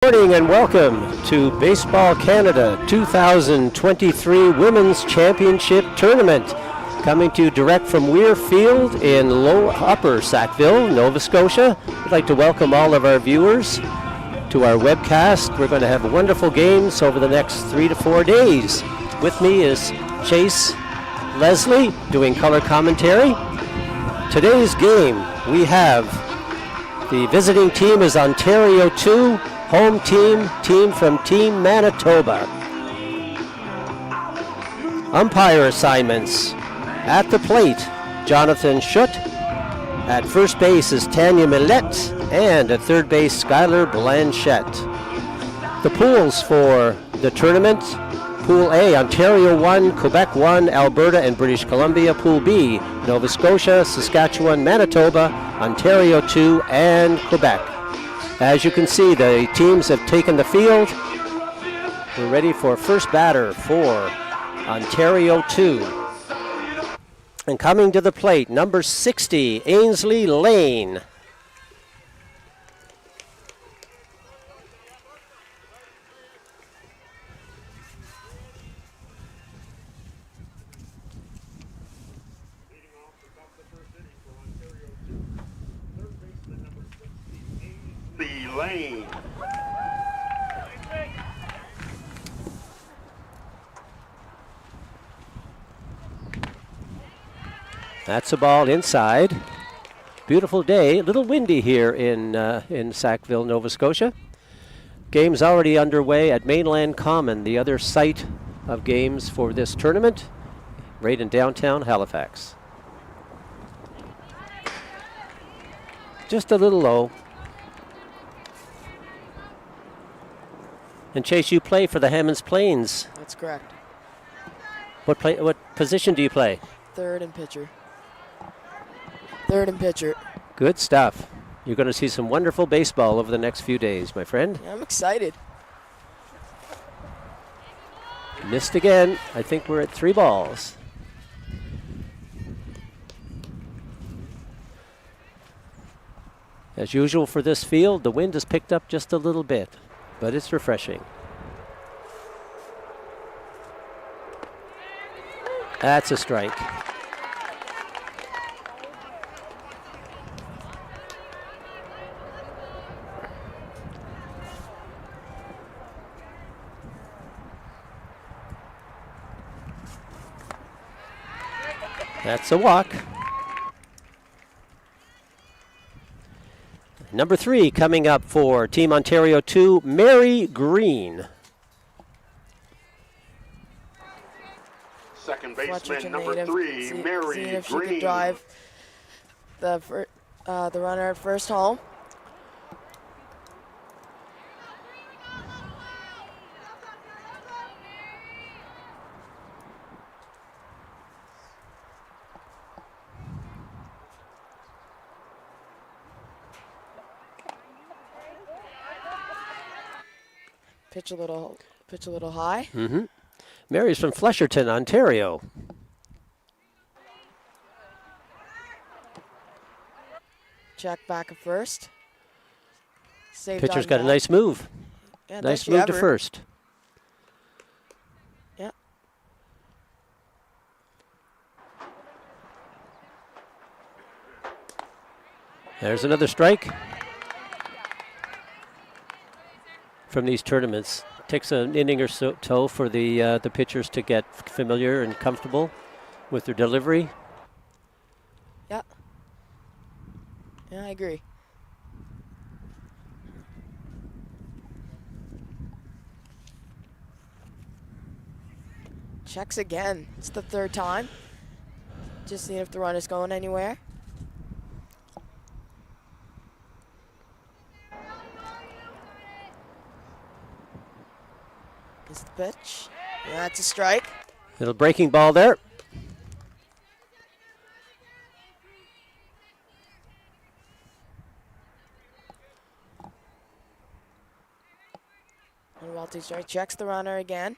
Good morning and welcome to Baseball Canada 2023 Women's Championship Tournament. Coming to you direct from Weir Field in Upper Sackville, Nova Scotia. We'd like to welcome all of our viewers to our webcast. We're going to have wonderful games over the next 3 to 4 days. With me is Chase Leslie doing color commentary. Today's game, we have the visiting team is Ontario 2. Home team from Team Manitoba. Umpire assignments. At the plate, Jonathan Schutt. At first base is Tanya Millette. And at third base, Skylar Blanchette. The pools for the tournament. Pool A, Ontario 1, Quebec 1, Alberta and British Columbia. Pool B, Nova Scotia, Saskatchewan, Manitoba, Ontario 2, and Quebec. As you can see, the teams have taken the field. We're ready for first batter for Ontario 2. And coming to the plate, number 60, Ainsley Lane. Lane. That's a ball inside. Beautiful day. A little windy here in Sackville, Nova Scotia. Games already underway at Mainland Common, the other site of games for this tournament, right in downtown Halifax. Just a little low. And Chase, you play for the Hammonds Plains. That's correct. What position do you play? Third and pitcher. Third and pitcher. Good stuff. You're going to see some wonderful baseball over the next few days, my friend. Yeah, I'm excited. Missed again. I think we're at 3 balls. As usual for this field, the wind has picked up just a little bit, but it's refreshing. That's a strike. That's a walk. Number 3 coming up for Team Ontario 2, Mary Green. Second baseman, number 3, Mary Seeing if Green. she could drive the runner at first home. Pitch a little high. Mm-hmm. Mary's from Flesherton, Ontario. Check back at first. Save Pitcher's diving got a back. nice move. Yeah, Nice does she move to ever. first. Yeah. There's another strike. From these tournaments, takes an inning or so for the pitchers to get familiar and comfortable with their delivery. Yeah. Yeah, I agree. Checks again. It's the third time. Just seeing if the runner's going anywhere. Is the pitch. Yeah, it's a strike. Little breaking ball there. And Welty strike. Checks the runner again.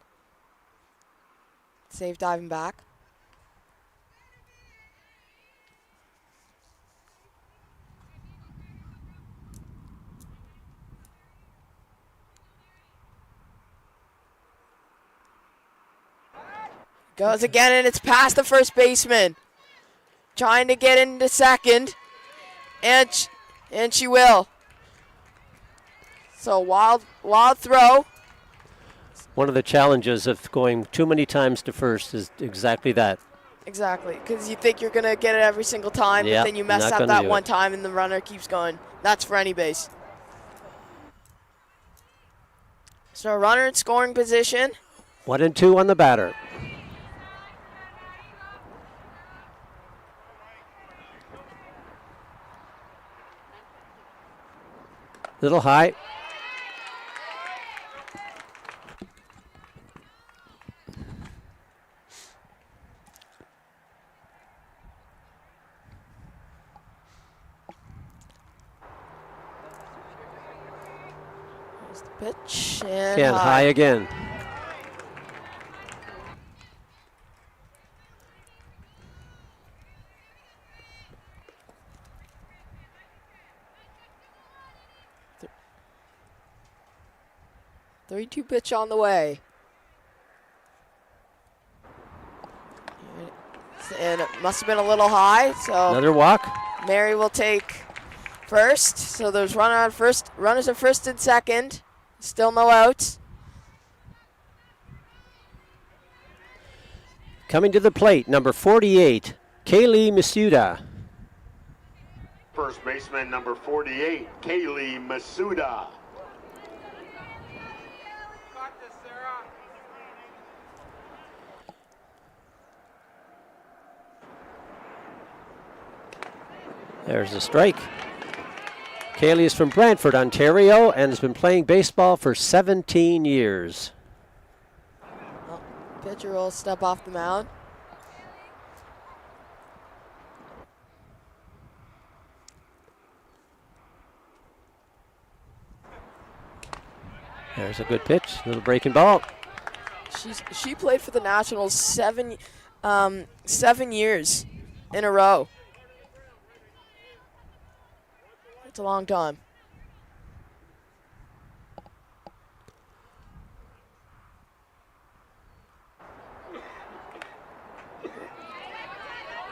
Save diving back. Goes again, and it's past the first baseman. Trying to get into second, and she will. So wild throw. One of the challenges of going too many times to first is exactly that. Exactly, because you think you're going to get it every single time, Yep, but then you mess not up gonna that do one it. time and the runner keeps going. That's for any base. So runner in scoring position. 1-2 on the batter. Little high. There's the pitch, and Again, high again. Th- 3-2 pitch on the way. And it must have been a little high, so Another walk. Mary will take first. So there's runners at first and second. Still no outs. Coming to the plate, number 48, Kaylee Masuda. First baseman number 48, Kaylee Masuda. There's a strike. Kaylee is from Brantford, Ontario, and has been playing baseball for 17 years. Oh, pitcher will step off the mound. There's a good pitch, little breaking ball. She played for the Nationals 7 years in a row. It's a long time.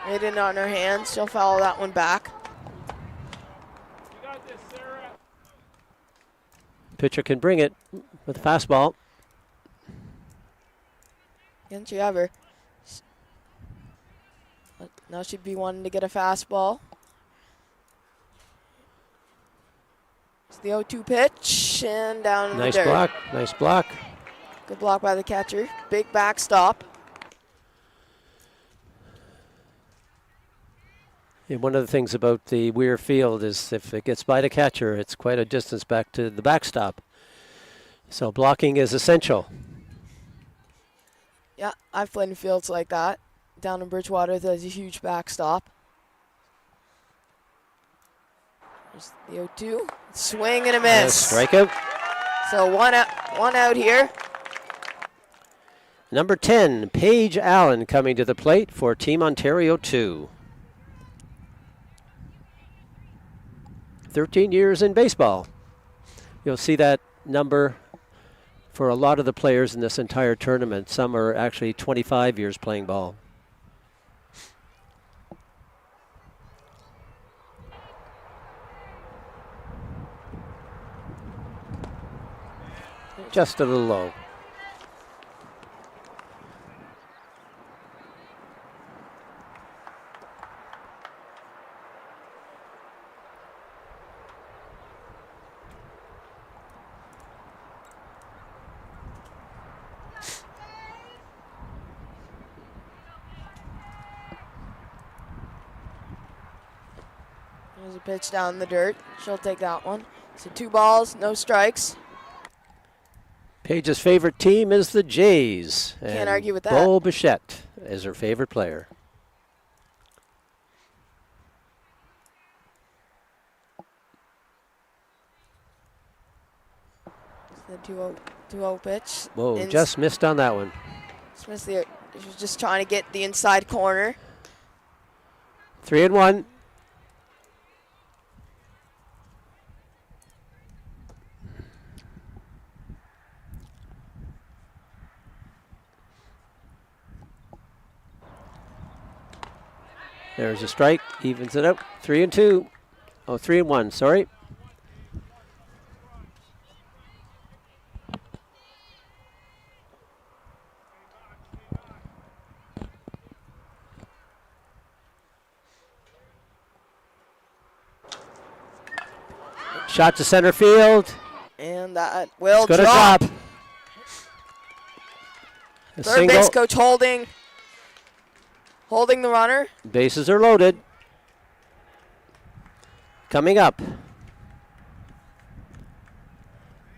Right in on her hands. She'll foul that one back. Pitcher can bring it with a fastball. Can she ever? Now she'd be wanting to get a fastball. It's the 0-2 pitch, and down in the dirt. Nice block. Good block by the catcher. Big backstop. And one of the things about the Weir field is if it gets by the catcher, it's quite a distance back to the backstop. So blocking is essential. Yeah, I've played in fields like that. Down in Bridgewater, there's a huge backstop. There's the 0-2. Swing and a miss. Strikeout. So one out here. Number 10, Paige Allen coming to the plate for Team Ontario 2. 13 years in baseball. You'll see that number for a lot of the players in this entire tournament. Some are actually 25 years playing ball. Just a little low. There's a pitch down in the dirt. She'll take that one. So 2 balls, no strikes. Paige's favorite team is the Jays. Can't argue with that. Bo Bichette is her favorite player. The 2-0 pitch. Whoa, just missed on that one. She was just trying to get the inside corner. 3-1. There's a strike, evens it up. 3-2. Oh, 3-1, sorry. Shot to center field. And that will It's gonna drop. drop. A Third single. base coach holding the runner. Bases are loaded. Coming up,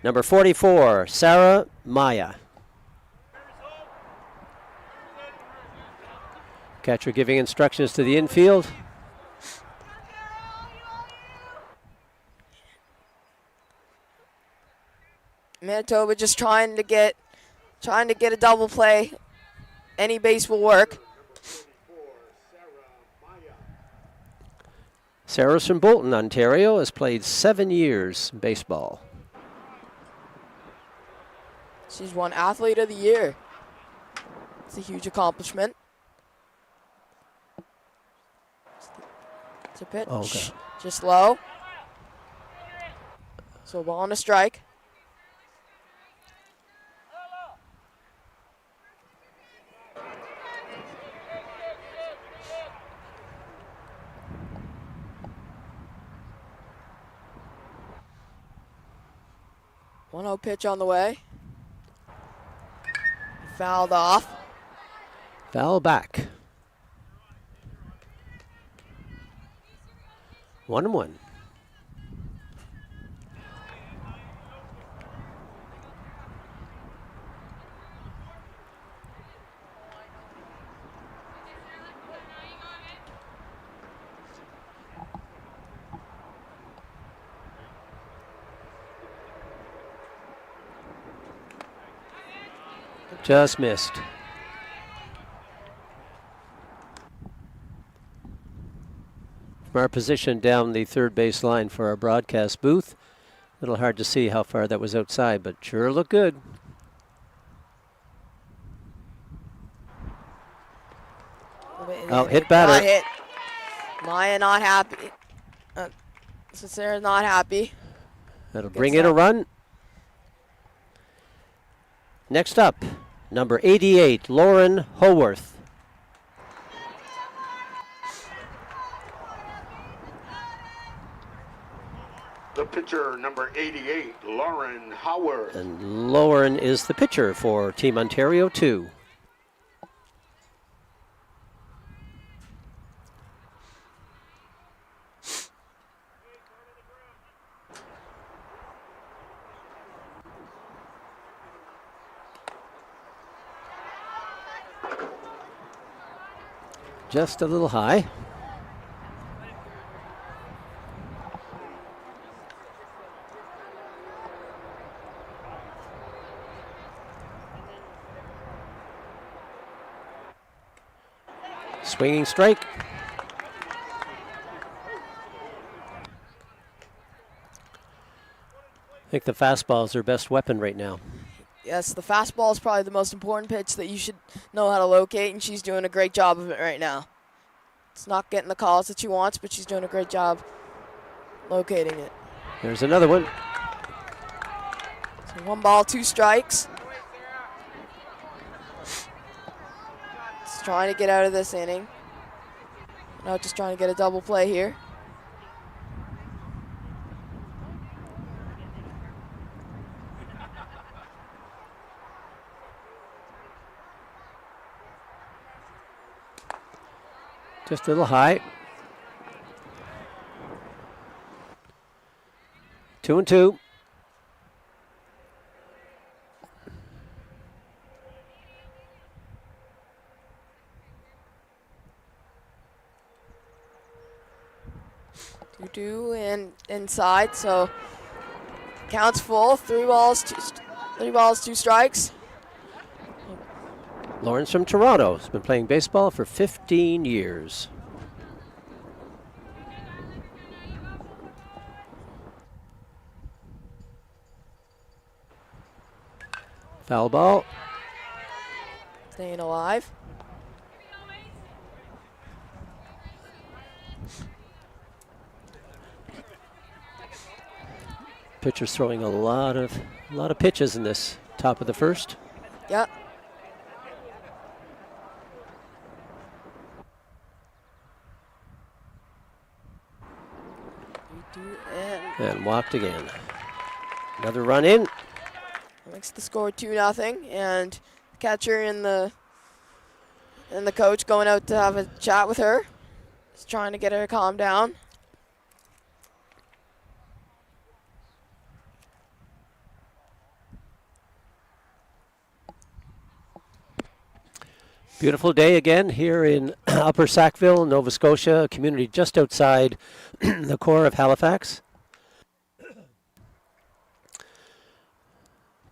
number 44, Sarah Maya. Catcher giving instructions to the infield. Manitoba just trying to get a double play. Any base will work. Sarah's from Bolton, Ontario, has played 7 years in baseball. She's won Athlete of the Year. It's a huge accomplishment. It's a pitch. Okay. Just low. So a ball and a strike. One-0 pitch on the way. Fouled off. Foul back. 1-1. Just missed. From our position down the third base line for our broadcast booth, a little hard to see how far that was outside, but sure looked good. Oh, hit batter. Got hit. Maya not happy. Sarah's not happy. That'll bring in a run. Next up, number 88, Lauren Howarth. The pitcher, number 88, Lauren Howard. And Lauren is the pitcher for Team Ontario 2. Just a little high. Swinging strike. I think the fastball is their best weapon right now. Yes, the fastball is probably the most important pitch that you should know how to locate, and she's doing a great job of it right now. It's not getting the calls that she wants, but she's doing a great job locating it. There's another one. So 1 ball, 2 strikes. Just trying to get out of this inning. Now just trying to get a double play here. Just a little high. 2-2. Two and inside, so counts full. 3 balls, 2 strikes. Lauren's from Toronto. Has been playing baseball for 15 years. Foul ball. Staying alive. Pitcher's throwing a lot of pitches in this top of the first. Yep. And walked again. Another run in. Makes the score 2-0, and the catcher and the coach going out to have a chat with her. Just trying to get her to calm down. Beautiful day again here in Upper Sackville, Nova Scotia, a community just outside the core of Halifax.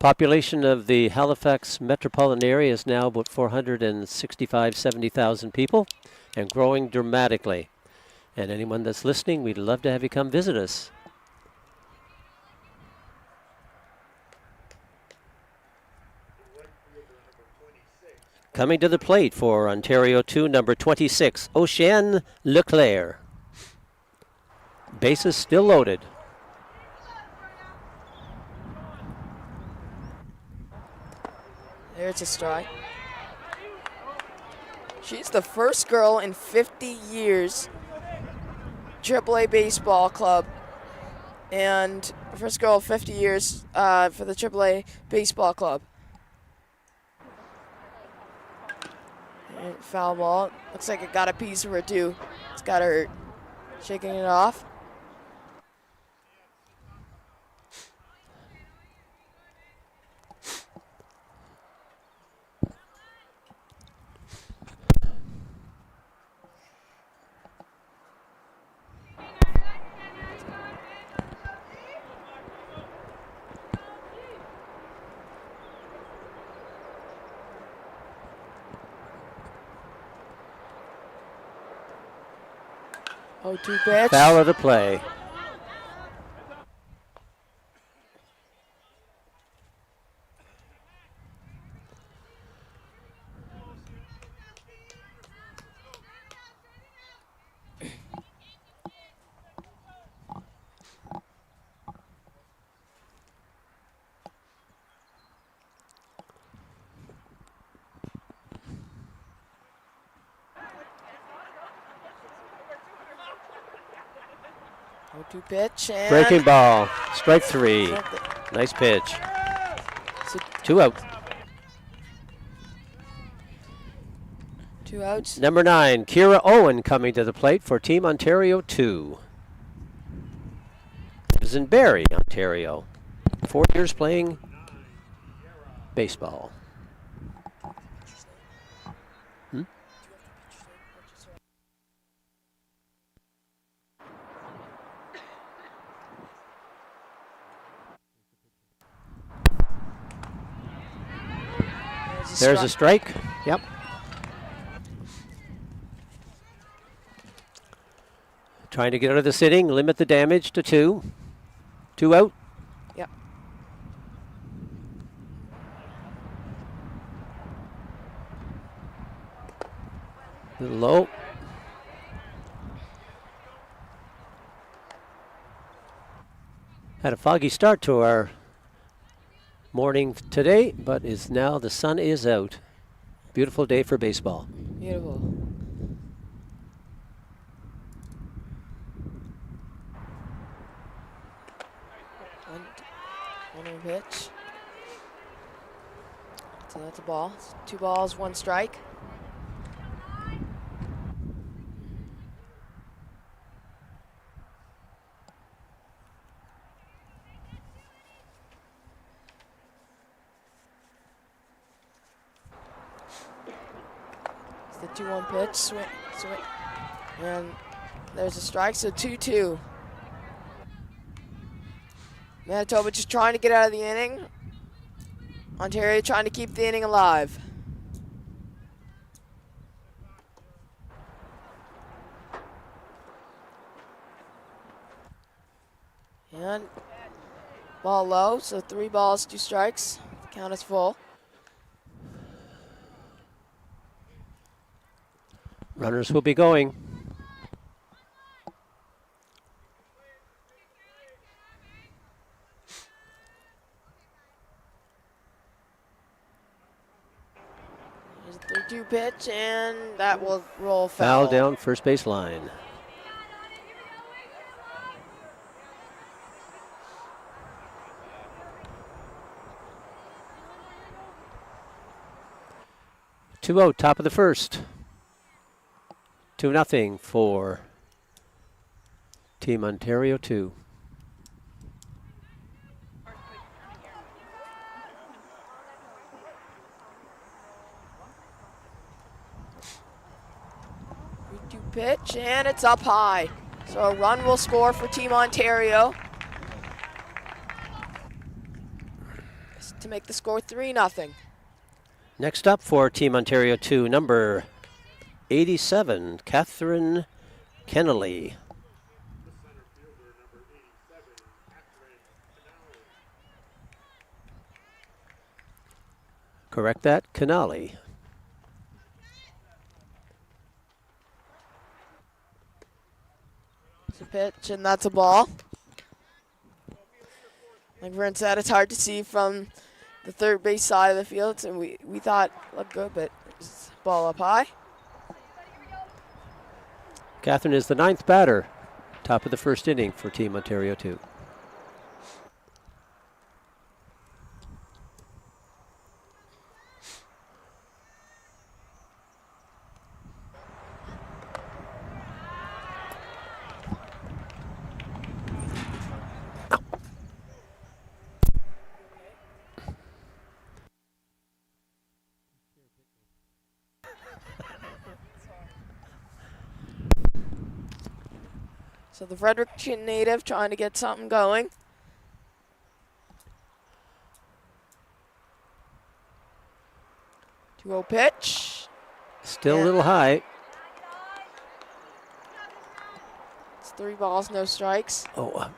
Population of the Halifax metropolitan area is now about 465,000-70,000 people and growing dramatically. And anyone that's listening, we'd love to have you come visit us. Coming to the plate for Ontario 2, number 26, Oceane Leclerc. Bases still loaded. There's a strike. She's the first girl in 50 years, AAA baseball club, and first girl in 50 years for the AAA baseball club. And foul ball. Looks like it got a piece of her too. It's got her shaking it off. Oh, 2 pitch. Foul of the play. Oh, 2 pitch. And Breaking ball. Strike 3. Nice pitch. So 2 out. 2 outs. Number 9, Kira Owen coming to the plate for Team Ontario 2. Lives in Barrie, Ontario. 4 years playing baseball. There's a strike. Yep. Trying to get out of this inning, limit the damage to 2. 2 out. Yep. A little low. Had a foggy start to our morning today, but is now the sun is out. Beautiful day for baseball. Beautiful. One pitch. So that's a ball. 2 balls, 1 strike. The 2-1 pitch, swing, and there's a strike, so 2-2. Manitoba just trying to get out of the inning. Ontario trying to keep the inning alive. And ball low, so 3 balls, 2 strikes. Count is full. Runners will be going. There's a 3-2 pitch, and that will roll Foul foul. down first base line. Two out, top of the first. 2-0 for Team Ontario 2. Pitch, and it's up high. So a run will score for Team Ontario to make the score 3-0. Next up for Team Ontario 2, number 87, Catherine Kennelly. Correct that, Kennelly. It's a pitch, and that's a ball. Like Vern said, it's hard to see from the third base side of the field, and we thought it looked good, but it's ball up high. Catherine is the 9th batter, top of the first inning for Team Ontario 2. So the Fredericton native trying to get something going. Two-0 pitch. Still a little high. It's 3 balls, no strikes. Oh,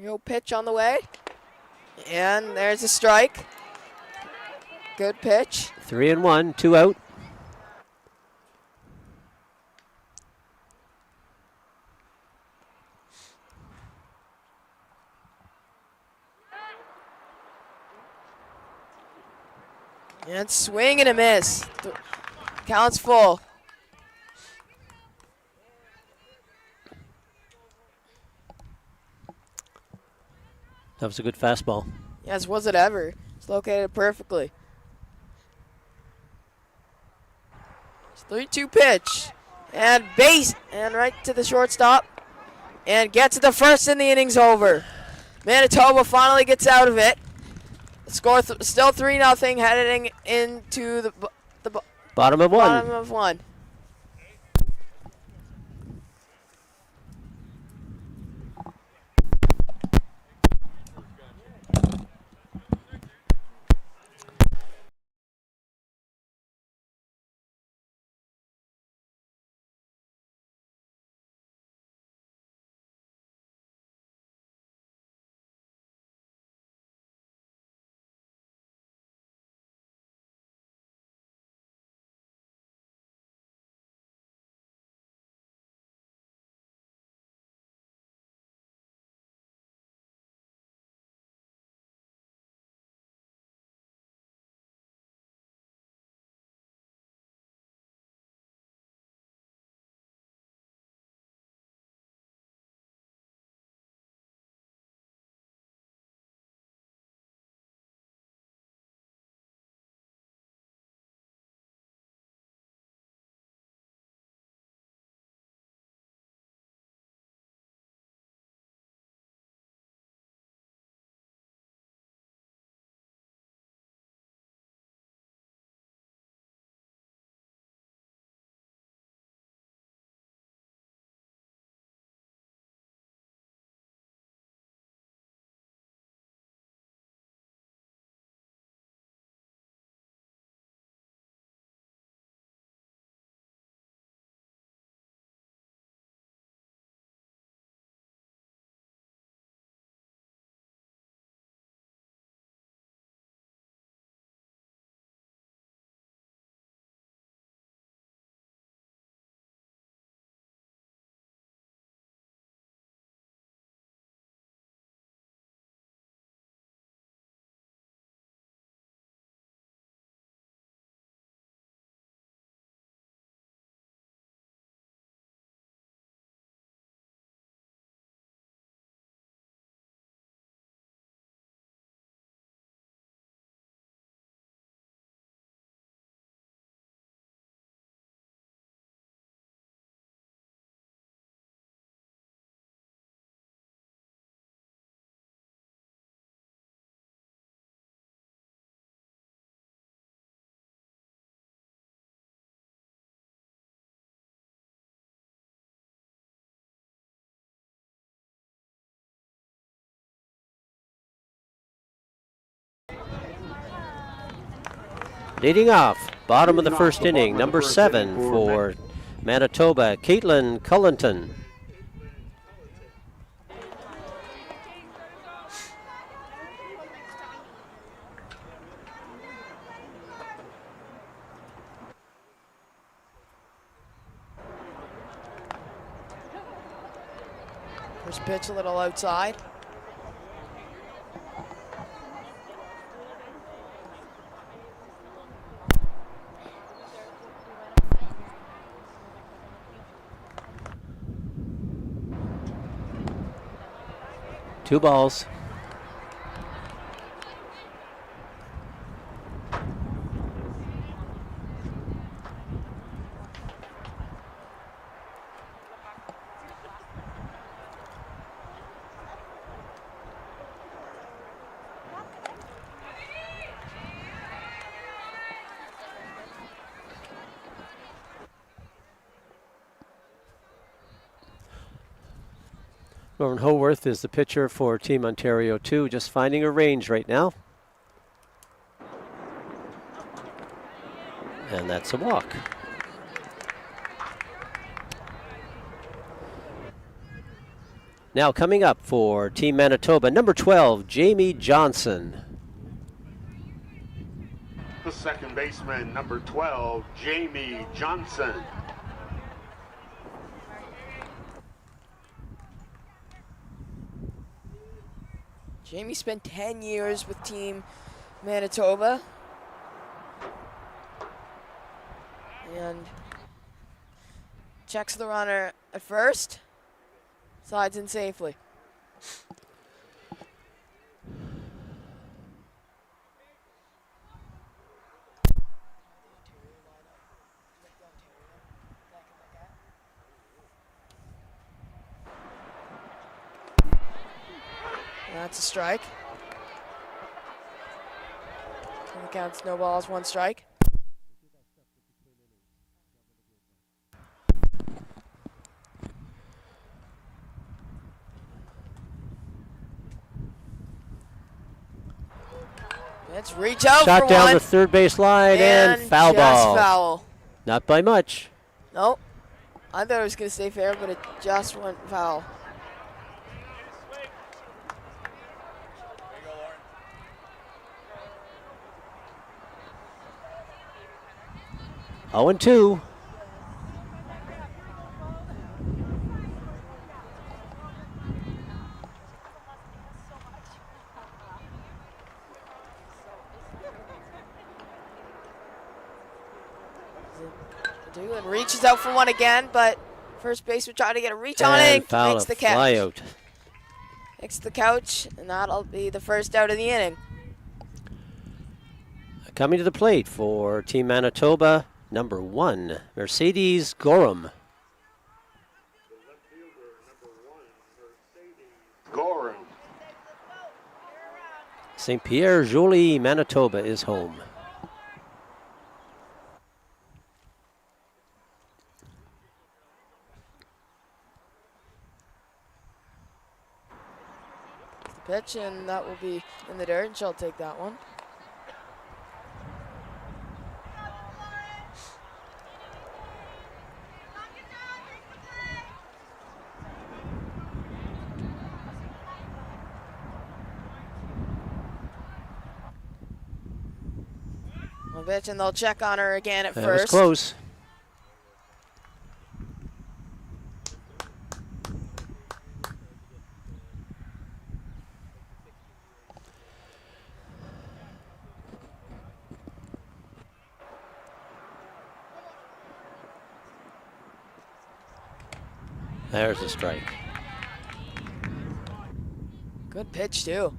3-0 pitch on the way. And there's a strike. Good pitch. 3-1, 2 out. And swing and a miss. Counts full. That was a good fastball. Yes, was it ever. It's located perfectly. 3-2 pitch. And base. And right to the shortstop. And gets to the first, and the inning's over. Manitoba finally gets out of it. The score still 3-0, heading into the Bottom of one. bottom of one. Leading off, bottom of the Leading off first the inning, bottom of the number first 7 inning for Manitoba, Caitlin Cullenton. First pitch a little outside. Two balls. Lauren Howarth is the pitcher for Team Ontario 2, just finding a range right now. And that's a walk. Now coming up for Team Manitoba, number 12, Jamie Johnson. The second baseman, number 12, Jamie Johnson. Jamie spent 10 years with Team Manitoba. And checks the runner at first. Slides in safely. That's a strike. And the count's no balls, one strike. Let's reach out Shot for down one. the third base line and foul just ball. Foul. Not by much. Nope. I thought it was going to stay fair, but it just went foul. Oh, and 2. And reaches out for one again, but first baseman trying to get a reach on it. Foul, Makes the fly catch. out. Makes the couch, and that'll be the first out of the inning. Coming to the plate for Team Manitoba, number 1, Mercedes Gorham. Gorham. St. Pierre Joly, Manitoba is home. Pitch, and that will be in the dirt, and she'll take that one. One pitch, and they'll check on her again at That first. was close. There's a strike. Good pitch, too.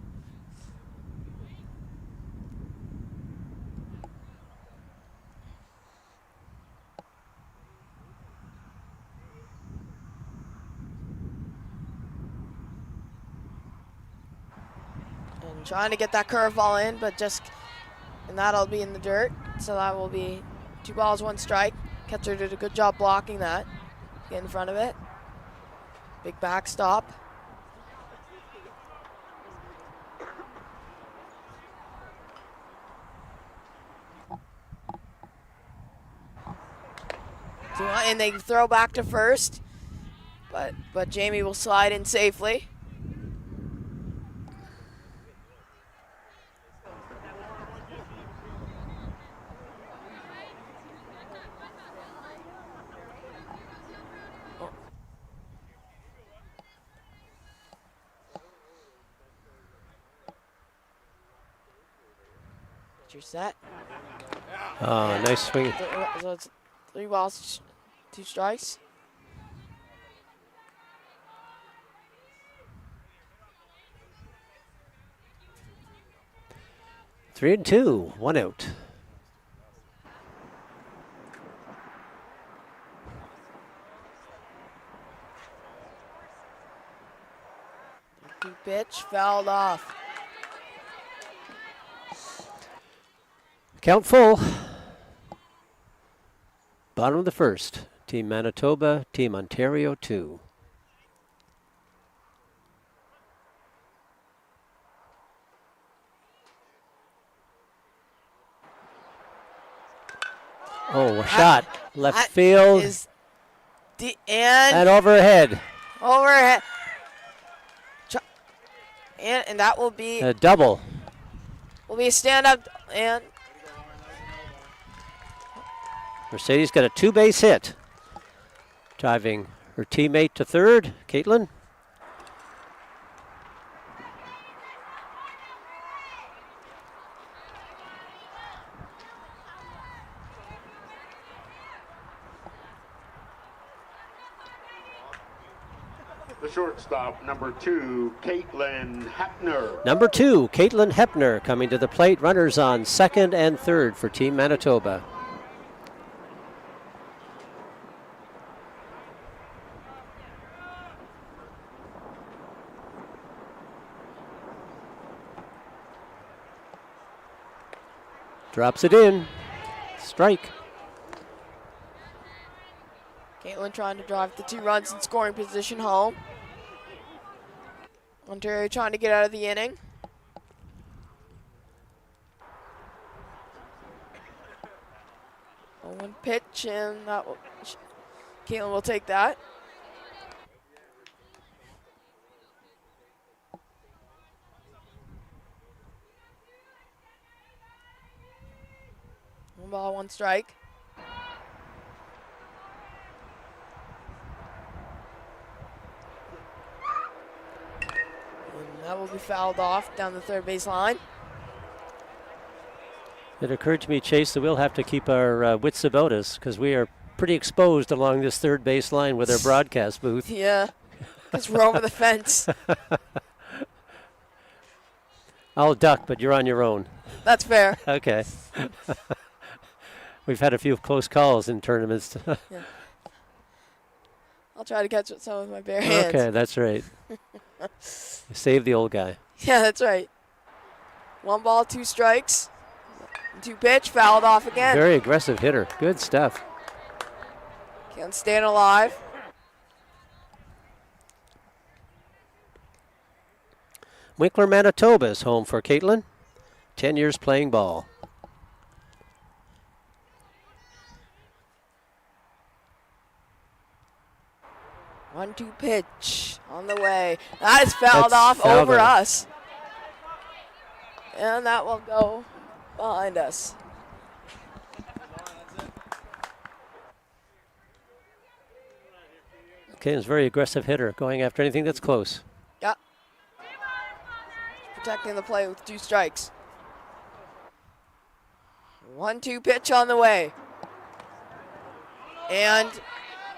And trying to get that curveball in, but and that'll be in the dirt. So that will be 2 balls, 1 strike. Catcher did a good job blocking that. Get in front of it. Big backstop. And they throw back to first, but Jamie will slide in safely. You're set. Oh, nice swing. So it's 3 balls, 2 strikes. Three and two, 1 out. Pitch fouled off. Count full. Bottom of the first. Team Manitoba, Team Ontario 2. Oh, a shot. Left field. And overhead. Overhead. And that will be a double. Will be a stand-up, and Mercedes got a 2-base hit, driving her teammate to third, Caitlin. The shortstop, number 2, Caitlin Hepner. Number 2, Caitlin Hepner coming to the plate. Runners on second and third for Team Manitoba. Drops it in. Strike. Caitlin trying to drive the 2 runs in scoring position home. Ontario trying to get out of the inning. One pitch, and that will, Caitlin will take that. One ball, 1 strike. That will be fouled off down the third base line. It occurred to me, Chase, that we'll have to keep our wits about us because we are pretty exposed along this third base line with our broadcast booth. Yeah, because we're over the fence. I'll duck, but you're on your own. That's fair. Okay. We've had a few close calls in tournaments. Yeah. I'll try to catch it some with my bare hands. Okay, that's right. Save the old guy. Yeah, that's right. 1 ball, 2 strikes. 2 pitch, fouled off again. Very aggressive hitter. Good stuff. Can't stand alive. Winkler, Manitoba is home for Caitlin. 10 years playing ball. One, 2 pitch on the way. That is fouled off over us. And that will go behind us. Okay, it's a very aggressive hitter, going after anything that's close. Yep. Protecting the play with 2 strikes. 1-2 pitch on the way. And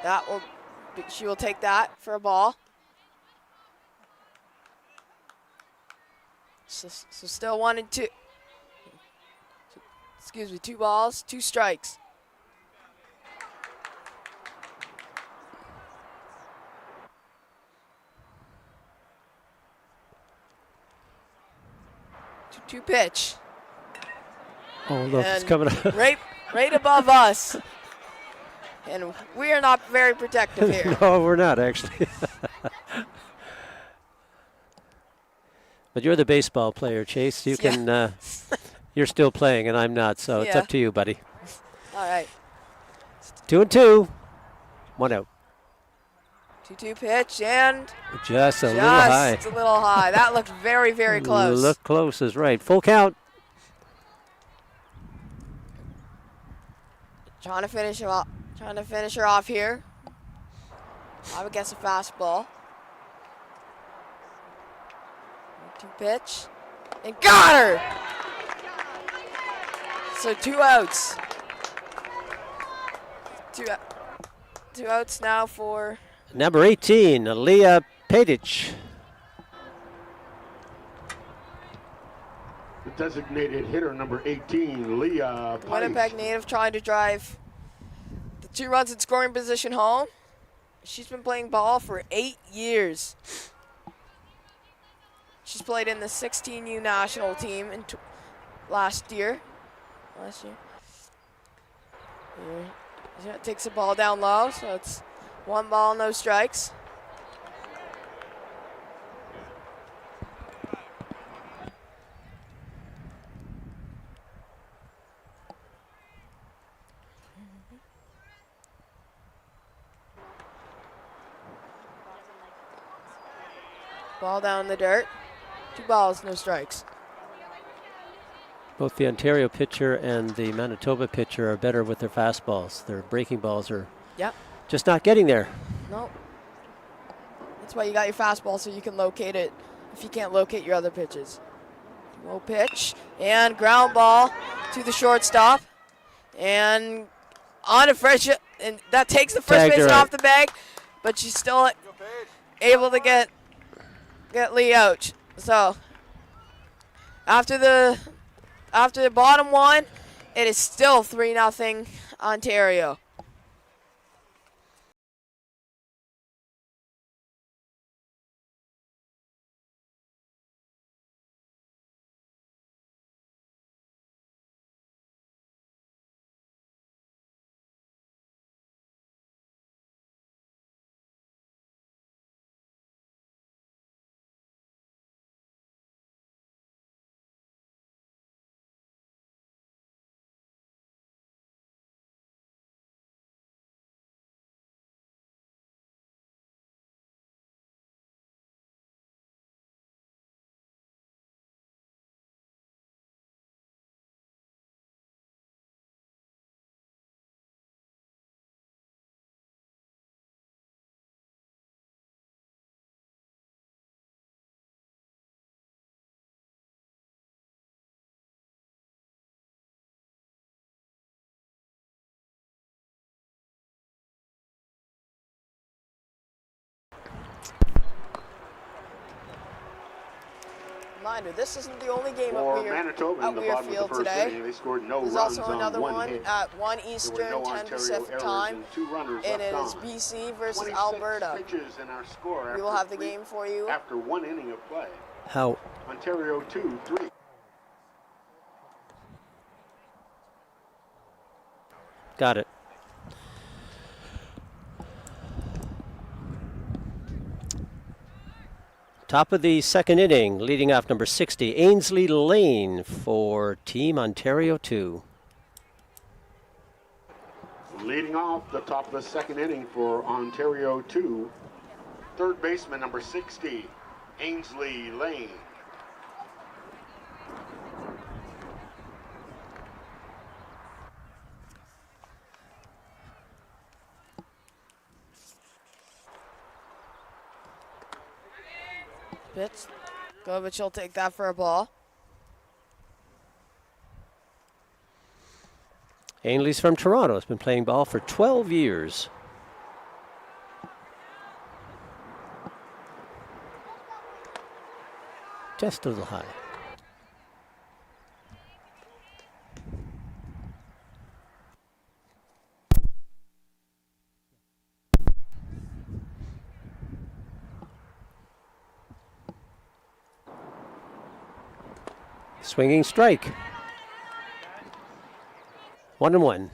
that will, she will take that for a ball. So still 1 and 2. Excuse me, 2 balls, 2 strikes. Two pitch. Oh, look, it's coming up. right above us. And we are not very protective here. No, we're not, actually. But you're the baseball player, Chase. You can, you're still playing, and I'm not, so it's up to you, buddy. All right. 2 and 2. 1 out. 2-2 pitch and Just a little high. just a little high. That looked very, very close. Look close is right. Full count. Trying to finish her off here. I would guess a fastball. 2 pitch. And got her! So 2 outs. Two outs now for Number 18, Leah Pedic. The designated hitter, number 18, Leah Pike. Winnipeg native, trying to drive the 2 runs in scoring position home. She's been playing ball for 8 years. She's played in the 16U national team last year. Here, takes the ball down low, so it's 1 ball, no strikes. Ball down in the dirt. 2 balls, no strikes. Both the Ontario pitcher and the Manitoba pitcher are better with their fastballs. Their breaking balls are just not getting there. Nope. That's why you got your fastball, so you can locate it if you can't locate your other pitches. Low pitch and ground ball to the shortstop. And on a fresh, and that takes the first baseman off the bag, but she's still able to get Lee out. So after the bottom 1, it is still 3-0 Ontario. Reminder, this isn't the only game at Weir Field today. They scored no There's runs also on another one one hit. at 1 Eastern, No 10 Ontario Pacific errors time. and 2 runners And it left is on. BC versus 26 Alberta. pitches in our score We will have the game for you. after 1 inning of play. How? Ontario 2-3. Got it. Top of the 2nd inning, leading off number 60, Ainsley Lane for Team Ontario 2. Leading off the top of the 2nd inning for Ontario 2, third baseman number 60, Ainsley Lane. Pitch. Govich will take that for a ball. Ainley's from Toronto. Has been playing ball for 12 years. Just a little high. Swinging strike. 1-1.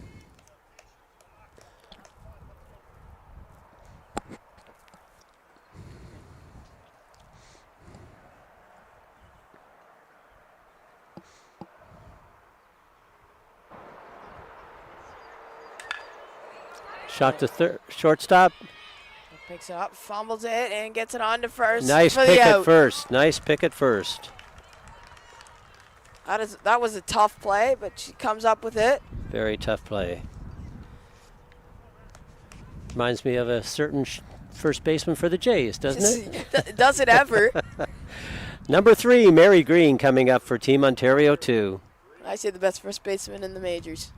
Shot to shortstop. Picks it up, fumbles it, and gets it on to first. Nice for the pick at out. first. Nice pick at first. That was a tough play, but she comes up with it. Very tough play. Reminds me of a certain first baseman for the Jays, doesn't it? Does it ever? Number 3, Mary Green, coming up for Team Ontario 2. I say the best first baseman in the majors.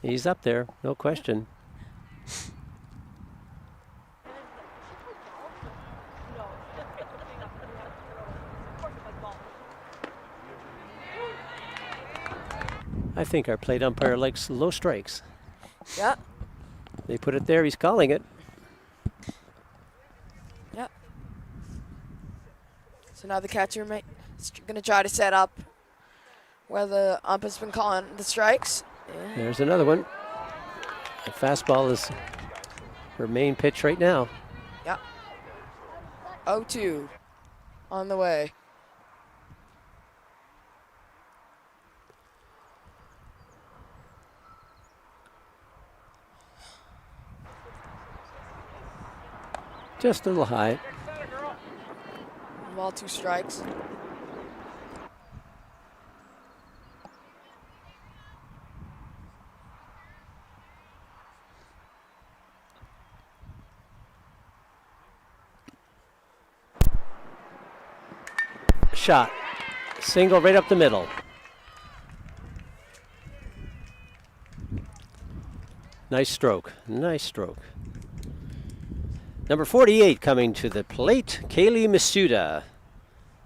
He's up there, no question. I think our plate umpire likes low strikes. Yeah. They put it there, he's calling it. Yeah. So now the catcher going to try to set up where the ump has been calling the strikes. Yeah. There's another one. The fastball is her main pitch right now. Yeah. 0-2 on the way. Just a little high. Ball, 2 strikes. Shot. Single right up the middle. Nice stroke. Nice stroke. Number 48 coming to the plate, Kaylee Masuda,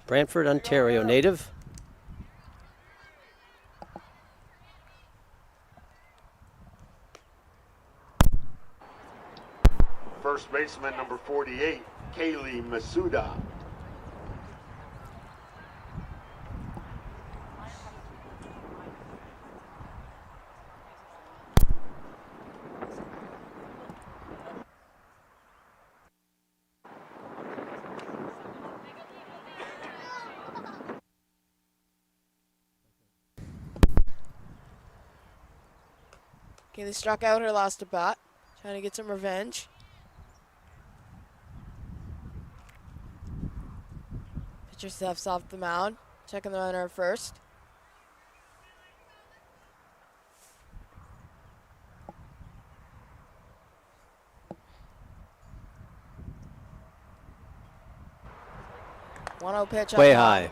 Brantford, Ontario native. First baseman number 48, Kaylee Masuda. Okay, they struck out her last at bat, trying to get some revenge. Pitcher steps off the mound, checking the runner at first. One-0 pitch. Way high.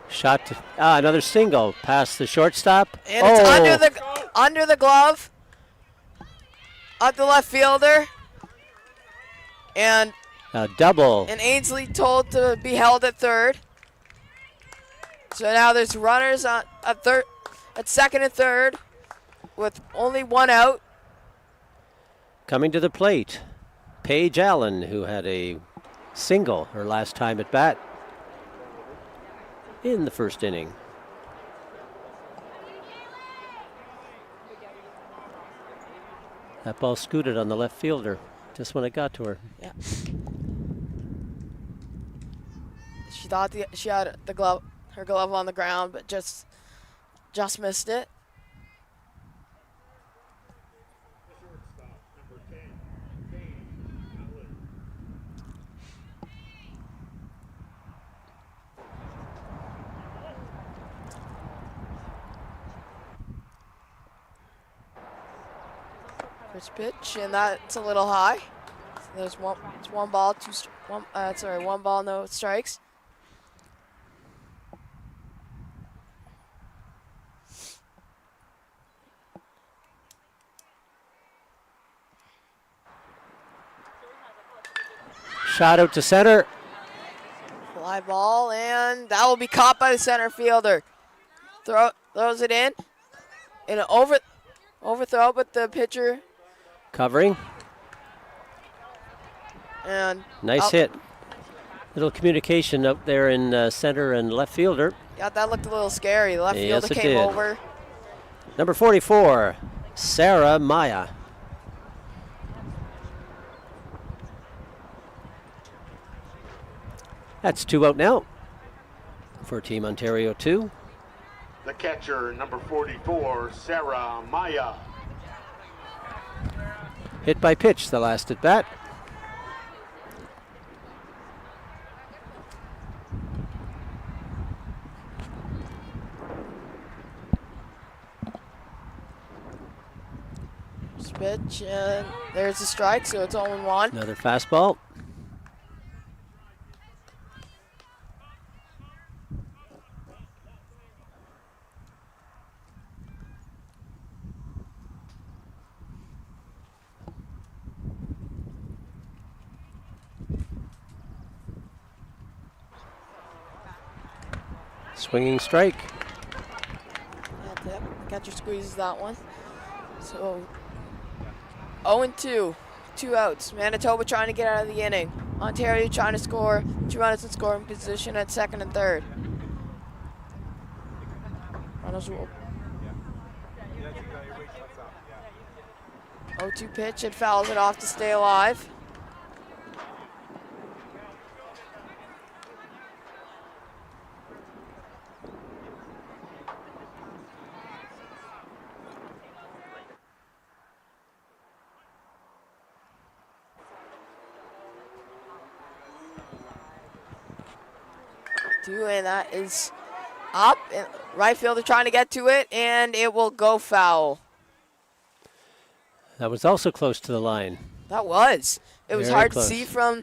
Shot to, another single past the shortstop. And it's under the glove of the left fielder. And a double. And Ainsley told to be held at third. So now there's runners at second and third with only 1 out. Coming to the plate, Paige Allen, who had a single her last time at bat in the first inning. That ball scooted on the left fielder just when it got to her. Yeah. She thought she had her glove on the ground, but just missed it. First pitch, and that's a little high. So there's one ball, one ball, no strikes. Shot out to center. Fly ball, and that will be caught by the center fielder. Throws it in an overthrow, but the pitcher covering. And Nice hit. Little communication up there in center and left fielder. Yeah, that looked a little scary. The left Yes, fielder it came did. over. Number 44, Sarah Maya. That's 2 out now for Team Ontario 2. The catcher, number 44, Sarah Maya. Hit by pitch, the last at bat. Pitch, and there's a strike, so it's 0-1. Another fastball. Swinging strike. Yep, catcher squeezes that one. So 0-2, 2 outs. Manitoba trying to get out of the inning. Ontario trying to score. 2 runners in scoring position at second and third. Runners will. 0-2 pitch, and fouls it off to stay alive. And that is up. Right fielder trying to get to it, and it will go foul. That was also close to the line. That was. It was Very hard close. to see from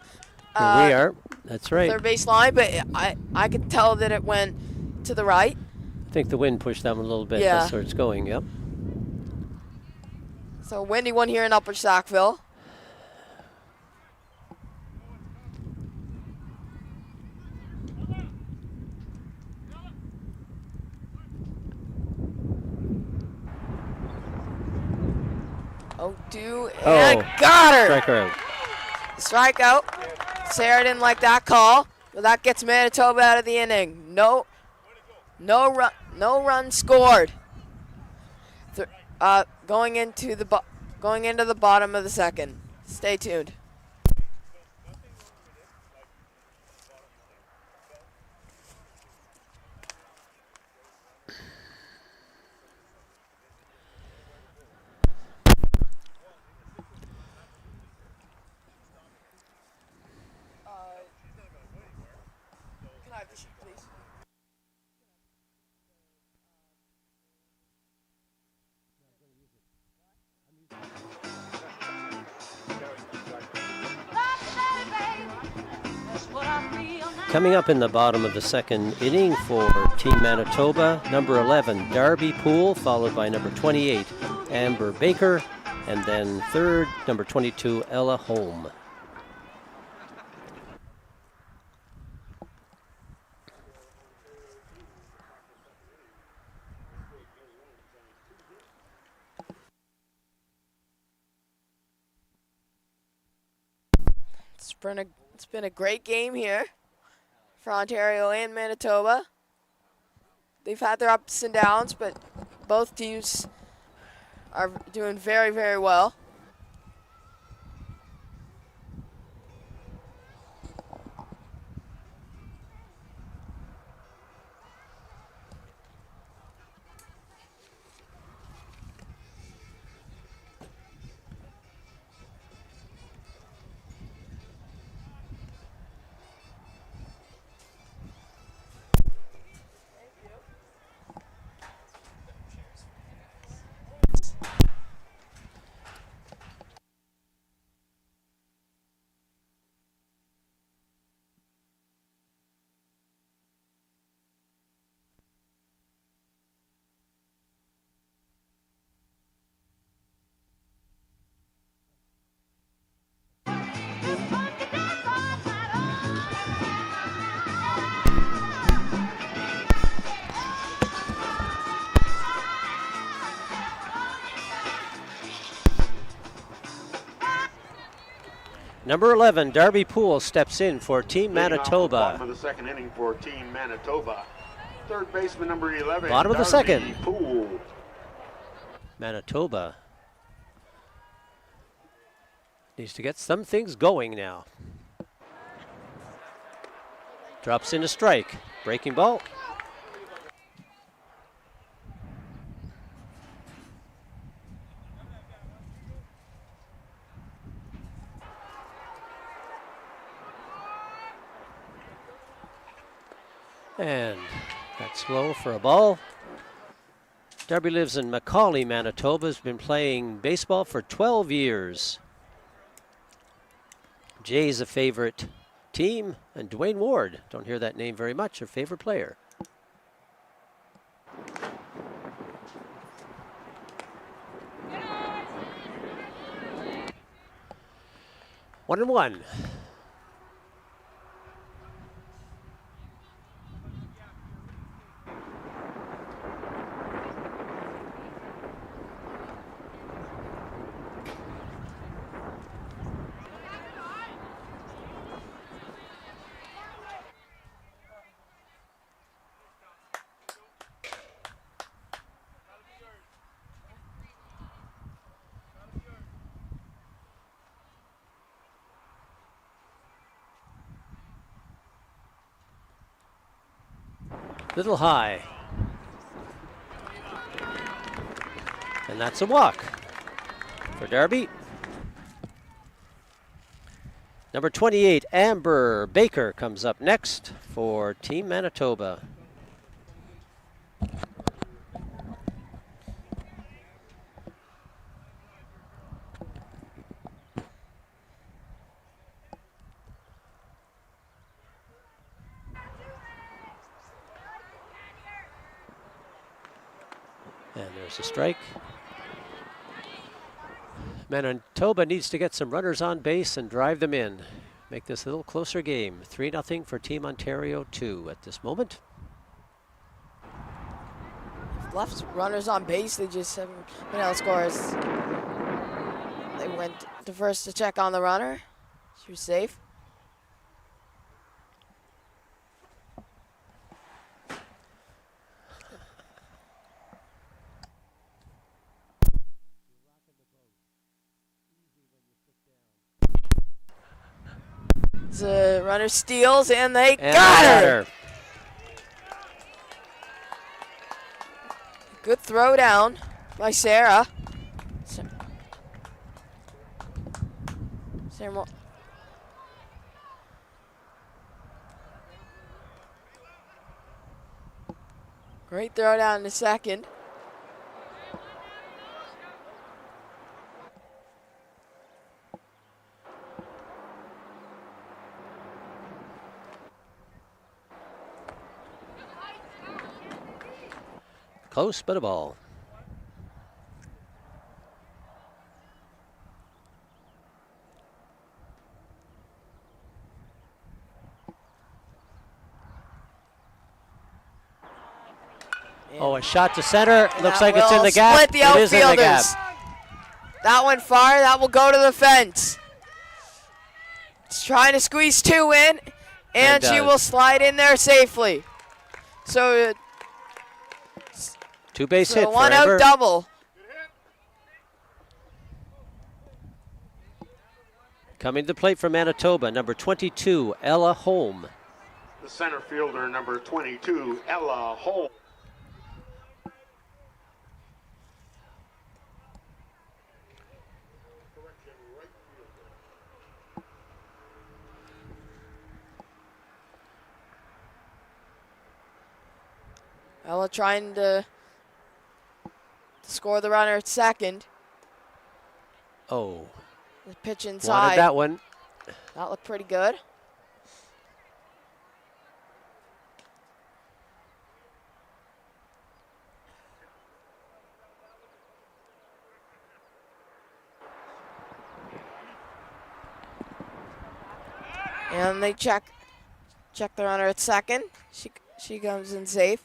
Weir. That's right. third base line, but I could tell that it went to the right. I think the wind pushed that one a little bit. Yeah. That's where it's going, yep. So windy one here in Upper Sackville. And got her. Strike her out. Strikeout. Sarah didn't like that call, but that gets Manitoba out of the inning. No run scored. Going into the bottom of the second. Stay tuned. Coming up in the bottom of the second inning for Team Manitoba, number 11, Darby Poole, followed by number 28, Amber Baker, and then third, number 22, Ella Holm. It's been a great game here for Ontario and Manitoba. They've had their ups and downs, but both teams are doing very, very well. Number 11, Darby Poole steps in for Team Leading off the bottom Manitoba. of the second inning for Team Manitoba. Third baseman number 11. Bottom of the Darby second. Poole. Manitoba needs to get some things going now. Drops in a strike. Breaking ball. And that's low for a ball. Darby lives in Macaulay, Manitoba. Has been playing baseball for 12 years. Jay's a favorite team, and Dwayne Ward, don't hear that name very much, her favorite player. One and one. Little high. And that's a walk for Darby. Number 28, Amber Baker, comes up next for Team Manitoba. And there's a strike. Manitoba needs to get some runners on base and drive them in. Make this a little closer game. 3-0 for Team Ontario 2 at this moment. Left runners on base, they just haven't been able to score. They went to first to check on the runner. She was safe. The runner steals, and they got her. Good throw down by Sarah. Great throw down in the second. Close, but a ball. Oh, a shot to center. Looks like it's in the gap. Split the It is in the gap. outfielders. That one far. That will go to the fence. It's trying to squeeze two in, and she will slide in there safely. So two base hit for one Amber. out double. Coming to the plate from Manitoba, number 22, Ella Holm. The center fielder, number 22, Ella Holm. Ella trying to score the runner at second. Oh. The pitch inside. Wanted that one. That looked pretty good. And they check the runner at second. She comes in safe.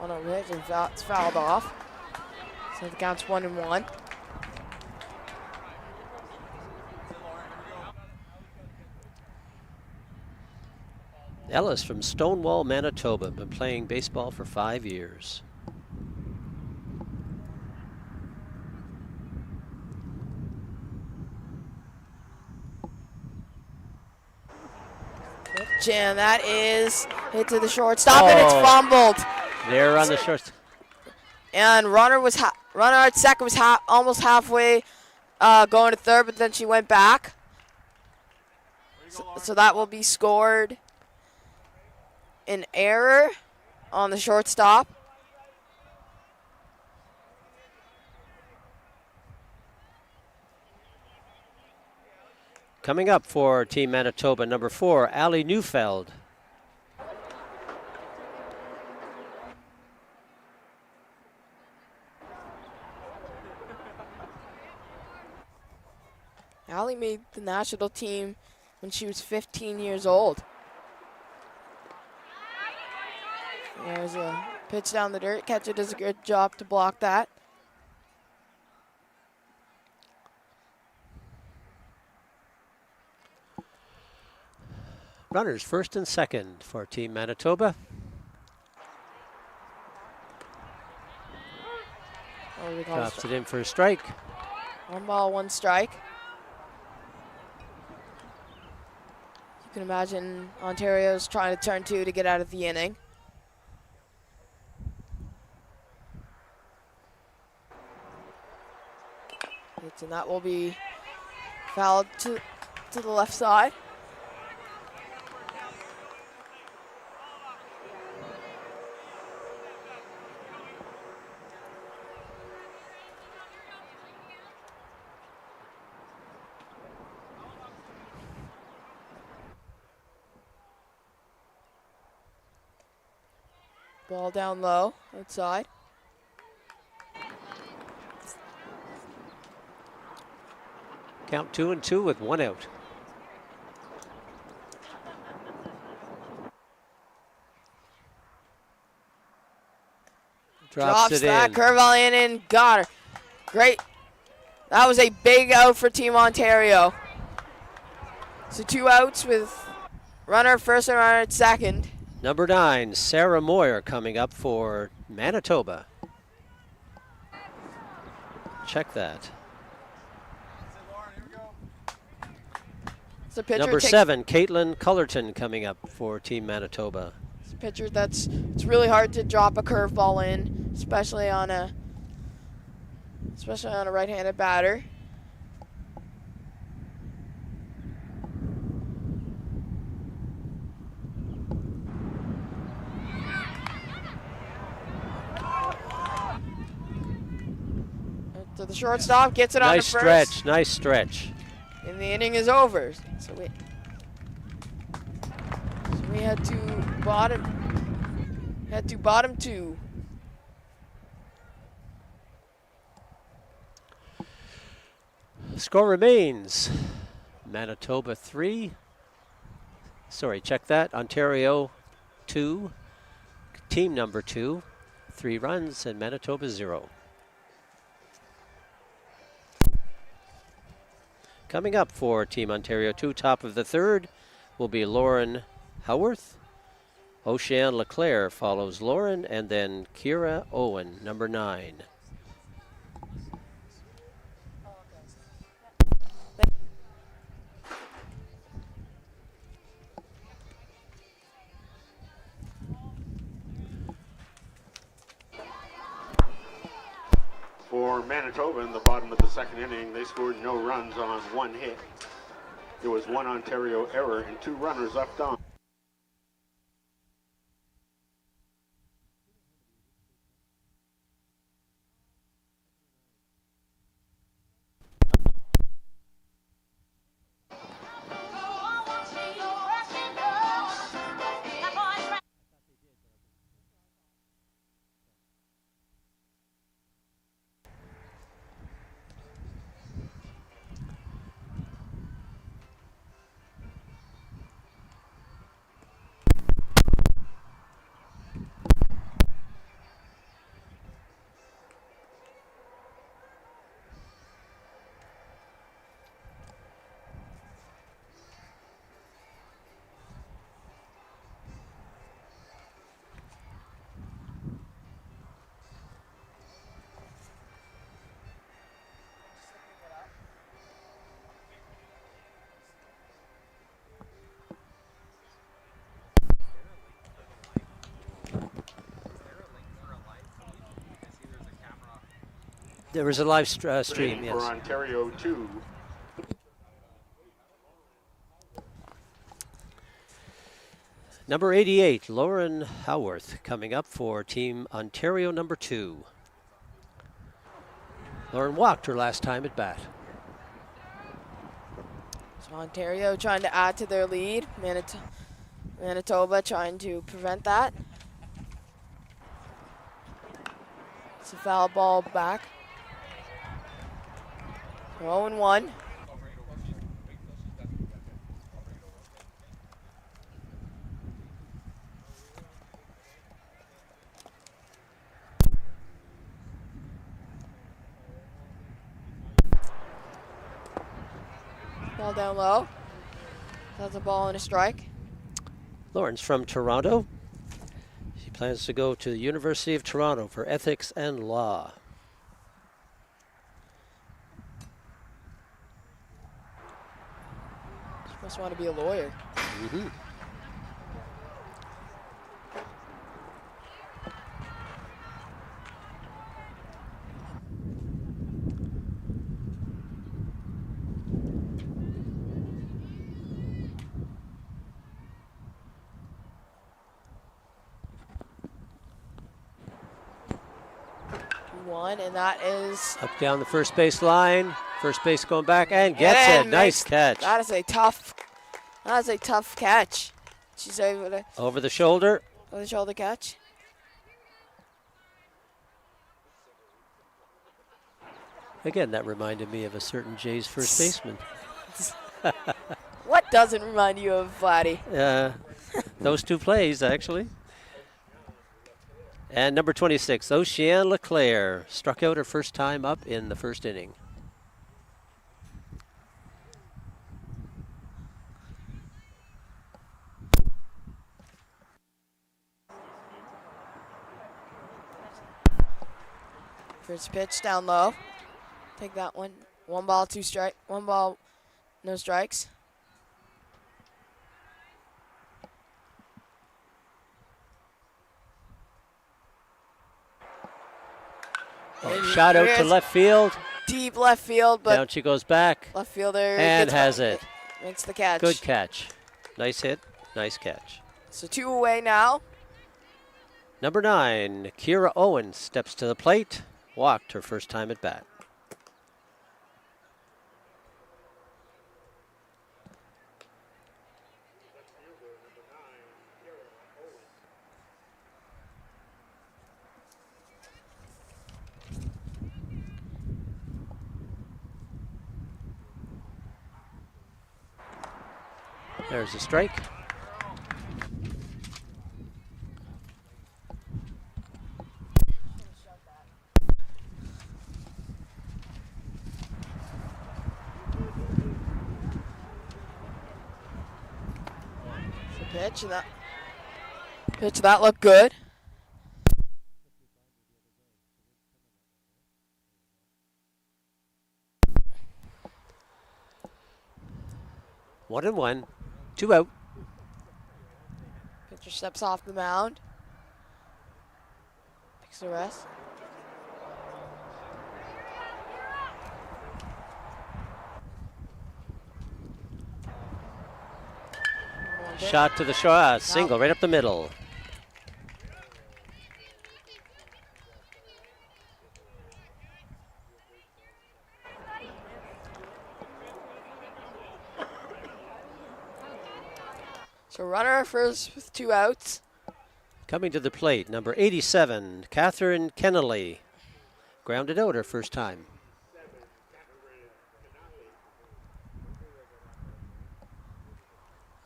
on a pitch, and it's fouled off. So the count's 1-1. Ellis from Stonewall, Manitoba, been playing baseball for 5 years. And that is hit to the shortstop, and it's fumbled. There on the short. And runner at second was almost halfway going to third, but then she went back. So that will be scored an error on the shortstop. Coming up for Team Manitoba, number 4, Allie Neufeld. Allie made the national team when she was 15 years old. There's a pitch down the dirt. Catcher does a good job to block that. Runners first and second for Team Manitoba. Drops it in for a strike. 1 ball, 1 strike. You can imagine Ontario's trying to turn 2 to get out of the inning. And that will be fouled to the left side. Ball down low, outside. Count 2-2 with 1 out. Drops it that in. curveball in and got her. Great. That was a big out for Team Ontario. So 2 outs with runner at first and runner at second. Number 9, Sarah Moyer, coming up for Manitoba. Check that. Number 7, Caitlin Cullerton, coming up for Team Manitoba. It's a pitcher it's really hard to drop a curveball in, especially on a right-handed batter. To the shortstop, gets it on the first. Nice stretch. And the inning is over. So we had to bottom 2. Score remains Manitoba 3. Sorry, check that. Ontario 2. Team number 2. 3 runs and Manitoba 0. Coming up for Team Ontario 2, top of the third, will be Lauren Howarth. Oceane Leclerc follows Lauren, and then Kira Owen, number 9. For Manitoba in the bottom of the second inning, they scored no runs on 1 hit. There was 1 Ontario error and 2 runners left on. There was a live Third stream, inning yes. for Ontario 2. Number 88, Lauren Howarth, coming up for Team Ontario number 2. Lauren walked her last time at bat. So Ontario trying to add to their lead. Manitoba trying to prevent that. It's a foul ball back. 0-1. Ball down low. That's a ball and a strike. Lauren's from Toronto. She plans to go to the University of Toronto for ethics and law. She must want to be a lawyer. Mm-hmm. One, and that is Up down the first base line. First base going back and gets it. Nice catch. That is a tough catch. She's able to Over the shoulder. with a shoulder catch. Again, that reminded me of a certain Jays first baseman. What doesn't remind you of Vladdy? Those two plays, actually. And number 26, Oceane Leclerc, struck out her first time up in the first inning. First pitch down low. Take that one. 1 ball, 2 strike. 1 ball, no strikes. Shot out to left field. Deep left field, but Down she goes back left fielder and gets has it. Makes the catch. Good catch. Nice hit, nice catch. So 2 away now. Number 9, Kira Owen steps to the plate. Walked her first time at bat. There's a strike. Pitch that looked good. One and one, 2 out. Pitcher steps off the mound. Takes a rest. Shot to the short, single right up the middle. So runner first with 2 outs. Coming to the plate, number 87, Catherine Kennelly. Grounded out her first time.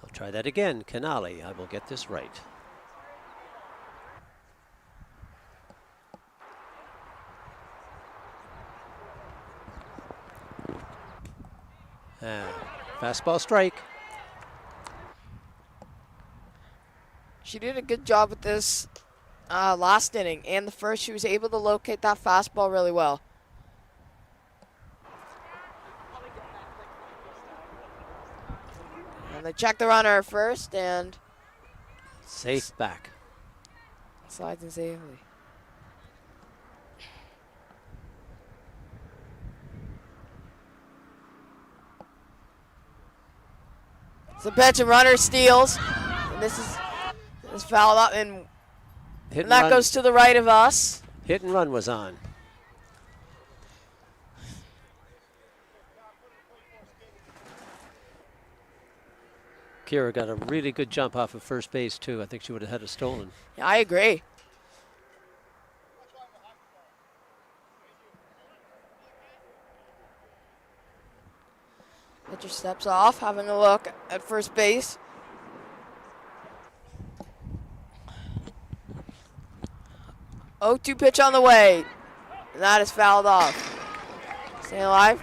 I'll try that again, Kennelly. I will get this right. Fastball strike. She did a good job with this last inning and the first. She was able to locate that fastball really well. And they check the runner first and Safe back. slides in safely. It's a pitch, and runner steals. And this is fouled up, and that goes to the right of us. Hit and run was on. Kira got a really good jump off of first base, too. I think she would have had it stolen. Yeah, I agree. Pitcher steps off, having a look at first base. Oh, 2 pitch on the way. And that is fouled off. Stay alive.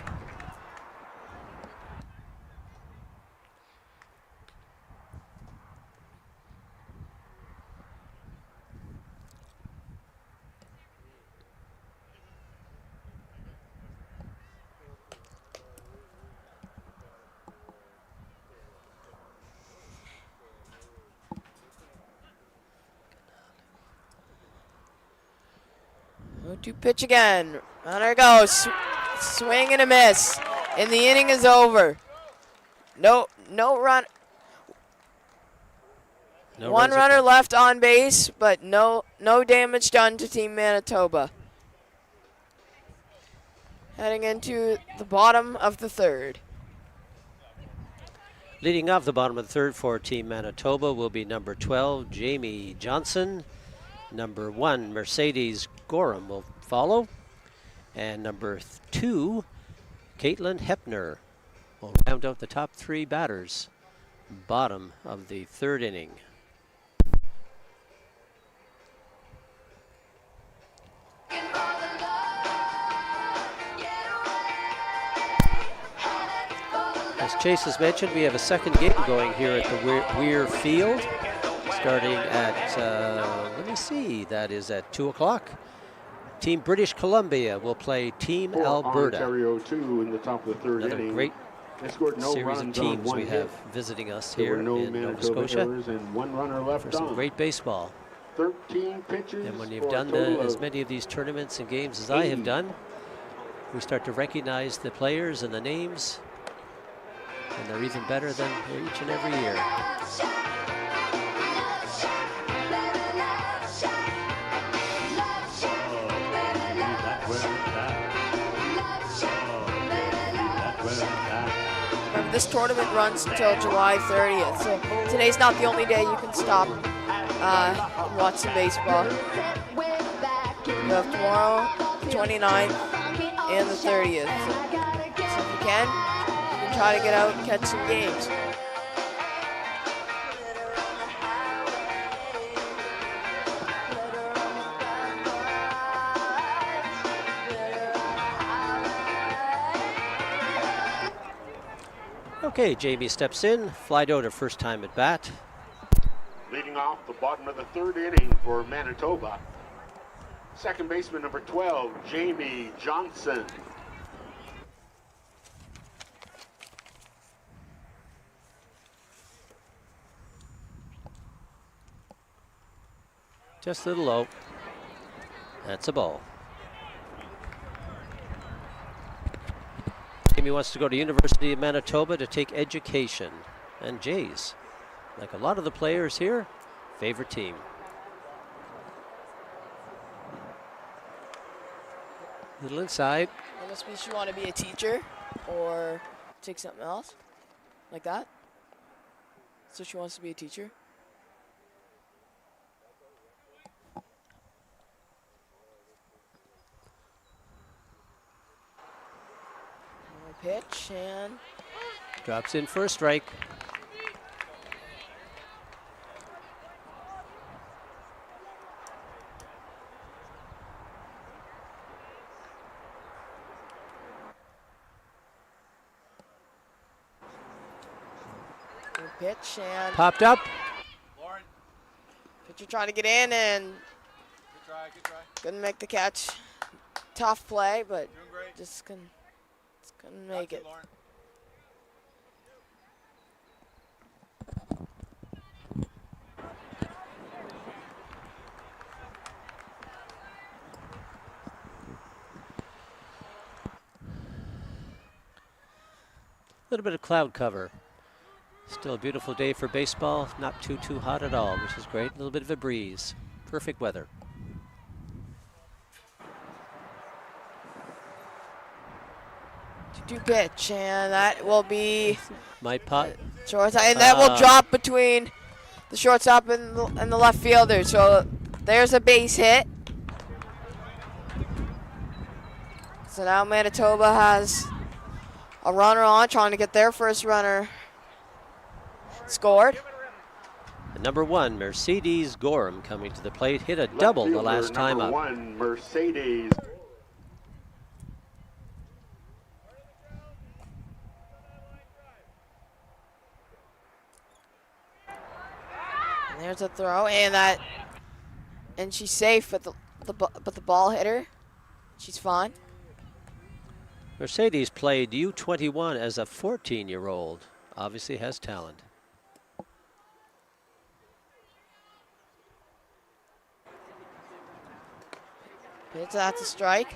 To pitch again. Runner goes. Swing and a miss. And the inning is over. No run. One runner left on base, but no damage done to Team Manitoba. Heading into the bottom of the third. Leading off the bottom of the third for Team Manitoba will be number 12, Jamie Johnson. Number 1, Mercedes Gorham will follow. And number 2, Caitlin Hepner will round out the top 3 batters. Bottom of the third inning. As Chase has mentioned, we have a second game going here at the Weir Field. Starting at, let me see, that is at 2 o'clock. Team British Columbia will play Team Alberta. Ontario 2 in the top of the third Another inning. great no series of teams we have visiting us here in Nova Scotia. And 1 runner left for some great baseball. 13 pitches. And when you've done as many of these tournaments and games as I have done, we start to recognize the players and the names, and they're even better than each and every year. Remember, this tournament runs until July 30th, so today's not the only day you can stop and watch some baseball. You have tomorrow, the 29th, and the 30th. So if you can try to get out and catch some games. Okay, Jamie steps in, flied out her first time at bat. Leading off the bottom of the third inning for Manitoba. Second baseman number 12, Jamie Johnson. Just a little low. That's a ball. Jamie wants to go to University of Manitoba to take education. And Jays, like a lot of the players here, favorite team. Little inside. That must be she want to be a teacher or take something else like that. So she wants to be a teacher. Pitch and drops in for a strike. Pitch and popped up. Pitcher trying to get in and good try. Couldn't make the catch. Tough play, but just couldn't make it. A little bit of cloud cover. Still a beautiful day for baseball. Not too hot at all, which is great. A little bit of a breeze. Perfect weather. 2-2 pitch, and that will be My putt. shortstop, and that will drop between the shortstop and the left fielder. So there's a base hit. So now Manitoba has a runner on, trying to get their first runner scored. And number 1, Mercedes Gorham, coming to the plate, hit a double the last time up. Number 1, Mercedes. And there's a throw, and she's safe, but the ball hit her. She's fine. Mercedes played U21 as a 14-year-old. Obviously has talent. Pitch, that's a strike.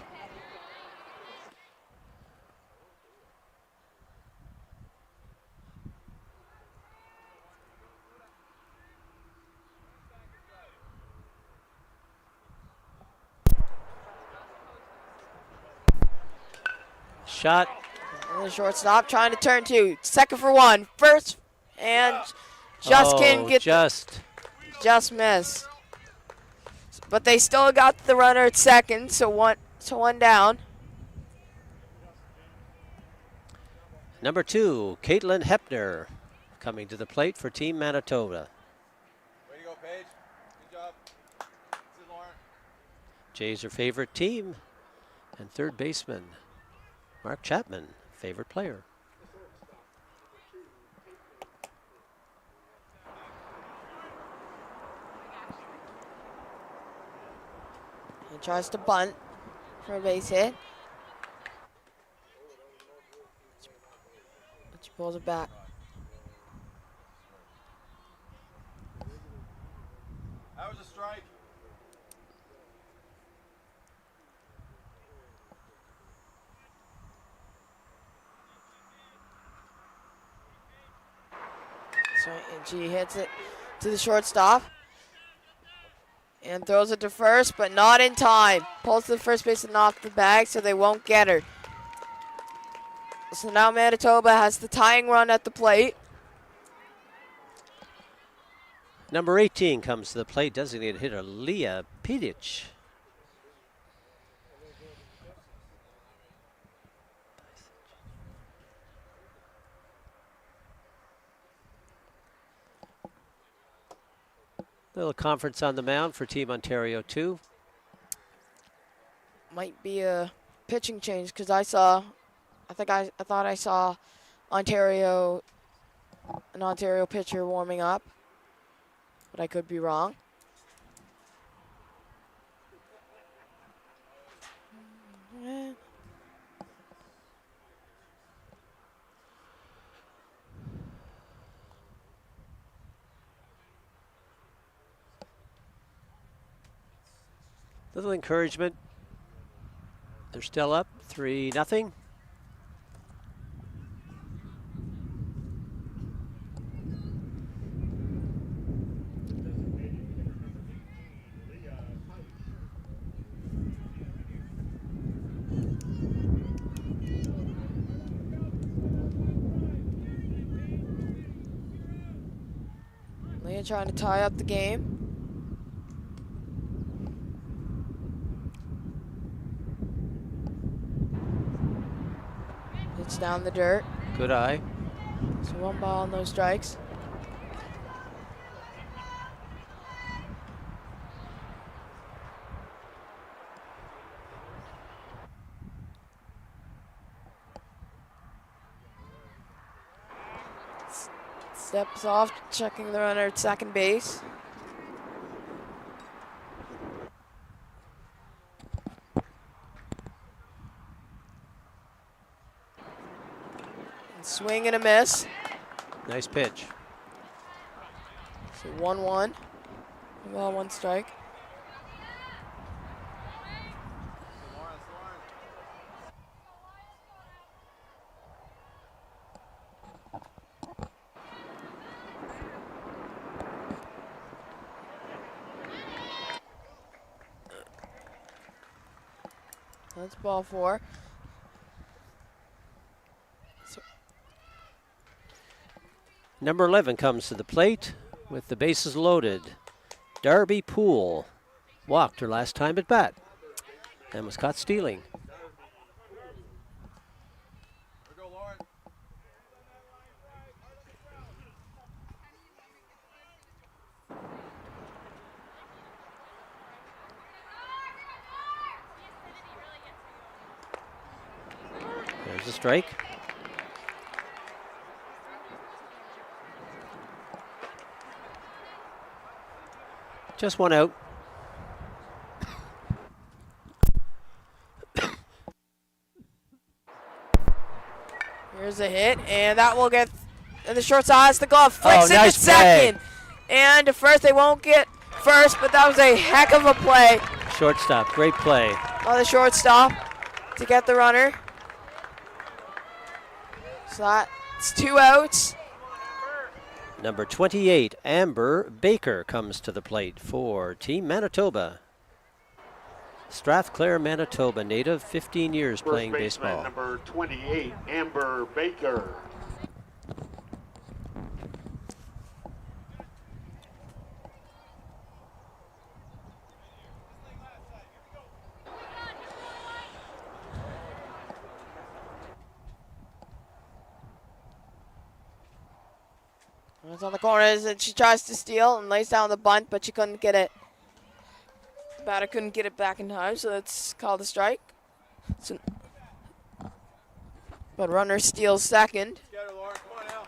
Shot. And the shortstop trying to turn 2. Second for 1. First, and just can't get just miss. But they still got the runner at second, so one down. Number 2, Caitlin Hepner, coming to the plate for Team Manitoba. Way to go, Paige. Good job. This is Lauren. Jay's her favorite team. And third baseman, Mark Chapman, favorite player. He tries to bunt for a base hit. But she pulls it back. That was a strike. So, and she hits it to the shortstop. And throws it to first, but not in time. Pulls to the first baseman off the bag, so they won't get her. So now Manitoba has the tying run at the plate. Number 18 comes to the plate, designated hitter Leah Pedic. Little conference on the mound for Team Ontario 2. Might be a pitching change because I thought I saw an Ontario pitcher warming up, but I could be wrong. Little encouragement. They're still up 3-0. Leah trying to tie up the game. It's down the dirt. Good eye. So 1 ball, no strikes. Steps off, checking the runner at second base. And swing and a miss. Nice pitch. So 1-1. Well, 1 strike. That's ball 4. Number 11 comes to the plate with the bases loaded. Darby Poole walked her last time at bat and was caught stealing. Here we go, Lauren. There's a strike. Just one out. Here's a hit, and that will get in the short side. The glove flicks it nice to second. And to first, they won't get first, but that was a heck of a play. Shortstop, great play. On the shortstop to get the runner. So that's 2 outs. Number 28, Amber Baker, comes to the plate for Team Manitoba. Strathclair, Manitoba native, 15 years playing First baseman, baseball. number 28, Amber Baker. It's on the corners, and she tries to steal and lays down the bunt, but she couldn't get it. The batter couldn't get it back in time, so that's called a strike. So, but runner steals second. Get her, Lauren. Come on now.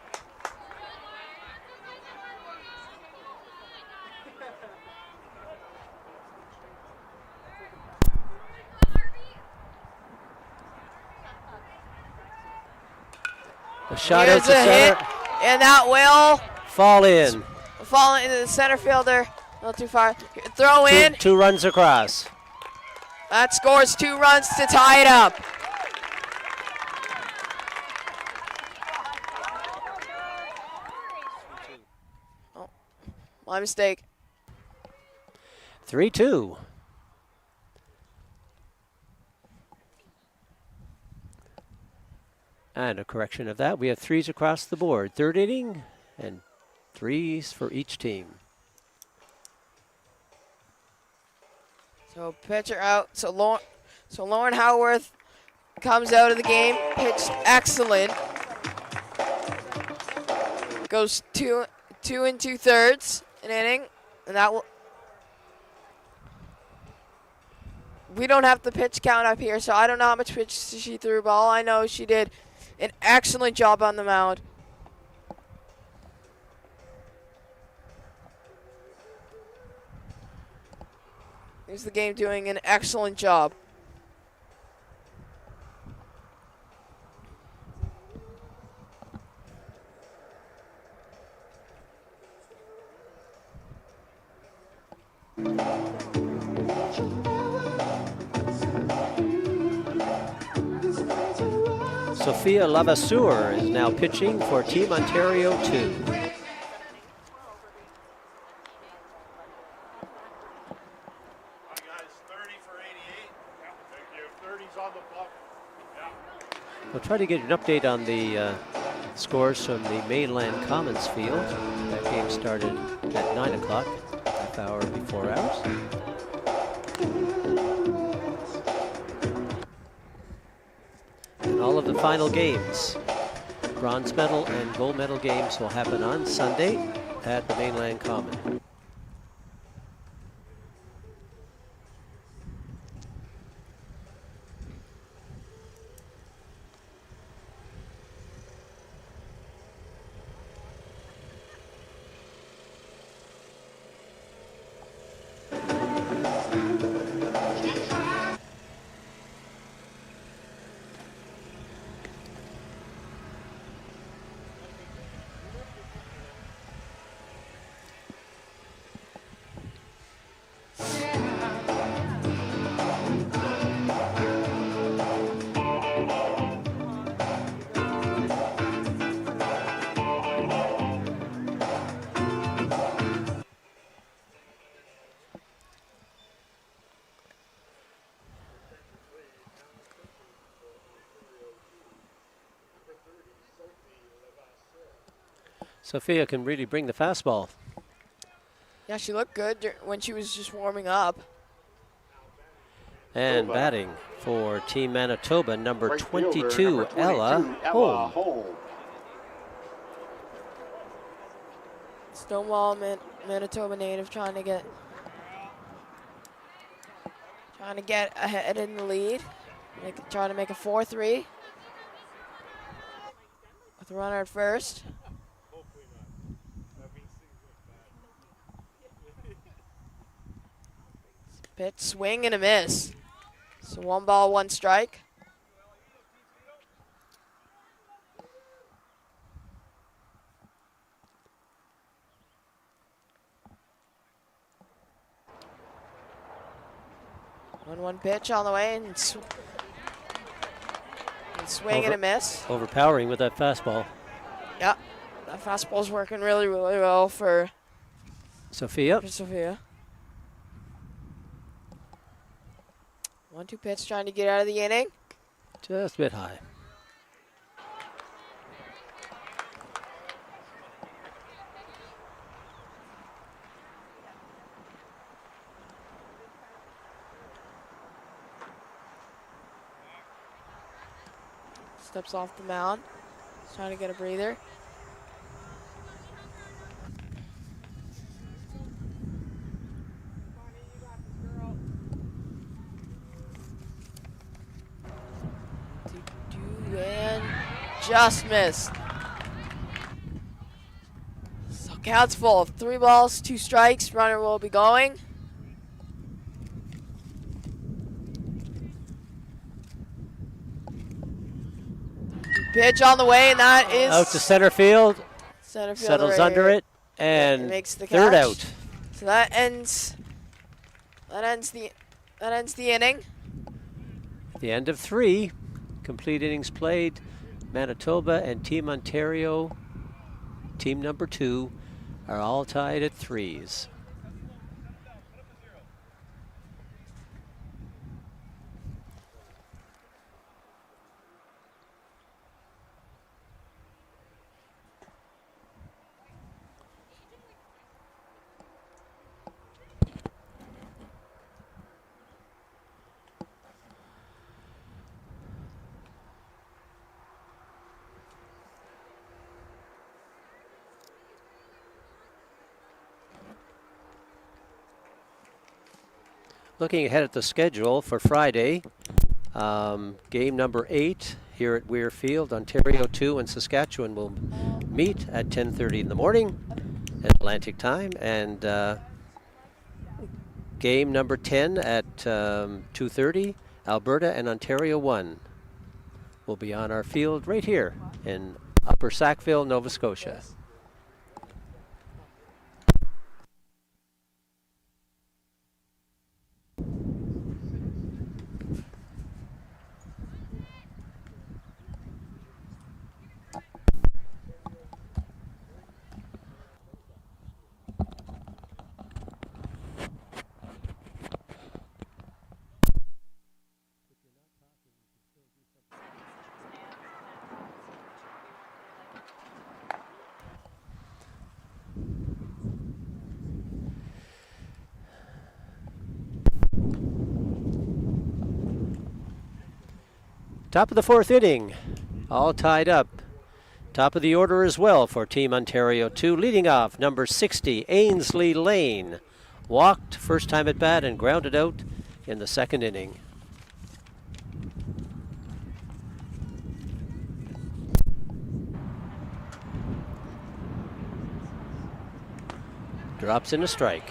A shot out Here's to a hit, center. and that will Fall in. fall into the center fielder. Not too far. Throw in. Two runs across. That scores 2 runs to tie it up. Oh, my mistake. 3-2. And a correction of that. We have 3s across the board. Third inning and 3s for each team. So pitcher out. So Lauren Howarth comes out of the game. Pitched excellent. Goes 2 2 an inning, and that will. We don't have the pitch count up here, so I don't know how much pitches she threw. But all I know, she did an excellent job on the mound. Here's the game doing an excellent job. Sophia Lavasseur is now pitching for Team Ontario 2. We'll try to get an update on the scores from the Mainland Commons field. That game started at 9 o'clock, half hour before ours. And all of the final games, bronze medal and gold medal games, will happen on Sunday at the Mainland Common. Sophia can really bring the fastball. Yeah, she looked good when she was just warming up. And batting for Team Manitoba, number Right fielder, 22, number 22, Ella Ella Holm. Holm. Stonewall, Manitoba native, trying to get ahead in the lead. Trying to make a 4-3 with a runner at first. Pitch, swing and a miss. So 1 ball, 1 strike. One pitch on the way and swing and a miss. Overpowering with that fastball. Yeah, that fastball's working really, really well for Sophia. Sophia. 1-2 pitch, trying to get out of the inning. Just a bit high. Steps off the mound. He's trying to get a breather. And just missed. So count's full. 3 balls, 2 strikes. Runner will be going. Pitch on the way, and that is Out to center field. center field Settles under it, and makes the third catch. out. So that ends the inning. The end of 3. Complete innings played. Manitoba and Team Ontario, team number 2, are all tied at 3s. Looking ahead at the schedule for Friday, game number 8 here at Weir Field, Ontario 2 and Saskatchewan will meet at 10:30 in the morning Atlantic time, and game number 10 at 2:30, Alberta and Ontario 1 will be on our field right here in Upper Sackville, Nova Scotia. Top of the 4th inning, all tied up. Top of the order as well for Team Ontario 2. Leading off, number 60, Ainsley Lane. Walked first time at bat and grounded out in the 2nd inning. Drops in a strike.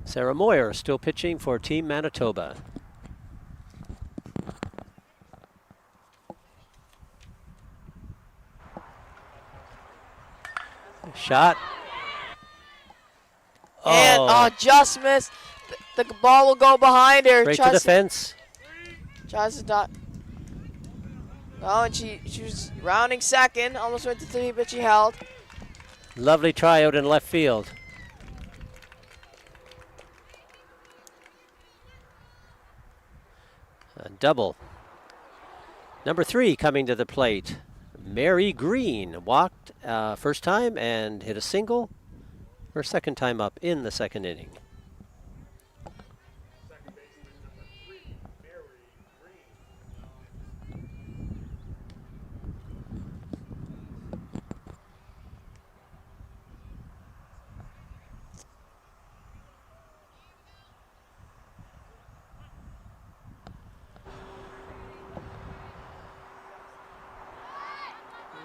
Sarah Moyer still pitching for Team Manitoba. Shot. And just missed. The ball will go behind her. Right to the fence. Tries to dot. Oh, and she was rounding second. Almost went to 3, but she held. Lovely try out in left field. A double. Number 3 coming to the plate. Mary Green walked first time and hit a single. Her second time up in the second inning. Second baseman number 3, Mary Green.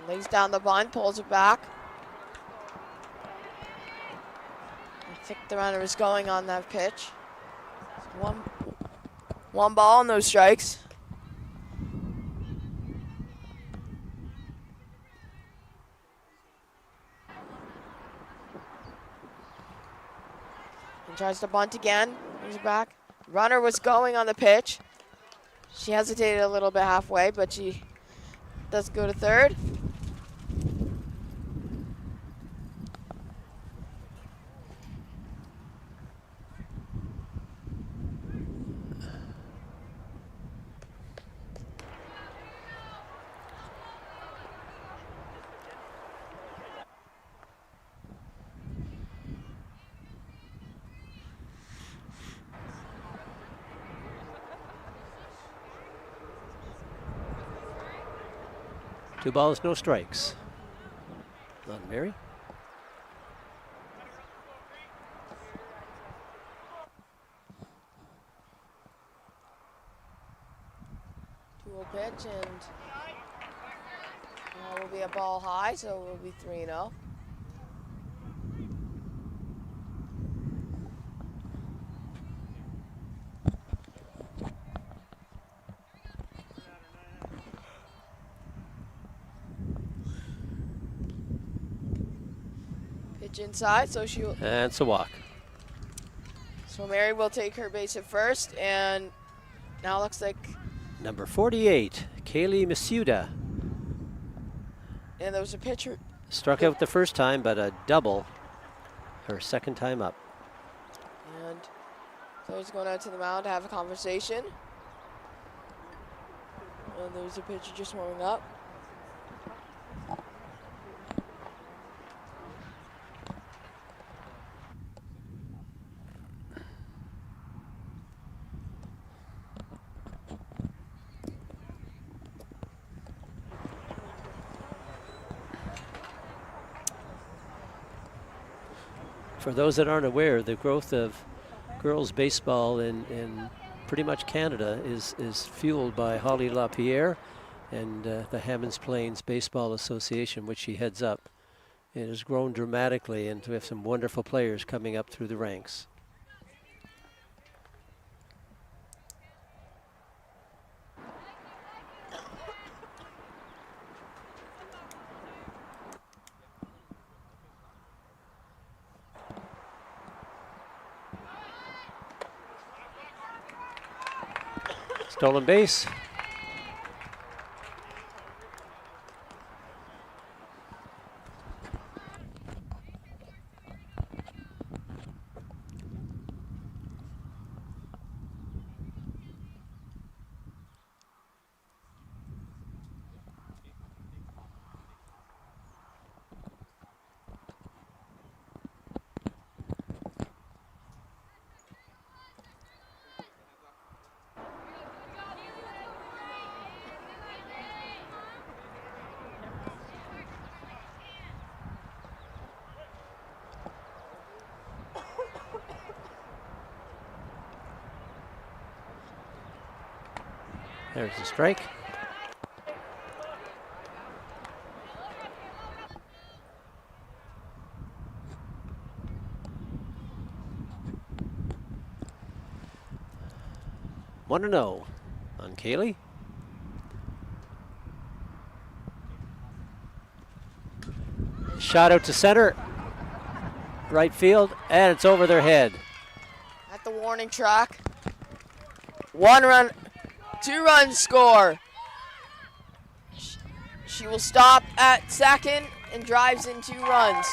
Lays down the bunt, pulls it back. I think the runner was going on that pitch. One ball, no strikes. And tries to bunt again. Brings it back. Runner was going on the pitch. She hesitated a little bit halfway, but she does go to third. Two balls, no strikes. On Mary. Two-0 pitch, and now will be a ball high, so it will be 3-0. Pitch inside, so she'll. And it's a walk. So Mary will take her base at first, and now looks like. Number 48, Kaylee Masuda. And there was a pitcher. Struck out the first time, but a double her second time up. And so he's going out to the mound to have a conversation. And there's a pitcher just warming up. For those that aren't aware, the growth of girls baseball in pretty much Canada is fueled by Holly LaPierre and the Hammonds Plains Baseball Association, which she heads up. It has grown dramatically, and we have some wonderful players coming up through the ranks. Stolen base. There's the strike. One to know on Kaylee. Shot out to center, right field, and it's over their head. At the warning track. One run. 2-run score. She will stop at second and drives in 2 runs.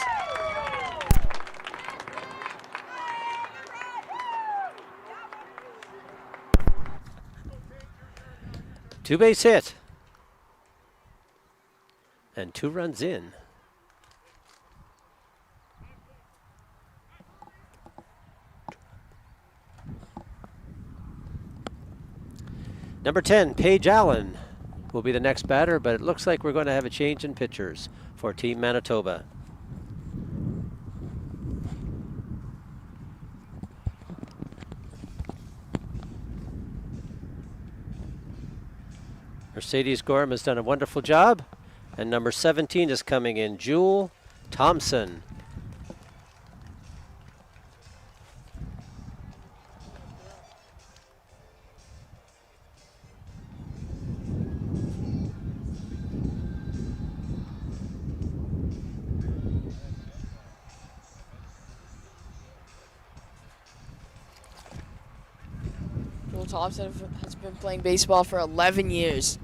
Two-base hit. And 2 runs in. Number 10, Paige Allen, will be the next batter, but it looks like we're going to have a change in pitchers for Team Manitoba. Mercedes Gorham has done a wonderful job, and number 17 is coming in, Jewel Thompson. Jewel Thompson has been playing baseball for 11 years.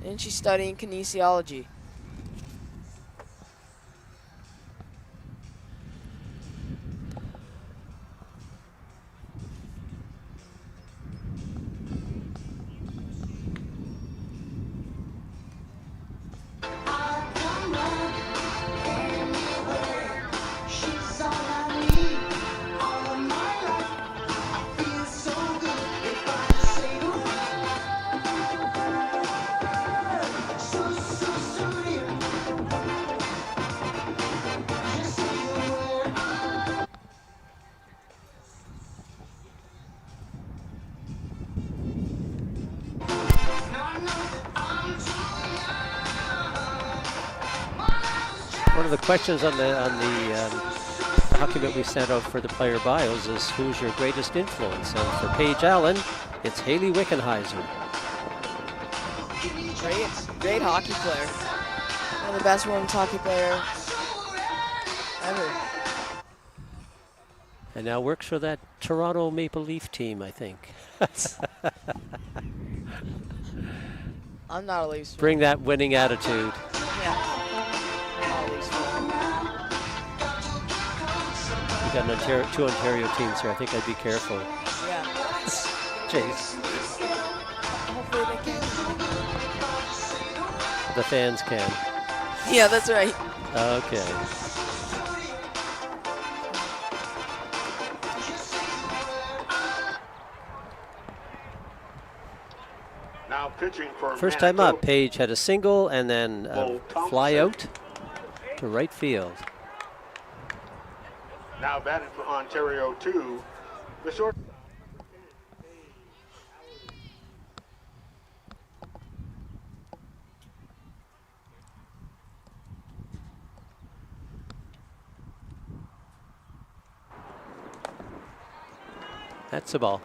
And she's studying kinesiology. One of the questions on the document we sent out for the player bios is who's your greatest influence? And for Paige Allen, it's Haley Wickenheiser. Great hockey player. One of the best women's hockey player ever. And now works for that Toronto Maple Leaf team, I think. I'm not a Leafs fan. Bring that winning attitude. Yeah. We got two Ontario teams here. I think I'd be careful. Yeah. Chase. Hopefully they can. The fans can. Yeah, that's right. Okay. Now pitching for First time up, Paige had a single and then a fly out to right field. Now batting for Ontario 2, the short. That's the ball.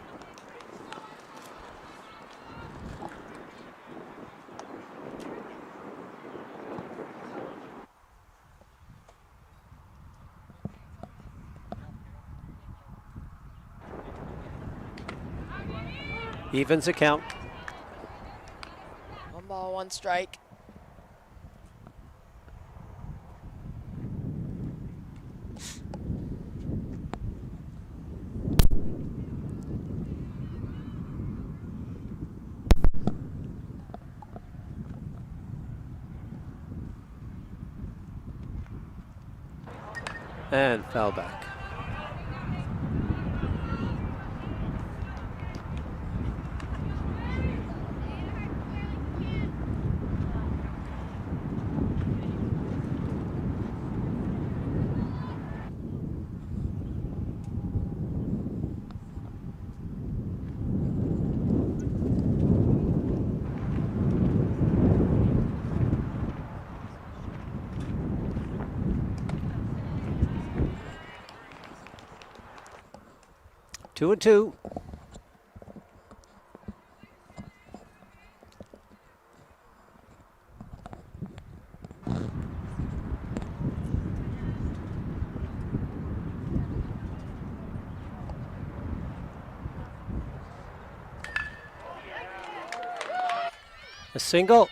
Evens account. 1 ball, 1 strike. And foul back. Two and two. A single.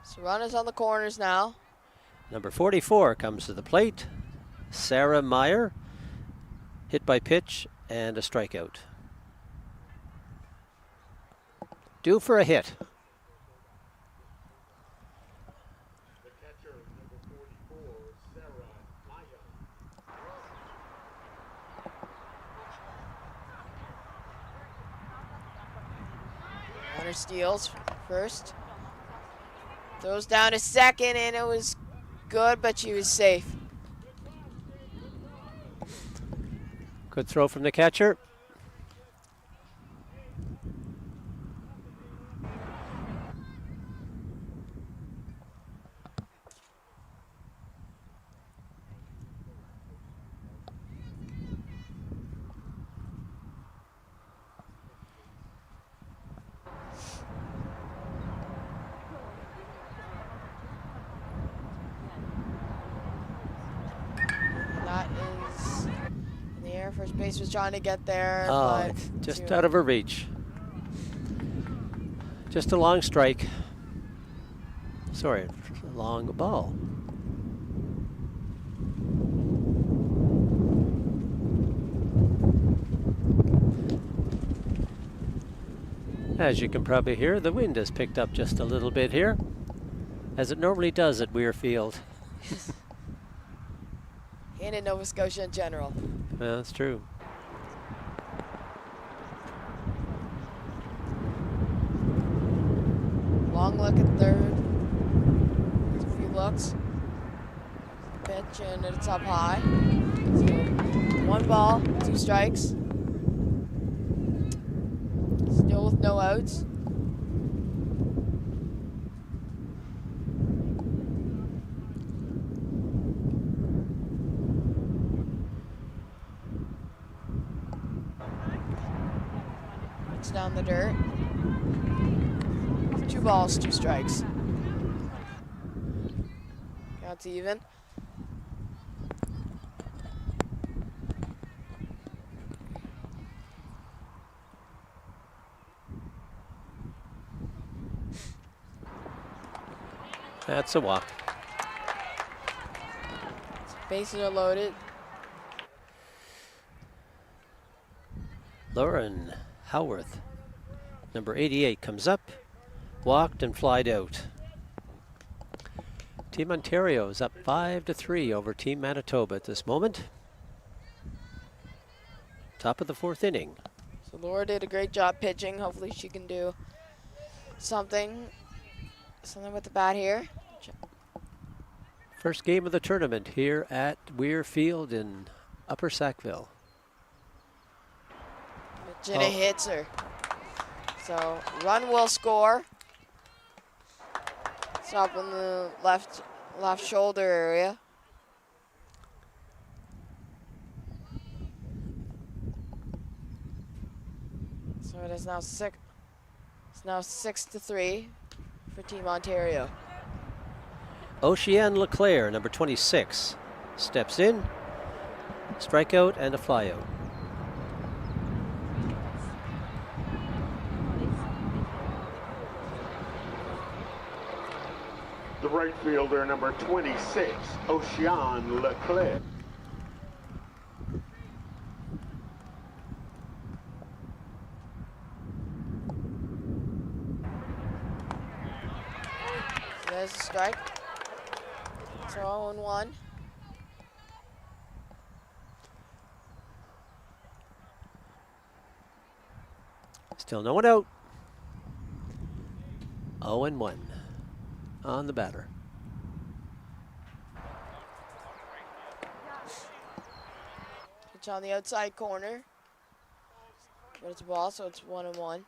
So runners on the corners now. Number 44 comes to the plate. Sarah Meyer. Hit by pitch and a strikeout. Due for a hit. The catcher, number 44, Sarah Maya. Runner steals first. Throws down to second, and it was good, but she was safe. Good throw from the catcher. That is in the air. First base was trying to get there, Oh, but it's just too- out of her reach. Just a long strike. Sorry, a long ball. As you can probably hear, the wind has picked up just a little bit here, as it normally does at Weir Field. and in Nova Scotia in general. Well, that's true. Long look at third. There's a few looks. Pitch, and it's up high. So 1 ball, 2 strikes. Still with no outs. It's down the dirt. 2 balls, 2 strikes. Counts even. That's a walk. Bases are loaded. Lauren Howarth, number 88, comes up, walked and flied out. Team Ontario is up 5-3 over Team Manitoba at this moment. Top of the 4th inning. So Laura did a great job pitching. Hopefully she can do something with the bat here. First game of the tournament here at Weir Field in Upper Sackville. Jenna hits her. So run will score. It's up in the left shoulder area. So it is now 6-3 for Team Ontario. Oceane Leclerc, number 26, steps in, strikeout and a flyout. The right fielder, number 26, Oceane Leclerc. There's a strike. So 0-1. Still no one out. 0-1 on the batter. Pitch on the outside corner. But it's a ball, so it's 1-1.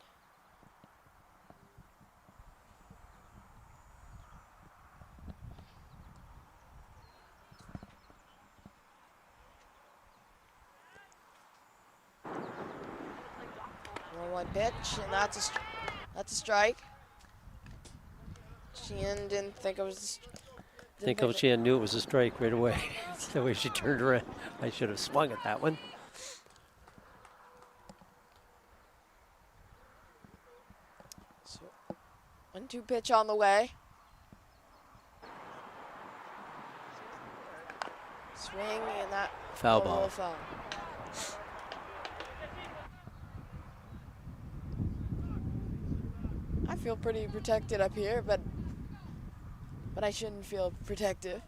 One pitch, and that's a strike. Sheehan didn't think it was. I think Coach Ian knew it was a strike right away. The way she turned around. I should have swung at that one. So, 1-2 pitch on the way. Swing and that Foul ball. Foul. I feel pretty protected up here, but I shouldn't feel protective.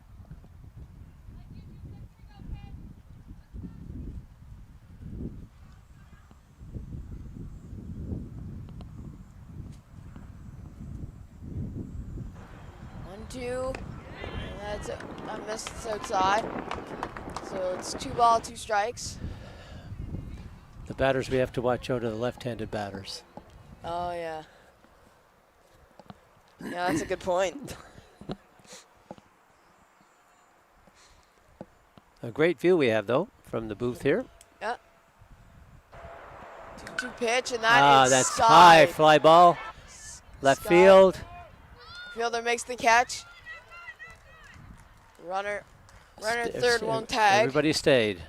Two, and I missed it's outside. So it's 2 balls, 2 strikes. The batters we have to watch out are the left-handed batters. Oh yeah. Yeah, that's a good point. A great view we have though from the booth here. Yeah. 2-2 pitch, and that is that's side. high fly ball, left field. Fielder makes the catch. Runner third won't tag. Everybody stayed.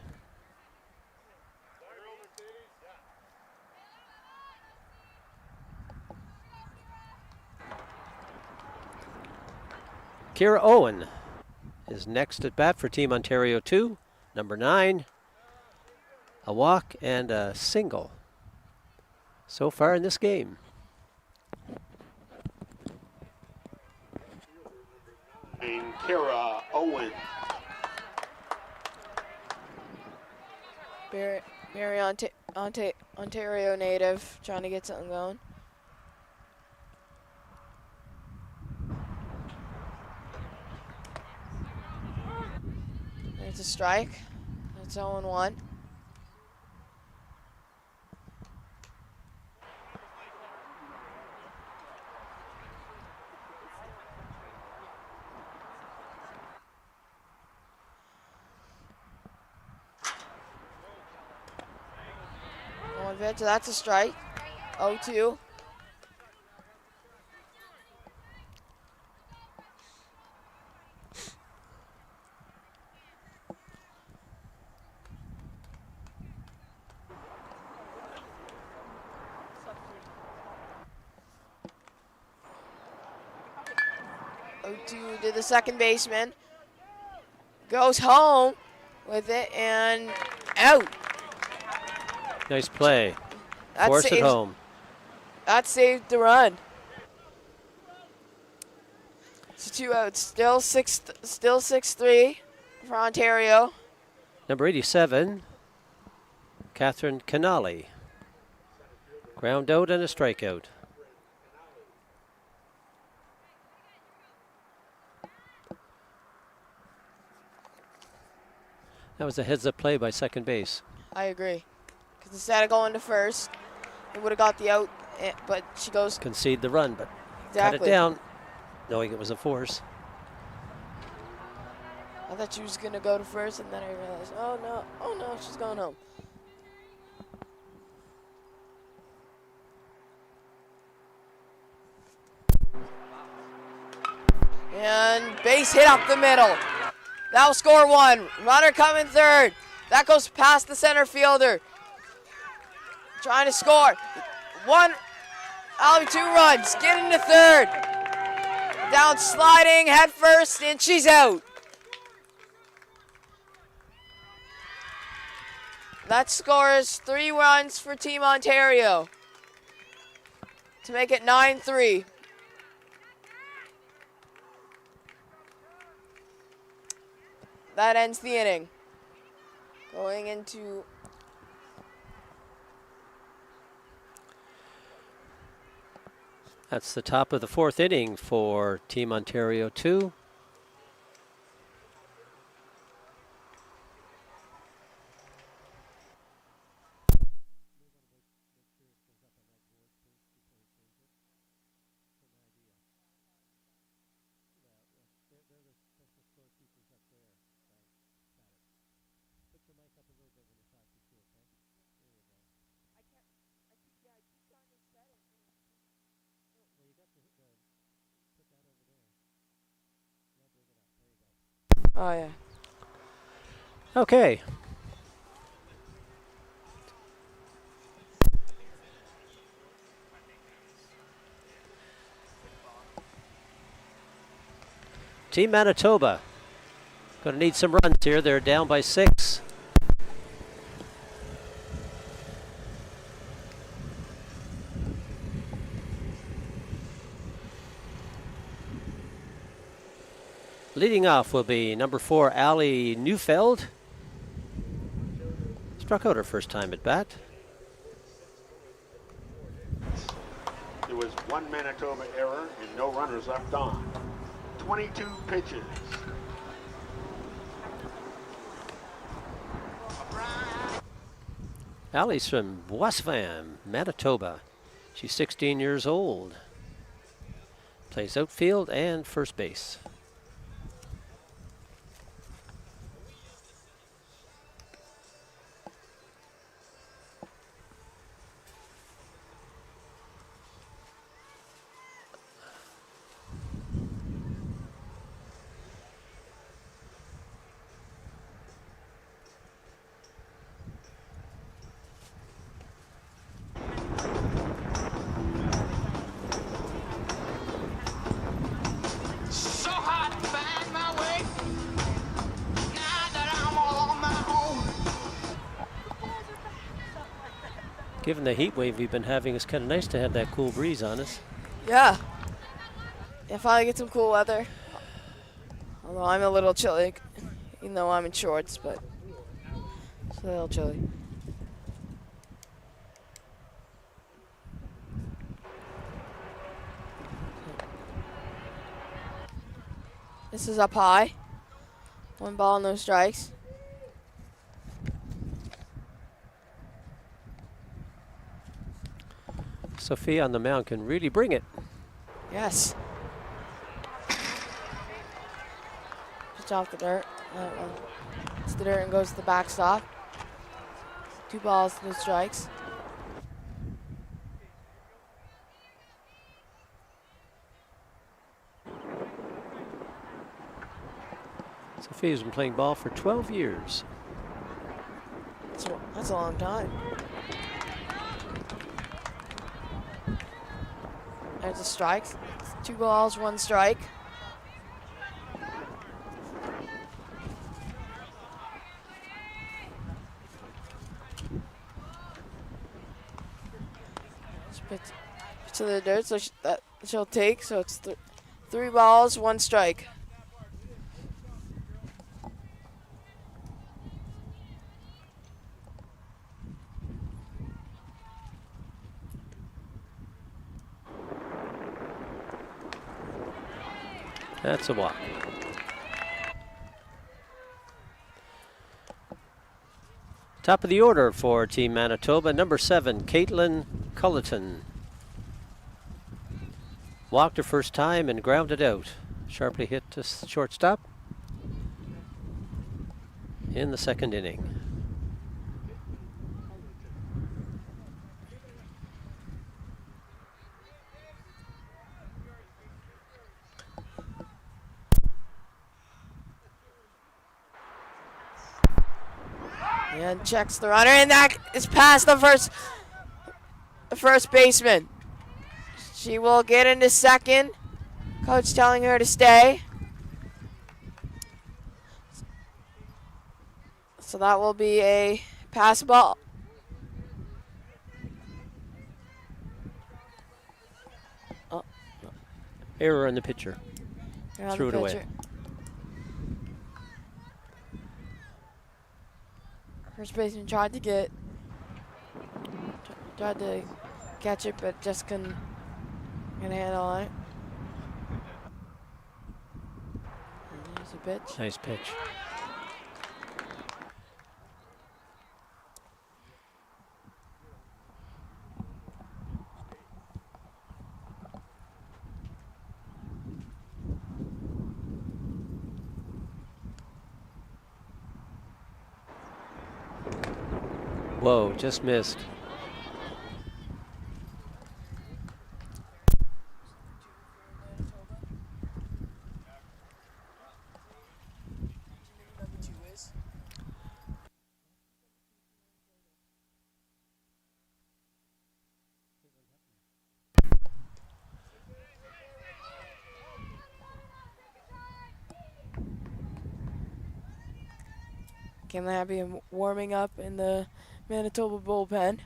Kira Owen is next at bat for Team Ontario 2, number 9. A walk and a single so far in this game. And Kara Owen. Barry Ontario native, trying to get something going. There's a strike. That's 0-1. So that's a strike. 0-2. To the second baseman. Goes home with it and out. Nice play. Force it home. That saved the run. It's 2 outs. Still 6-3 for Ontario. Number 87, Catherine Canali. Ground out and a strikeout. That was a heads-up play by second base. I agree. Because instead of going to first, it would have got the out, but she goes. Concede the run, but Exactly. cut it down, knowing it was a force. I thought she was going to go to first, and then I realized, oh no, she's going home. And base hit up the middle. That'll score 1. Runner coming third. That goes past the center fielder. Trying to score. 1, I'll 2 runs. Get into third. Down sliding, head first, and she's out. That scores 3 runs for Team Ontario to make it 9-3. That ends the inning. Going into That's the top of the 4th inning for Team Ontario 2. Oh, yeah. Okay. Team Manitoba going to need some runs here. They're down by 6. Leading off will be number 4, Allie Neufeld. Struck out her first time at bat. There was one Manitoba error and no runners left on. 22 pitches. Allie's from Boissevain, Manitoba. She's 16 years old. Plays outfield and first base. Given the heat wave we've been having, it's kind of nice to have that cool breeze on us. Yeah. Yeah, finally get some cool weather. Although I'm a little chilly, even though I'm in shorts, but it's a little chilly. This is up high. 1 ball, no strikes. Sophie on the mound can really bring it. Yes. Just off the dirt. It's the dirt and goes to the backstop. 2 balls, no strikes. Sophie's been playing ball for 12 years. That's a long time. There's a strike. 2 balls, 1 strike. Pitch to the dirt, so she'll take. So it's 3 balls, 1 strike. That's a walk. Top of the order for Team Manitoba, number 7, Caitlin Culleton. Walked her first time and grounded out. Sharply hit to shortstop in the second inning. And checks the runner, and that is past the first baseman. She will get into second. Coach telling her to stay. So that will be a pass ball. Oh, Error on the pitcher. Threw it away. First baseman tried to catch it, but just couldn't get a handle on it. And there's a pitch. Nice pitch. Whoa, just missed. Cam Happy warming up in the Manitoba bullpen.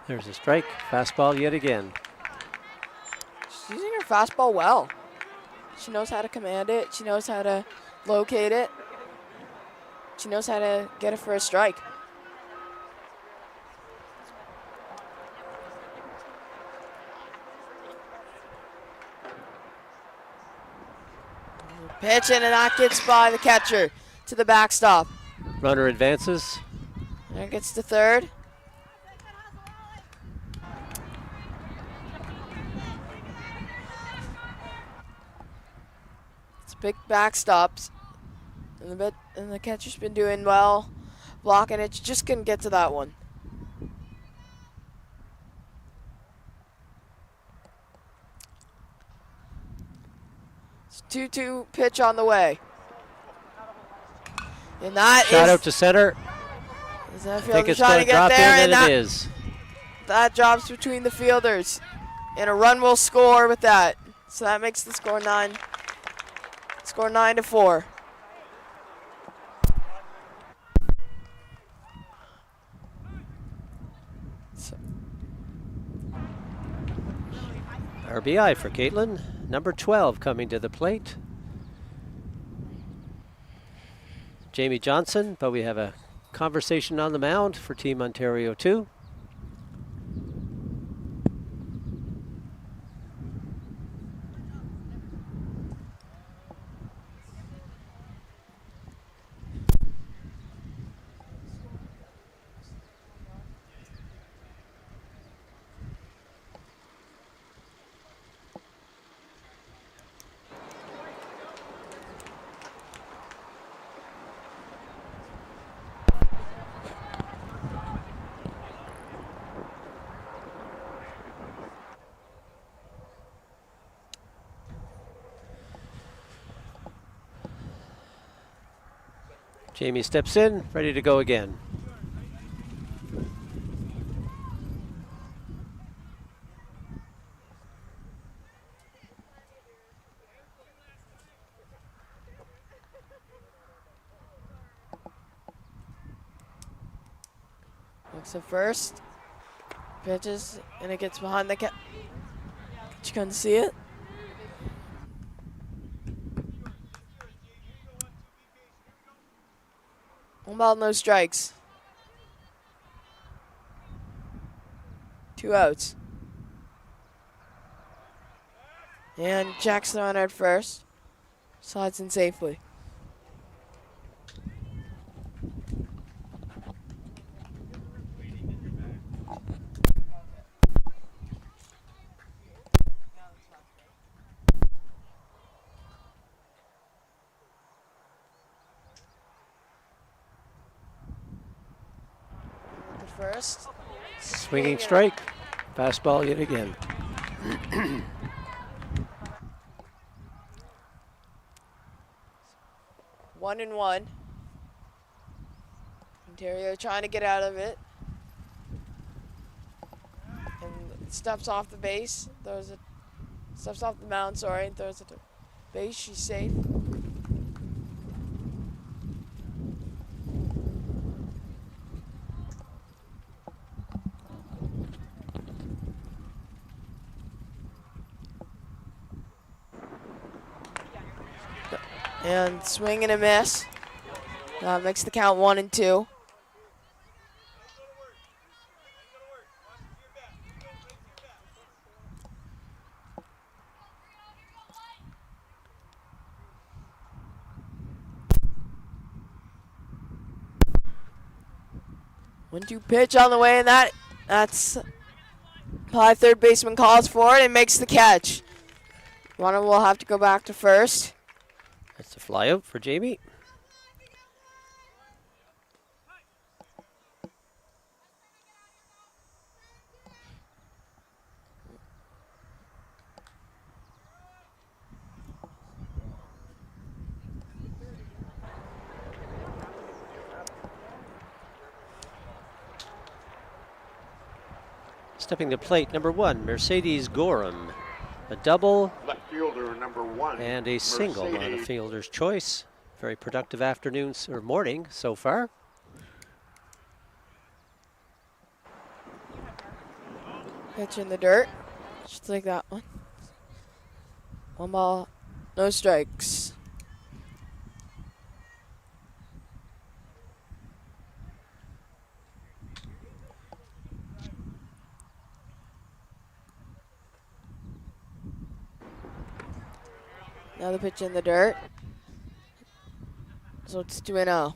There's a strike. Fastball yet again. She's using her fastball well. She knows how to command it. She knows how to locate it. She knows how to get it for a strike. Pitch in, and that gets by the catcher to the backstop. Runner advances. There gets to third. It's big backstops. And the catcher's been doing well, blocking it. Just couldn't get to that one. It's 2-2 pitch on the way. And that Shot is out to center. I I think it's trying going to to get drop in, there, and and it is. that drops between the fielders. And a run will score with that. So that makes the score 9-4. RBI for Caitlin. Number 12 coming to the plate. Jamie Johnson, but we have a conversation on the mound for Team Ontario 2. Jamie steps in, ready to go again. Looks at first. Pitches, and it gets behind the catch. You couldn't see it. One ball, no strikes. 2 outs. And Jack's throwing at first. Slides in safely. First. Swinging strike. Fastball yet again. 1-1. Ontario trying to get out of it. And steps off the base. Steps off the mound, sorry, and throws it to base. She's safe. And swing and a miss. Makes the count 1-2. One-two pitch on the way, and that's probably third baseman calls for it and makes the catch. Runner will have to go back to first. That's a fly out for Jamie. Stepping to plate, number 1, Mercedes Gorham. A double Left fielder number 1. and a single on a Mercedes. fielder's choice. Very productive afternoons or morning so far. Pitch in the dirt. Just like that one. 1 ball, no strikes. Another pitch in the dirt. So it's 2-0.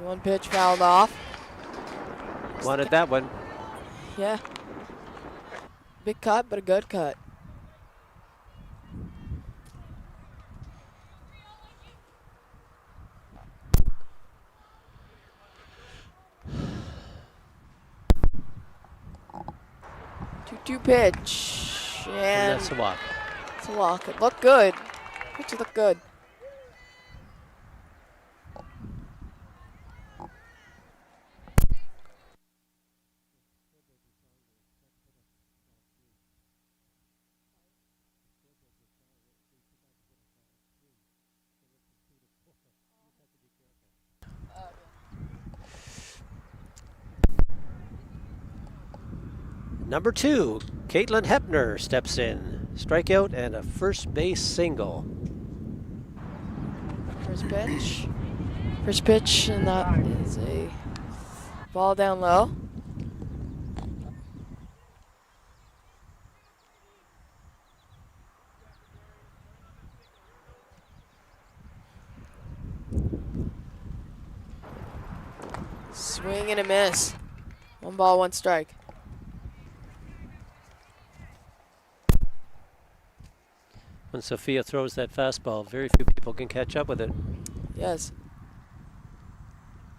One pitch fouled off. Wanted that one. Yeah. Big cut, but a good cut. Two pitch. And And that's a walk. it's a walk. It looked good. Pitch looked good. Number 2, Caitlin Hepner steps in. Strikeout and a first base single. First pitch. First pitch, and that is a ball down low. Swing and a miss. 1 ball, 1 strike. When Sophia throws that fastball, very few people can catch up with it. Yes.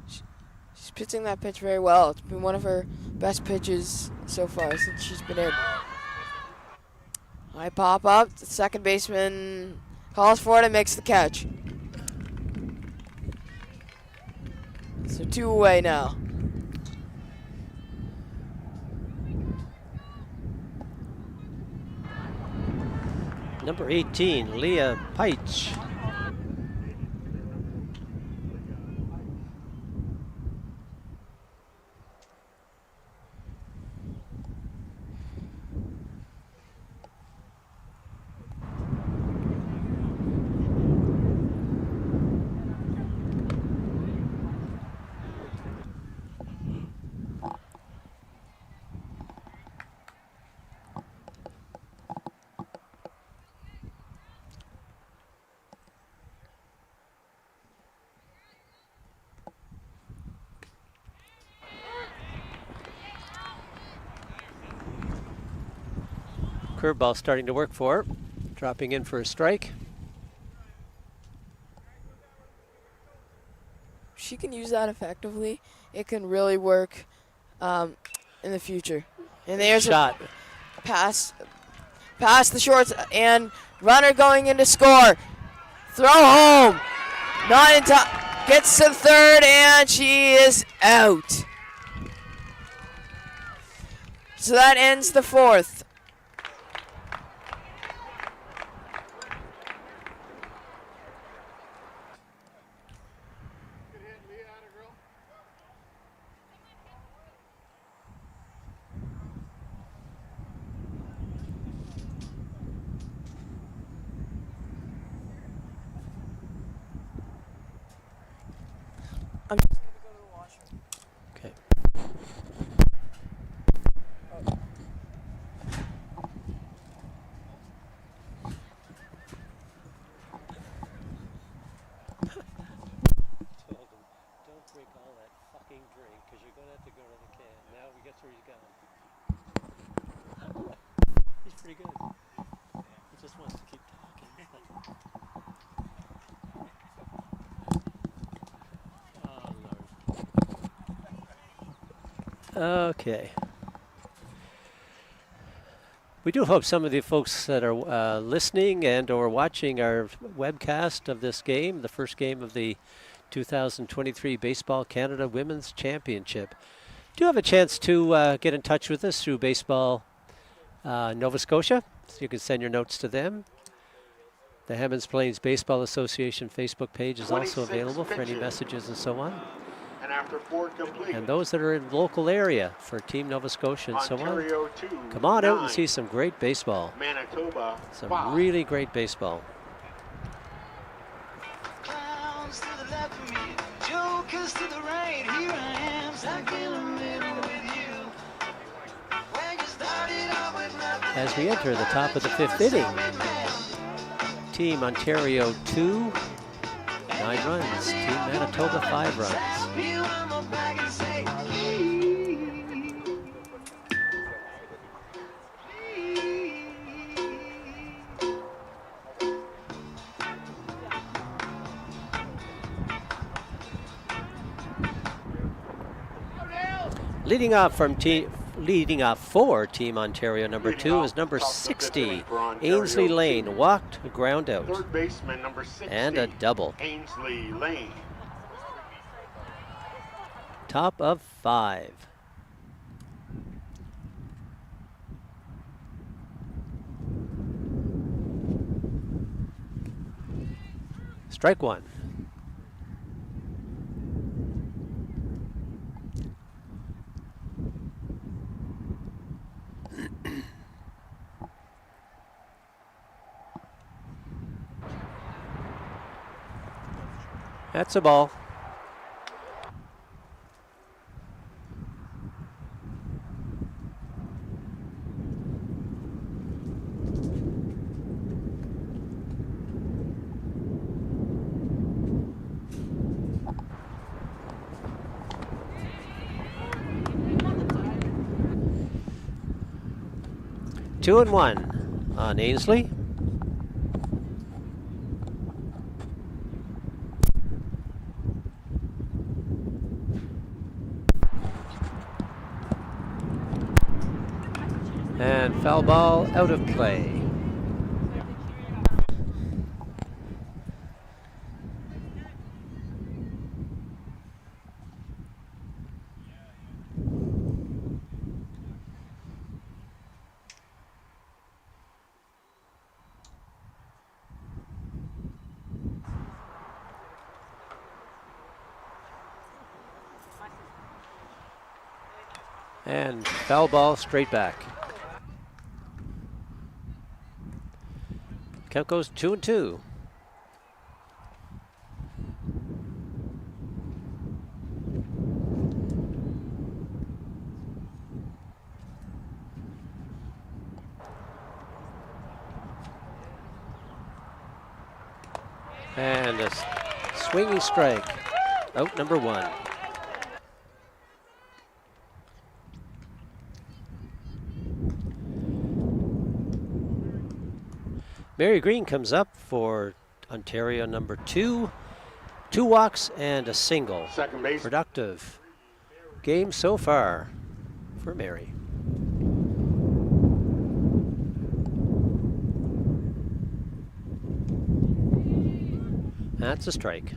She's pitching that pitch very well. It's been one of her best pitches so far since she's been in. High pop up. The second baseman calls for it and makes the catch. So 2 away now. Number 18, Leah Peich. Curveball starting to work for her. Dropping in for a strike. She can use that effectively. It can really work in the future. And there's Shot. a pass past the shorts and runner going in to score. Throw home. Not in time. Gets to the third and she is out. So that ends the 4th. I'm just gonna go to the washroom. Okay. Told him, don't drink all that fucking drink, because you're going to have to go to the can. Now we guess where he's gone. He's pretty good. He just wants to keep talking. Oh, Lord. Okay. We do hope some of the folks that are listening and or watching our webcast of this game, the first game of the 2023 Baseball Canada Women's Championship, do have a chance to get in touch with us through Baseball Nova Scotia. So you can send your notes to them. The Hammonds Plains Baseball Association Facebook page is also available for any messages and so on. And after 4 complete. And those that are in the local area for Team Nova Scotia and so on, Ontario 2, come on out and 9. see some great baseball. Manitoba Some 5. really great baseball. Clowns to the left of me, jokers to the right. Here I am, stuck in the middle with you. When you started out with nothing. As we enter the top of the 5th inning, Team Ontario 2, 9 runs. Team Manitoba 5 runs. You on my back and say, Leading off for Team Ontario number 2 is number 60, Ainsley Lane, walked, ground out, Third baseman number 60. and a double. Ainsley Lane. Top of 5. Strike 1. That's a ball. Two and one on Ainsley. And foul ball out of play. And foul ball straight back. Count goes 2-2. And a swinging strike. Out number 1. Mary Green comes up for Ontario number 2. 2 walks and a single. Second base. Productive game so far for Mary. That's a strike.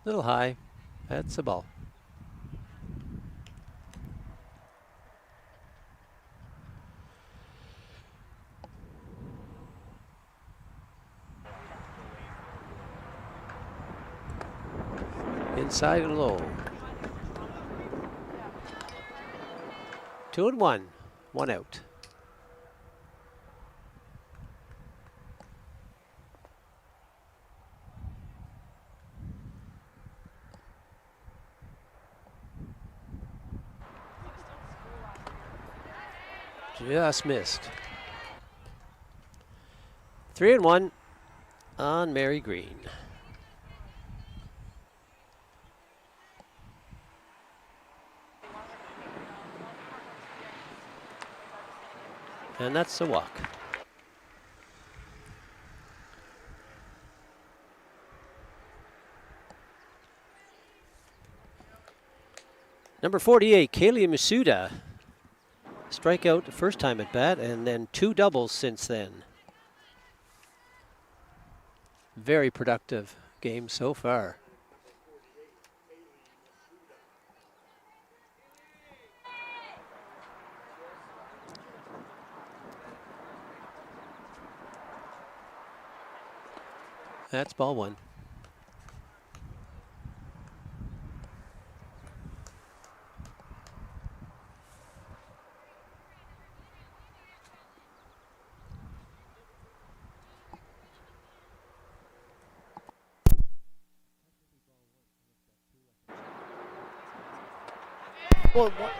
Little high. That's a ball. Inside and low. 2-1, 1 out. Just missed. 3-1 on Mary Green. And that's a walk. Number 48, Kaylee Masuda. Strikeout the first time at bat, and then 2 doubles since then. Very productive game so far. That's ball 1. Well, what?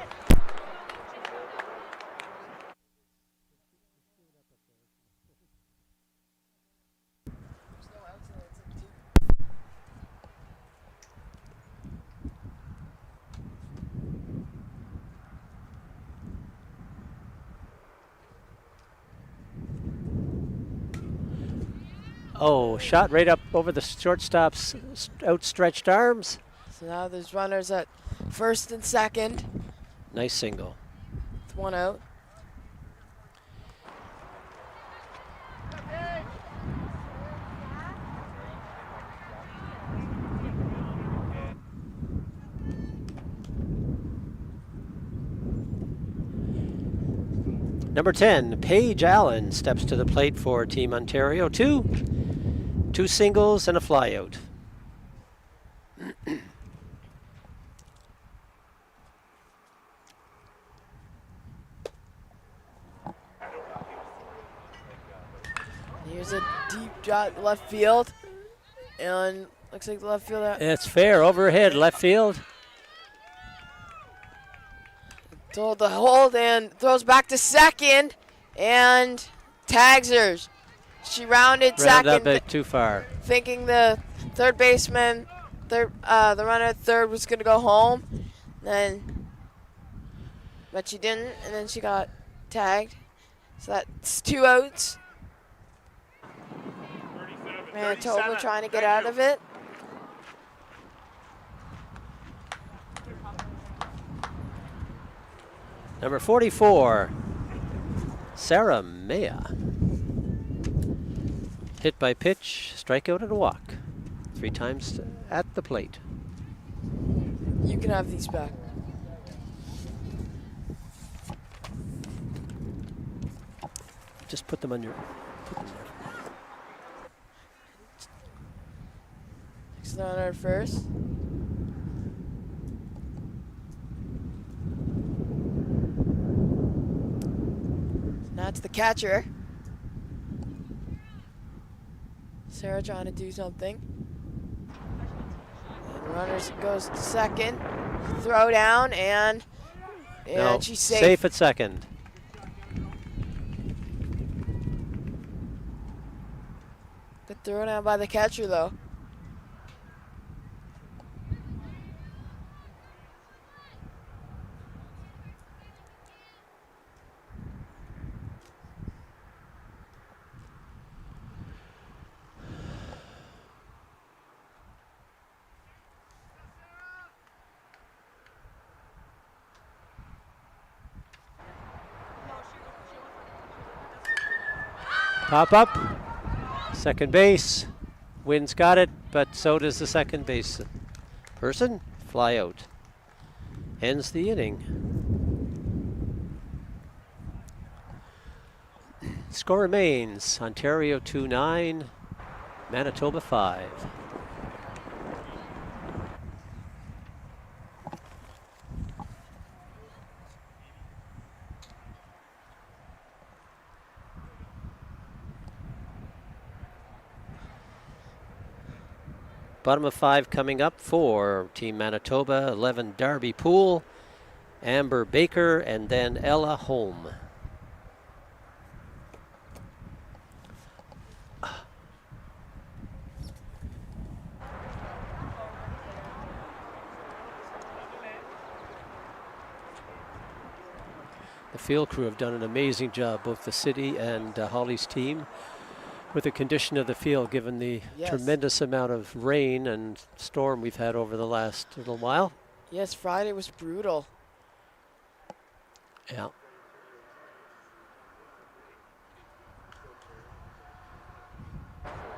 Oh, shot right up over the shortstop's outstretched arms. So now there's runners at first and second. Nice single. With 1 out. Number 10, Paige Allen steps to the plate for Team Ontario. Two singles and a flyout. Here's a deep shot left field. And looks like the left fielder. It's fair, overhead, left field. Told the hold and throws back to second and tags her. She rounded Round second, up a bit too far. thinking the third baseman, the runner at third was going to go home. But she didn't, and then she got tagged. So that's 2 outs. Manitoba trying to get out of it. Number 44, Sarah Maya. Hit by pitch, strikeout and a walk. 3 times at the plate. You can have these back. Just put them on your. Put them there. Next runner at first. Now it's the catcher. Sarah trying to do something. And runners goes to second. Throw down and No, she's safe. Safe at second. Good throw down by the catcher though. Pop up. Second base. Wynn's got it, but so does the second base person. Fly out. Ends the inning. Score remains Ontario 2-9, Manitoba 5. Bottom of 5 coming up for Team Manitoba. 11, Darby Poole, Amber Baker, and then Ella Holm. The field crew have done an amazing job, both the city and Holly's team, with the condition of the field, given the tremendous amount of rain and storm we've had over the last little while. Yes, Friday was brutal. Yeah.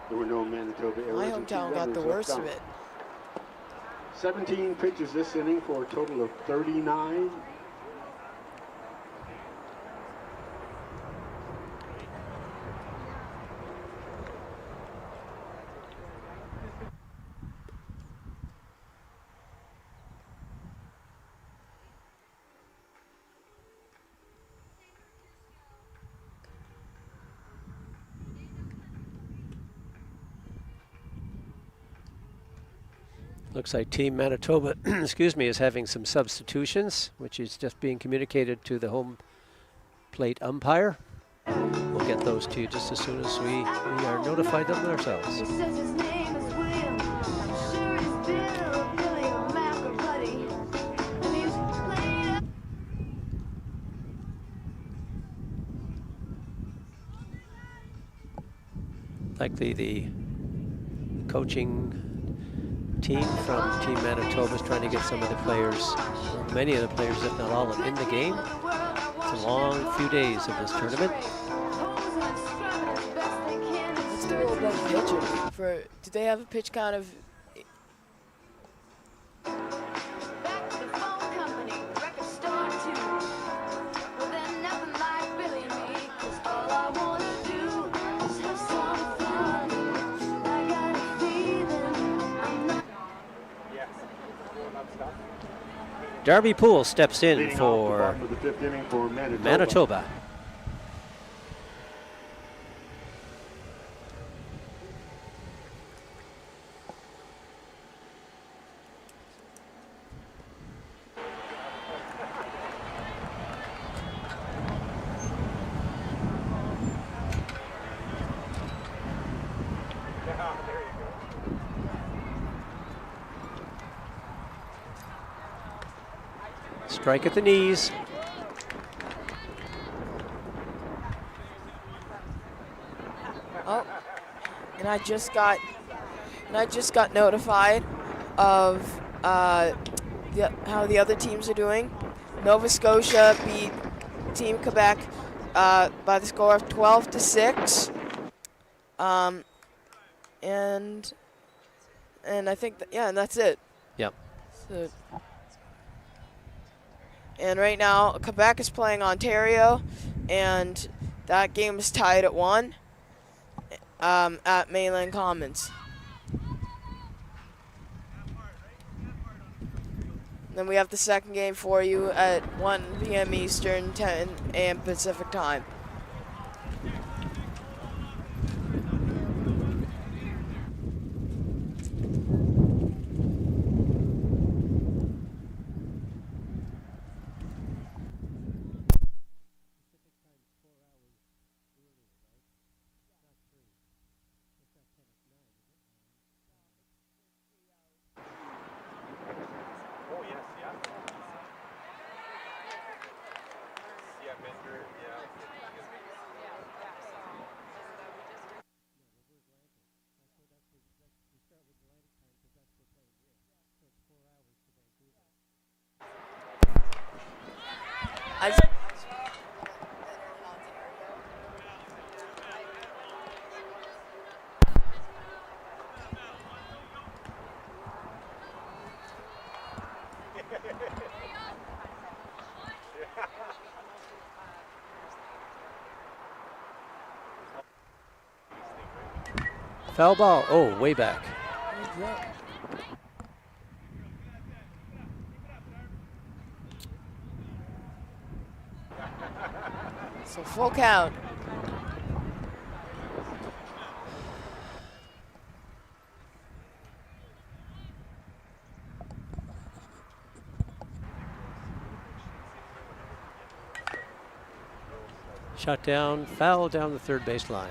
There were no Manitoba errors. My and two hometown got runners the left worst on. of it. 17 pitches this inning for a total of 39. Looks like Team Manitoba, excuse me, is having some substitutions, which is just being communicated to the home plate umpire. We'll get those to you just as soon as we are notified of them ourselves. He says his name is Will. I'm sure he's Bill, Billy, or Mac or Buddy. And he's played. Likely the coaching team from Team Manitoba is trying to get some of the players, or many of the players, if not all, in the game. It's a long few days of this tournament. What's the rule about pitching? Do they have a pitch count of? Back to the phone company, record store too. Well, they're nothing like Billy and me. 'Cause all I wanna do is have some fun. I got a feeling I'm not. Darby Poole steps in Leading off the for bottom of the 5th inning for Manitoba. Manitoba. Strike at the knees. Oh, and I just got notified of how the other teams are doing. Nova Scotia beat Team Quebec by the score of 12-6. And I think and that's it. Yep. So, and right now Quebec is playing Ontario, and that game is tied at 1 at Mainland Commons. Then we have the second game for you at 1 p.m. Eastern, 10 a.m. Pacific time. Foul ball. Oh, way back. So full count. Shot down, foul down the third base line.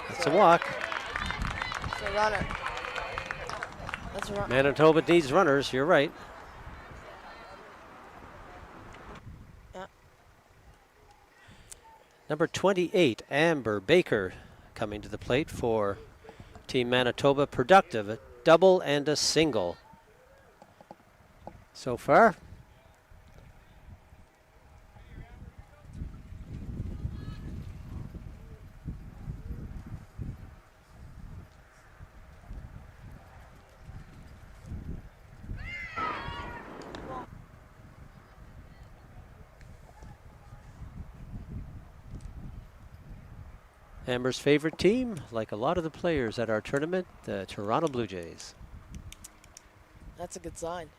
That's a walk. It's a runner. That's a run. Manitoba needs runners, you're right. Yeah. Number 28, Amber Baker, coming to the plate for Team Manitoba. Productive, a double and a single so far. Amber's favorite team, like a lot of the players at our tournament, the Toronto Blue Jays. That's a good sign.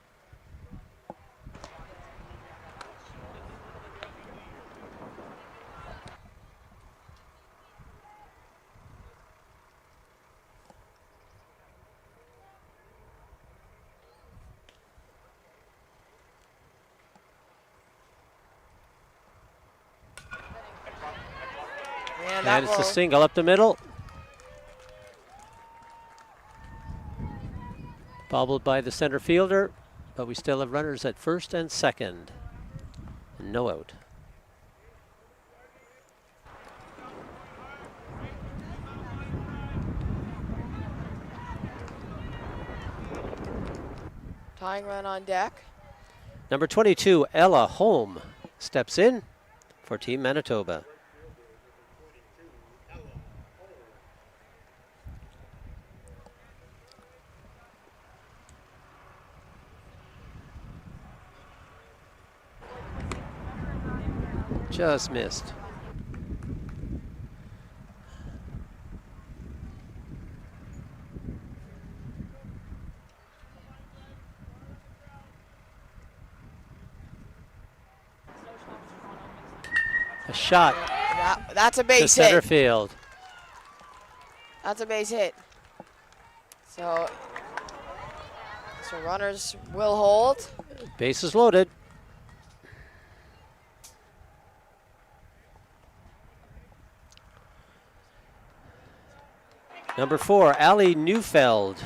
And it's a single up the middle. Bobbled by the center fielder, but we still have runners at first and second. No out. Tying run on deck. Number 22, Ella Holm, steps in for Team Manitoba. Just missed. A shot That's a to base center hit. field. That's a base hit. So runners will hold. Bases loaded. Number 4, Allie Neufeld,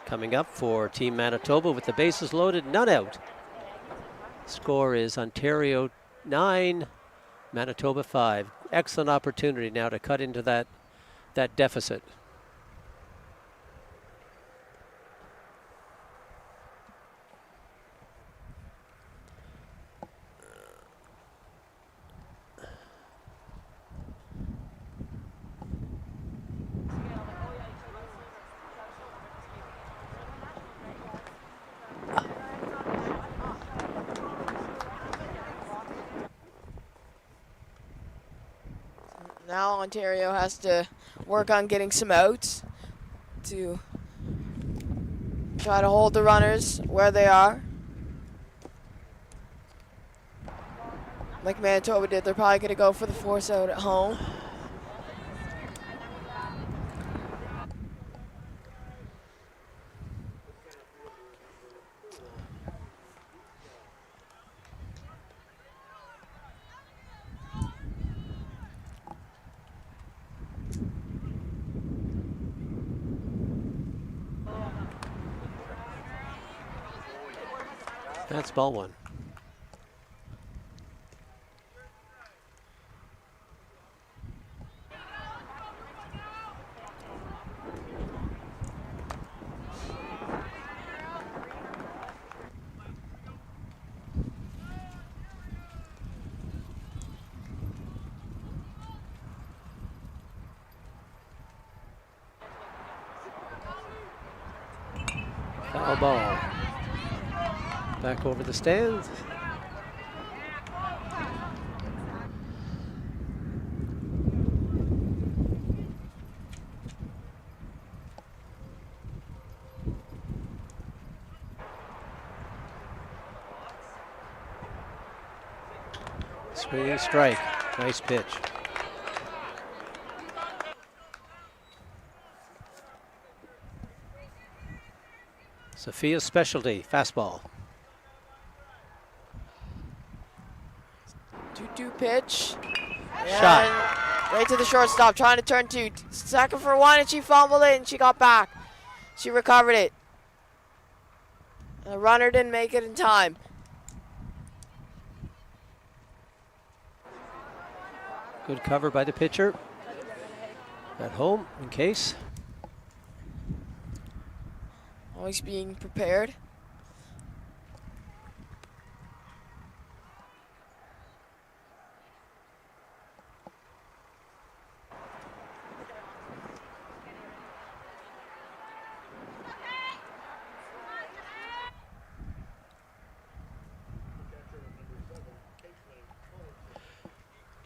coming up for Team Manitoba with the bases loaded, none out. Score is Ontario 9, Manitoba 5. Excellent opportunity now to cut into that deficit. Now Ontario has to work on getting some outs to try to hold the runners where they are. Like Manitoba did, they're probably going to go for the force out at home. That's ball one. Foul ball. Back over the stands. Swinging strike. Nice pitch. Sophia's specialty, fastball. 2-2 pitch. Shot. And right to the shortstop, trying to turn two. Second for one, and she fumbled it, and she got back. She recovered it. The runner didn't make it in time. Good cover by the pitcher. At home, in case. Always being prepared.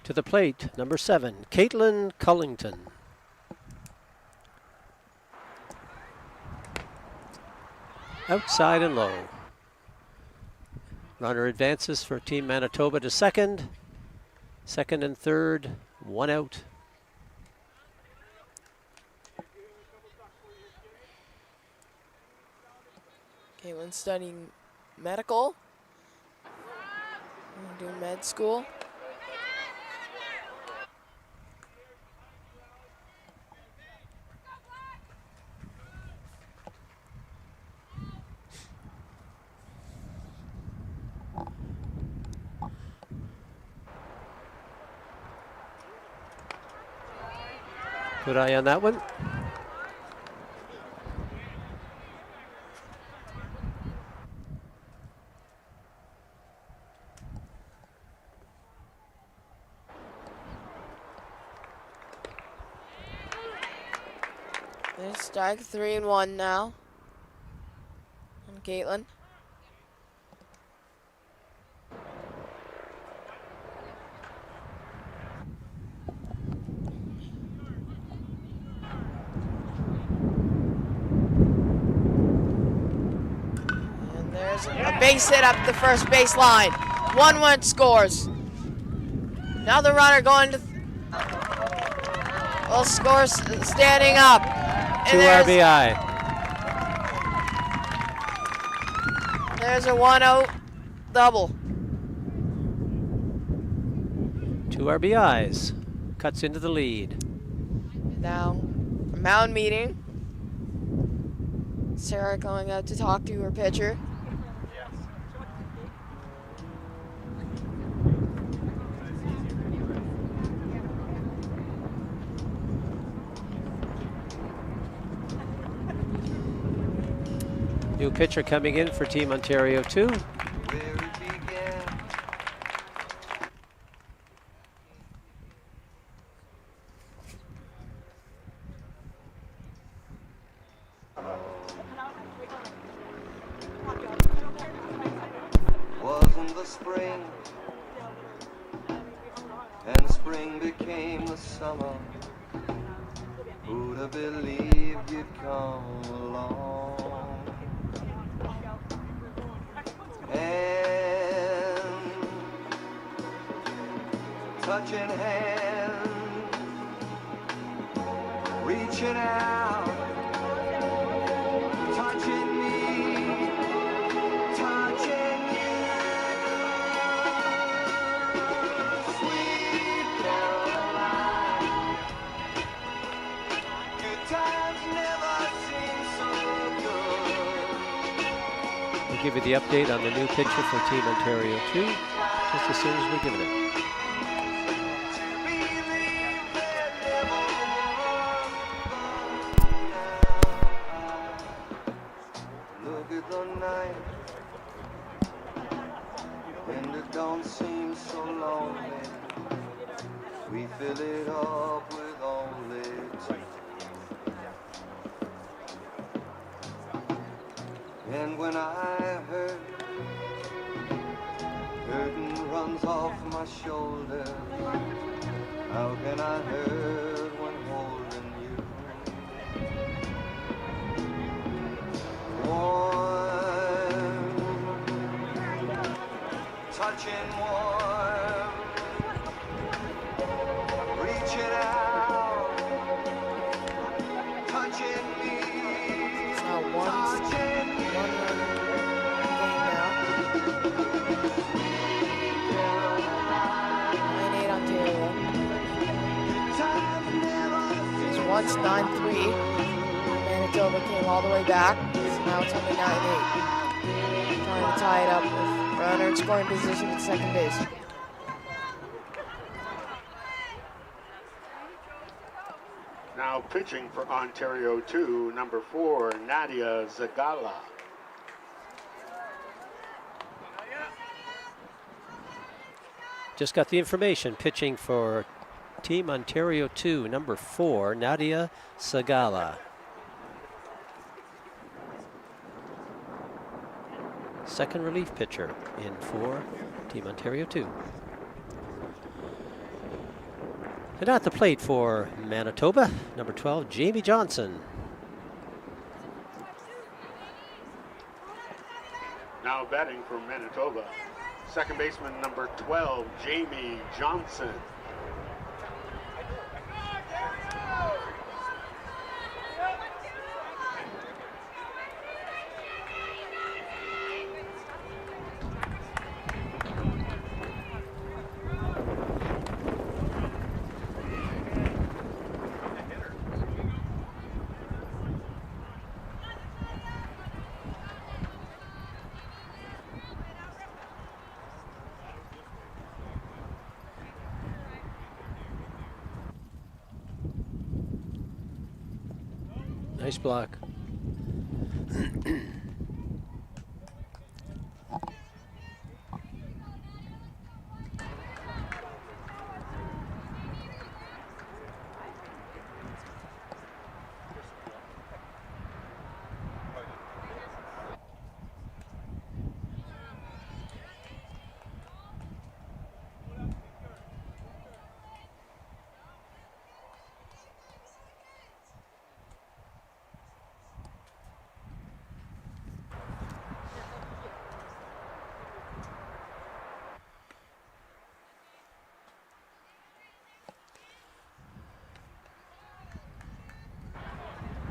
To the plate, number 7, Caitlin Cullington. Outside and low. Runner advances for Team Manitoba to second. Second and third, 1 out. Caitlin's studying medical. Doing med school. Good eye on that one. There's strike 3-1 now on Caitlin. And there's a base hit up the first base line. 1-1 scores. Now the runner going to will score standing up. And 2 there's- RBI. There's a 1-0 double. 2 RBIs. Cuts into the lead. Now, a mound meeting. Sarah going out to talk to her pitcher. New pitcher coming in for Team Ontario 2. Where it began. Wasn't the spring, and spring became the summer. Who'd have believed you'd come along? And touching hands, reaching out, touching me, touching you. Sweet Caroline, good times never seem so good. We'll give you the update on the new pitcher for Team Ontario 2 just as soon as we're given it. Look at the night, and it don't seem so lonely. We fill it up with only two. And when I hurt, burden runs off my shoulder. How can I hurt when holding you? Warm, touching warm, once, 9-3. Manitoba came all the way back, so now it's only 9-8. Trying to tie it up with runner in scoring position at second base. Now pitching for Ontario 2, number 4, Nadia Zagala. Just got the information. Pitching for Team Ontario 2, number 4, Nadia Sagala. Second relief pitcher in for Team Ontario 2. And at the plate for Manitoba, number 12, Jamie Johnson. Now batting for Manitoba, second baseman number 12, Jamie Johnson. Nice block.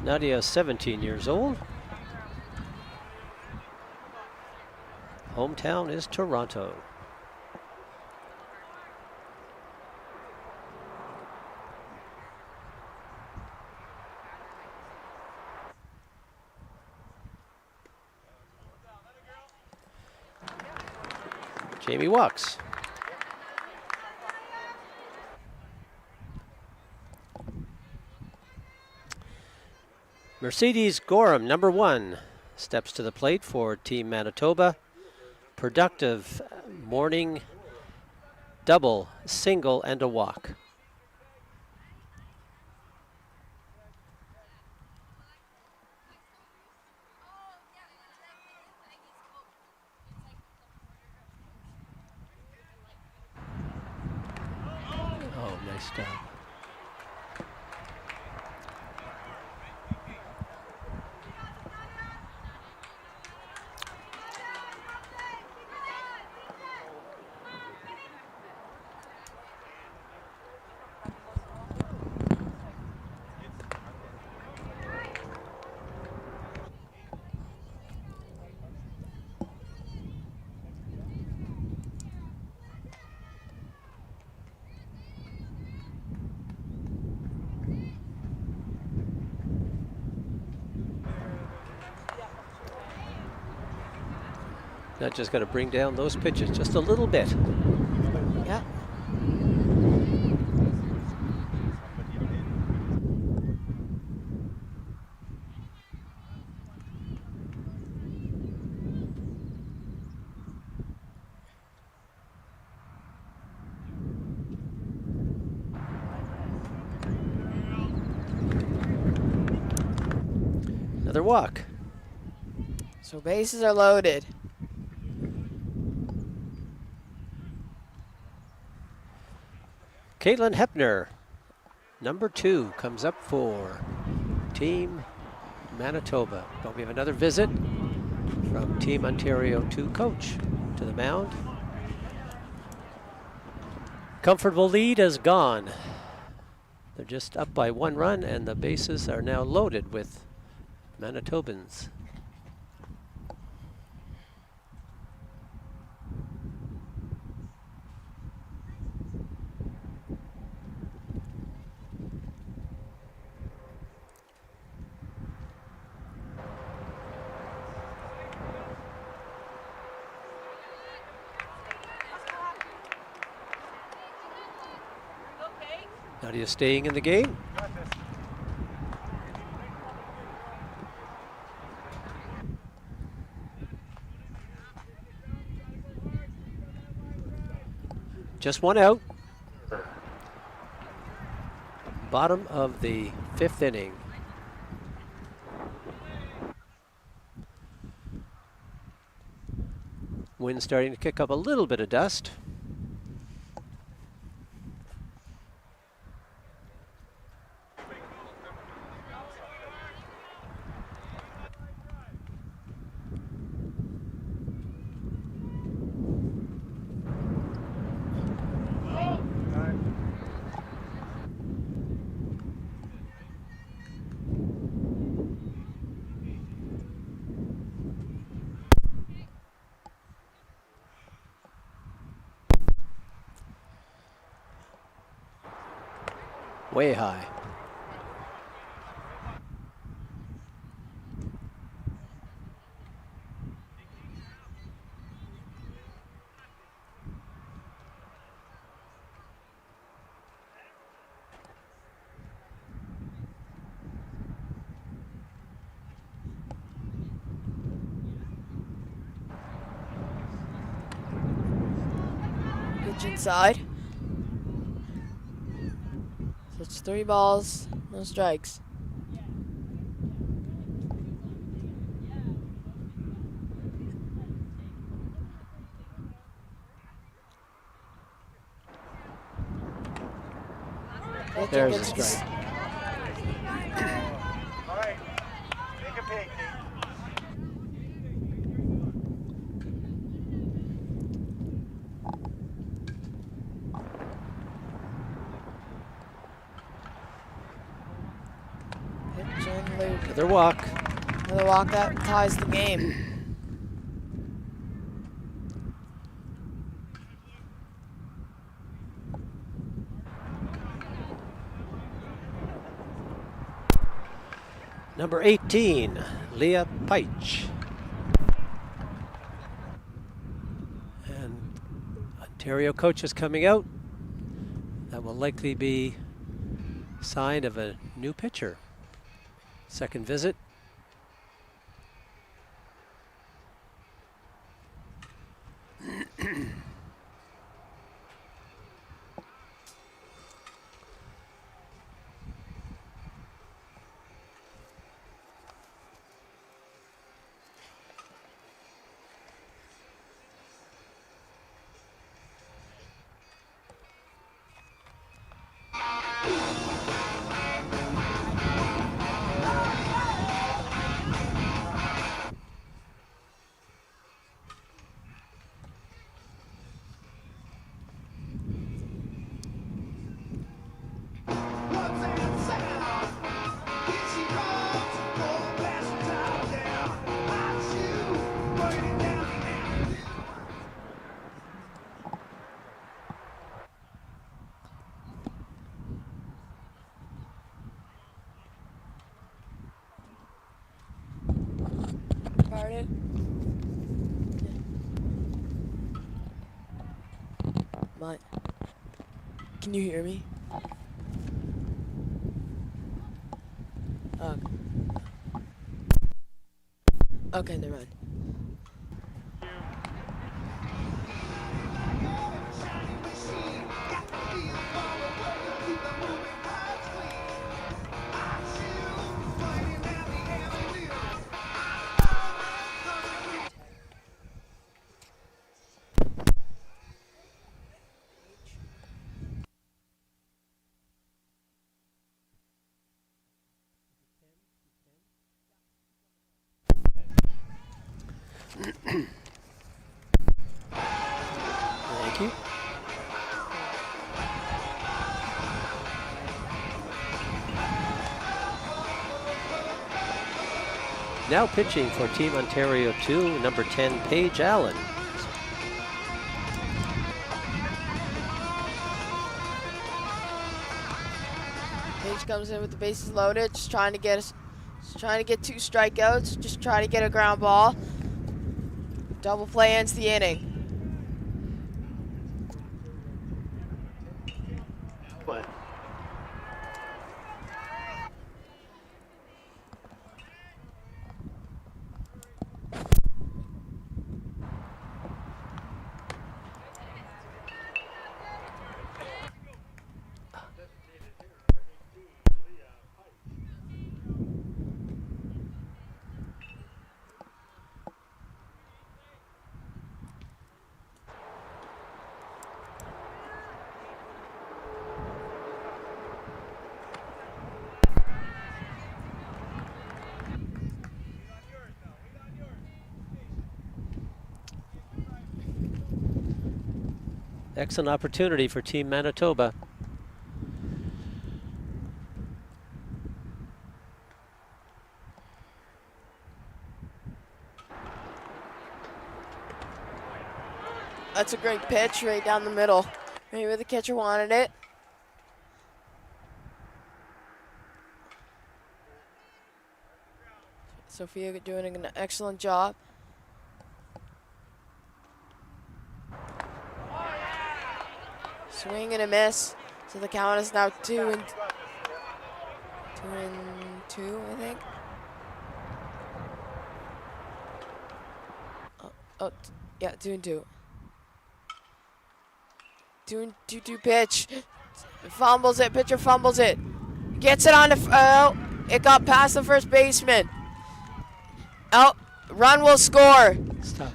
Nadia is 17 years old. Hometown is Toronto. Jamie walks. Mercedes Gorham, number 1, steps to the plate for Team Manitoba. Productive morning double, single, and a walk. Oh, nice stop. Now just got to bring down those pitches just a little bit. Yeah. Another walk. So bases are loaded. Caitlin Hepner, number 2, comes up for Team Manitoba. But we have another visit from Team Ontario 2 coach to the mound. Comfortable lead is gone. They're just up by 1 run, and the bases are now loaded with Manitobans. Nadia staying in the game. Just one out. Bottom of the 5th inning. Wind starting to kick up a little bit of dust. Way high. Pitch inside. So it's 3 balls, no strikes. Pitcher There's a gets the strike. All right. Take a peek. pitch and loop. Another walk. Another walk that ties the game. Number 18, Leah Peich. And Ontario coach is coming out. That will likely be a sign of a new pitcher. Second visit. Pardon? My, can you hear me? Okay, never mind. Thank you. Now pitching for Team Ontario 2, number 10, Paige Allen. Paige comes in with the bases loaded, just trying to get us, just trying to get 2 strikeouts, just trying to get a ground ball. Double play ends the inning. But Excellent opportunity for Team Manitoba. That's a great pitch right down the middle. Maybe where the catcher wanted it. Sophia doing an excellent job. Swing and a miss. So the count is now 2-2, I think. Yeah, 2-2. 2-2 pitch. Fumbles it. Pitcher fumbles it. Gets it on the. It got past the first baseman. Oh, run will score. Stop.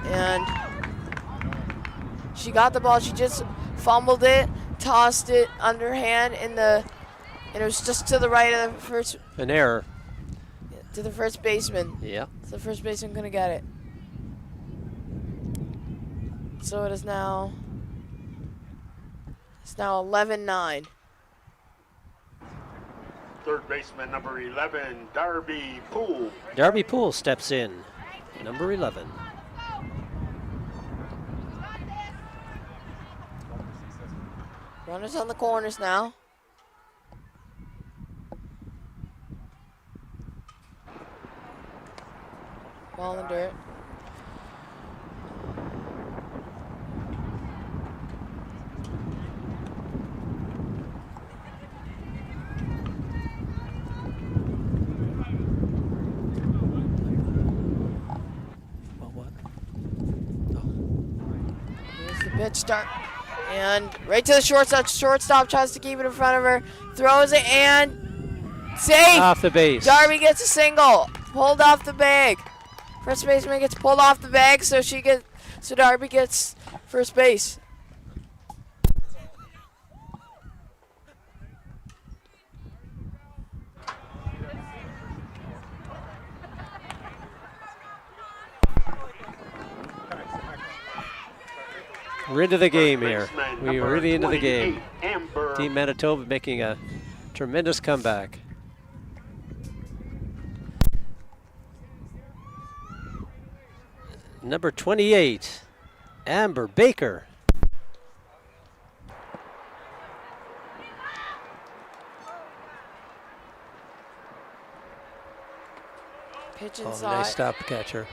And she got the ball. She just fumbled it, tossed it underhand and it was just to the right of the first. An error. To the first baseman. Yeah. So the first baseman gonna get it. So it is now. It's now 11-9. Third baseman number 11, Darby Poole. Darby Poole steps in, number 11. Runners on the corners now. Ball in the dirt. Here's the pitch start. And right to the shortstop. Shortstop tries to keep it in front of her. Throws it and safe. Off the base. Darby gets a single. Pulled off the bag. First baseman gets pulled off the bag, so Darby gets first base. We're into the game here. Baseman We are number really into the game. 28, Amber Team Manitoba making a tremendous comeback. Number 28, Amber Baker. Pitch Oh, inside. nice stop, catcher.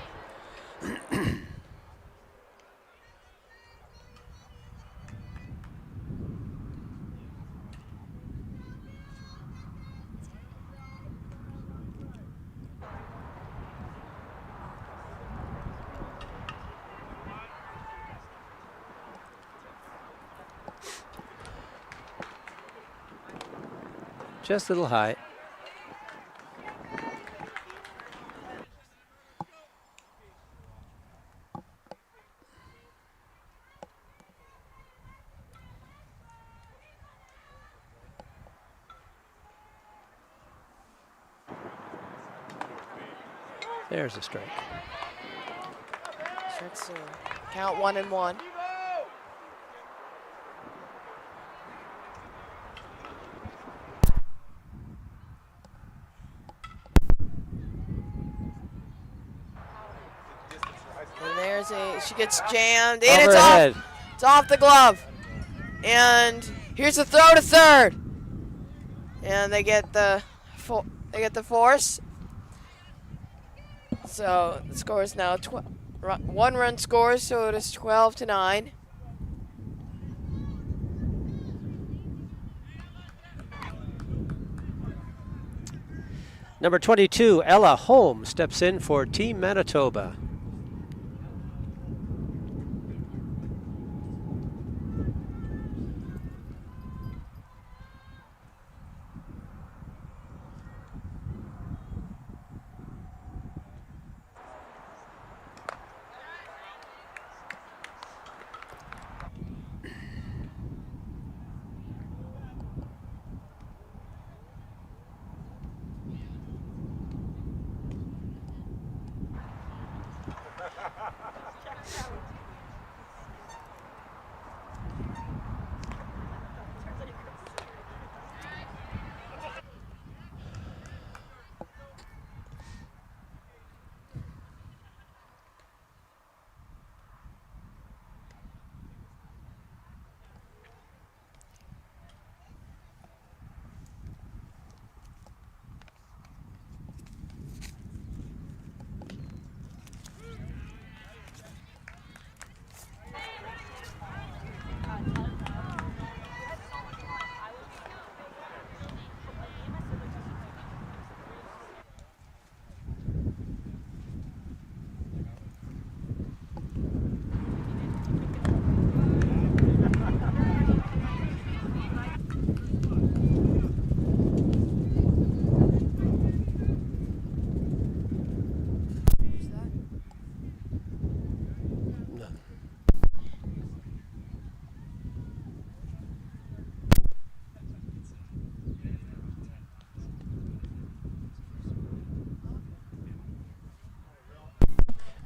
Just a little high. There's a strike. Strike soon. Count 1-1. And there's she gets jammed, and Overhead. it's off the glove. And here's the throw to third. And they get the force. So the score is now 1 run scores, so it is 12-9. Number 22, Ella Holm steps in for Team Manitoba.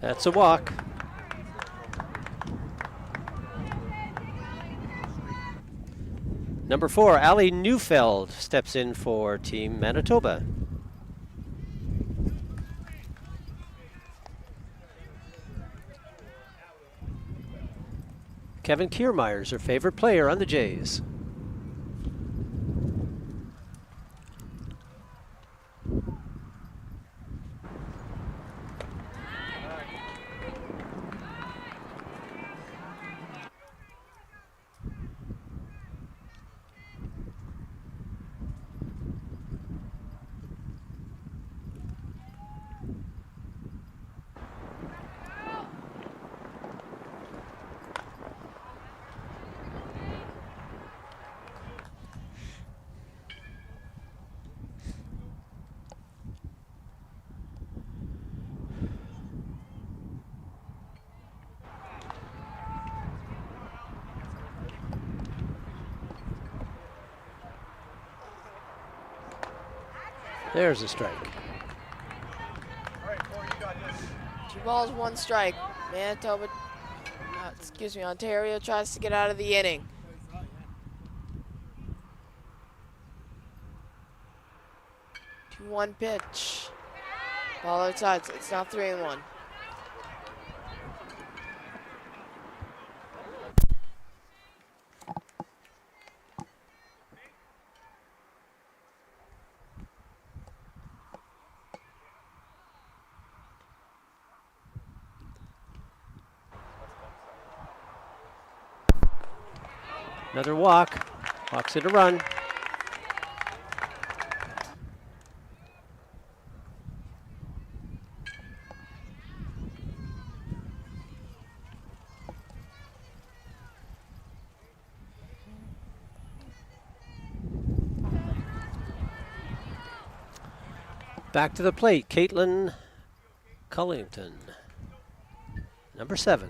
That's a walk. Number 4, Ali Neufeld steps in for Team Manitoba. Kevin Kiermeier's her favorite player on the Jays. There's a strike. 2 balls, 1 strike. Manitoba, Ontario tries to get out of the inning. 2-1 pitch. Ball outside, so it's now 3-1. Another walk. Walks it a run. Back to the plate, Caitlin Cullington, number 7.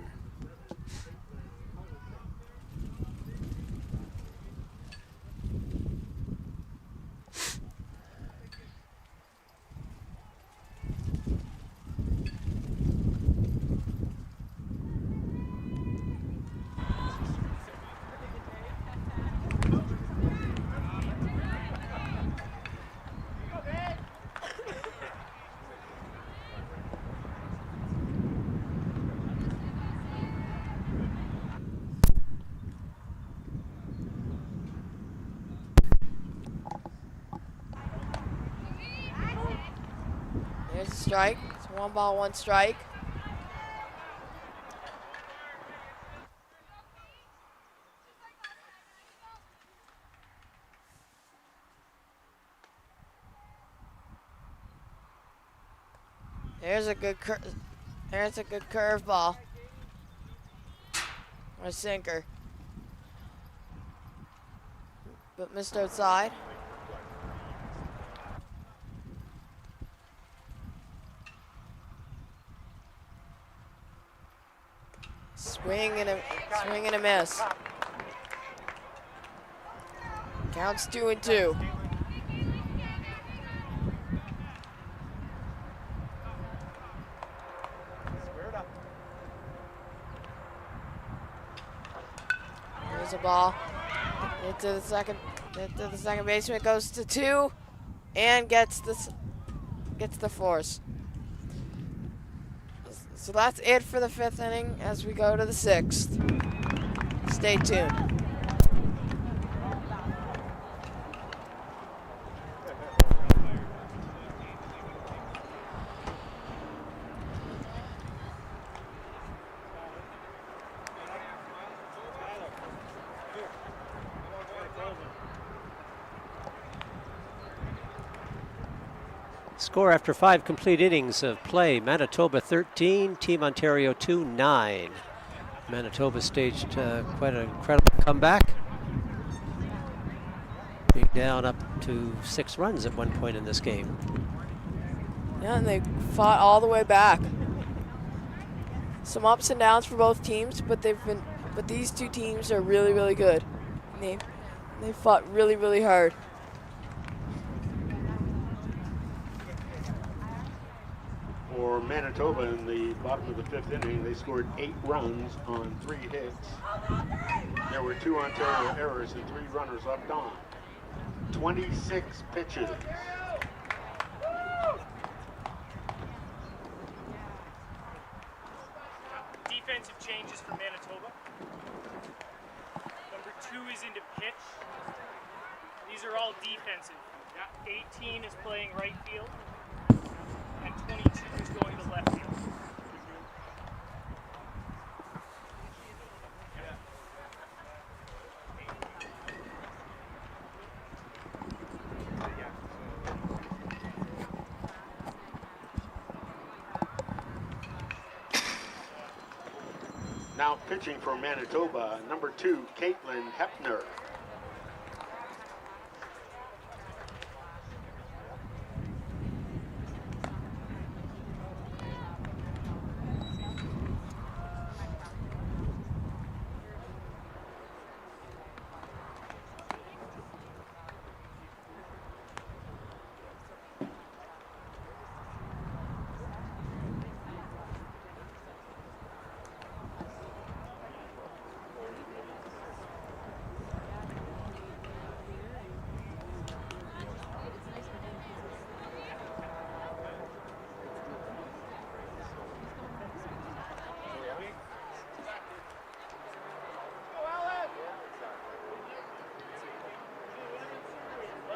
There's a strike. It's 1 ball, 1 strike. There's a good curveball. Or a sinker. But missed outside. Swing and a miss. Counts 2-2. There's a ball. Into the second baseman, goes to 2 and gets the force. So that's it for the 5th inning as we go to the 6th. Stay tuned. Score after 5 complete innings of play, Manitoba 13, Team Ontario 2-9. Manitoba staged quite an incredible comeback, being down up to 6 runs at one point in this game. Yeah, and they fought all the way back. Some ups and downs for both teams, but these 2 teams are really, really good. They fought really, really hard. For Manitoba in the bottom of the 5th inning, they scored 8 runs on 3 hits. There were 2 Ontario errors and 3 runners left on. 26 pitches. Defensive changes for Manitoba. Number 2 is into pitch. These are all defensive. 18 is playing right field, and 22 is going to left field. Now pitching for Manitoba, number 2, Caitlin Hepner.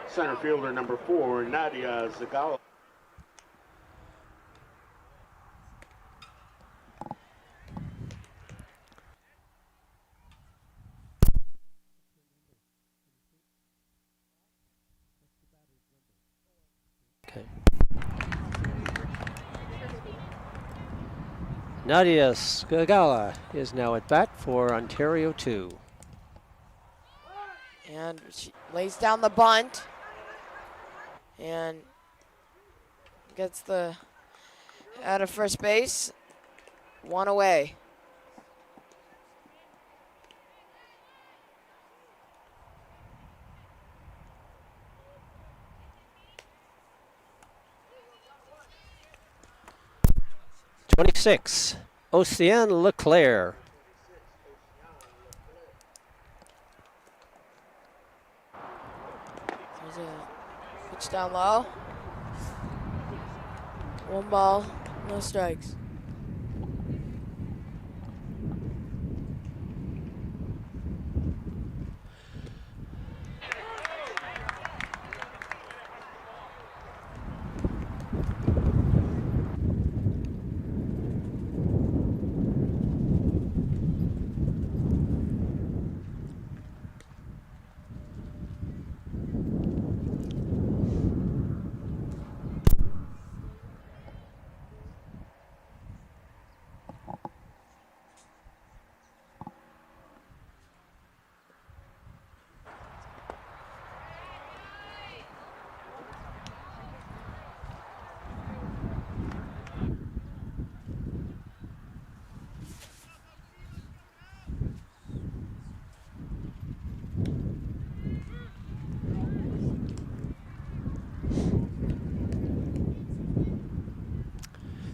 Center fielder number 4, Nadia Zagala. Okay. Nadia Skagala is now at bat for Ontario 2. And she lays down the bunt and gets the out of first base. 1 away. '26, Océane Leclerc. There's a pitch down low. 1 ball, no strikes.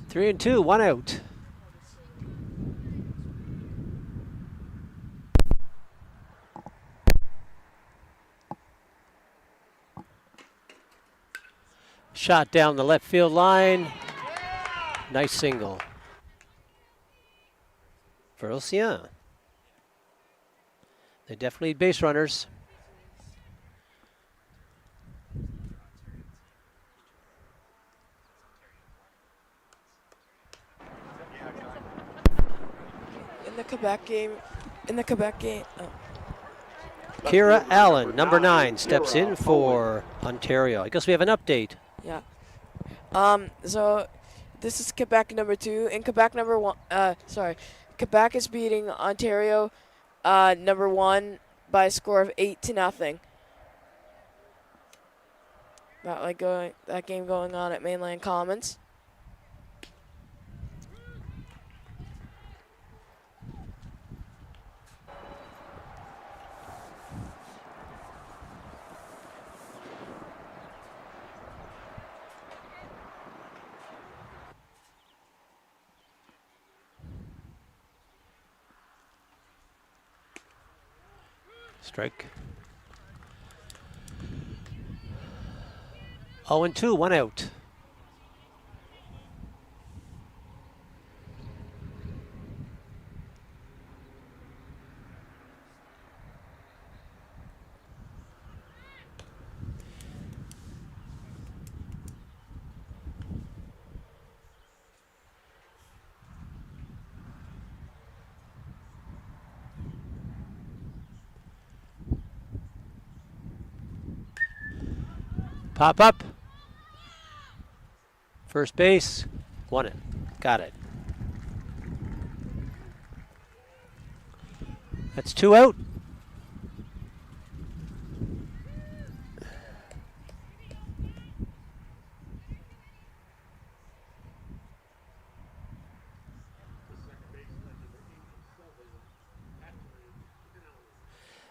Three and two, 1 out. Shot down the left field line. Nice single for Océane. They definitely need base runners. In the Quebec game. Oh. Kira Allen, number 9, steps in for Ontario. I guess we have an update. Yeah. So this is Quebec number 2. In Quebec number 1, Quebec is beating Ontario number 1 by a score of 8-0. That game going on at Mainland Commons. Strike. 0-2, 1 out. Pop up. First base. Won it. Got it. That's 2 out.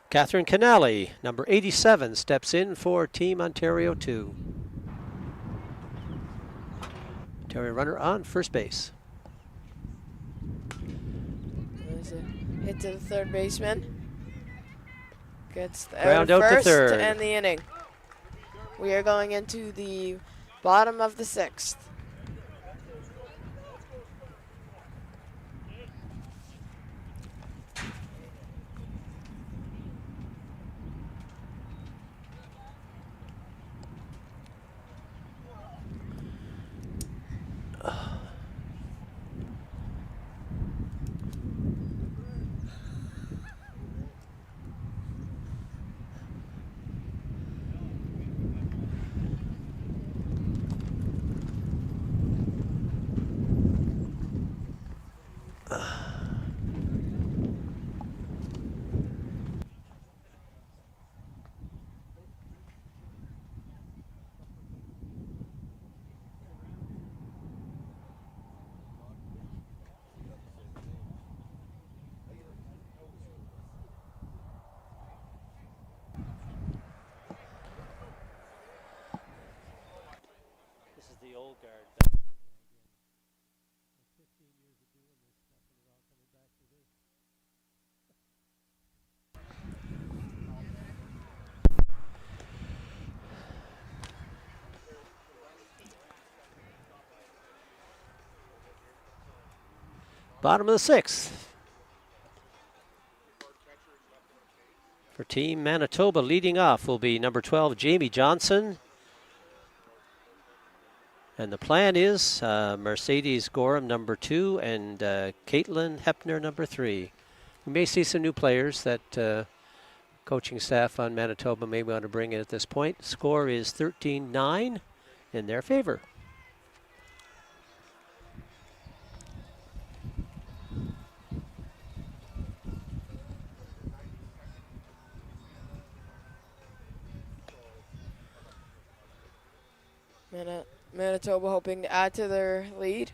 Catherine Canali, number 87, steps in for Team Ontario 2. Ontario runner on first base. There's a hit to the third baseman. Gets the Ground out out to first third. to end the inning. We are going into the bottom of the 6th. This is the old guard. Bottom of the 6th. For Team Manitoba, leading off will be number 12, Jamie Johnson. And the plan is Mercedes Gorham, number 2, and Caitlin Hepner, number 3. We may see some new players that coaching staff on Manitoba may want to bring in at this point. Score is 13-9 in their favor. Manitoba hoping to add to their lead.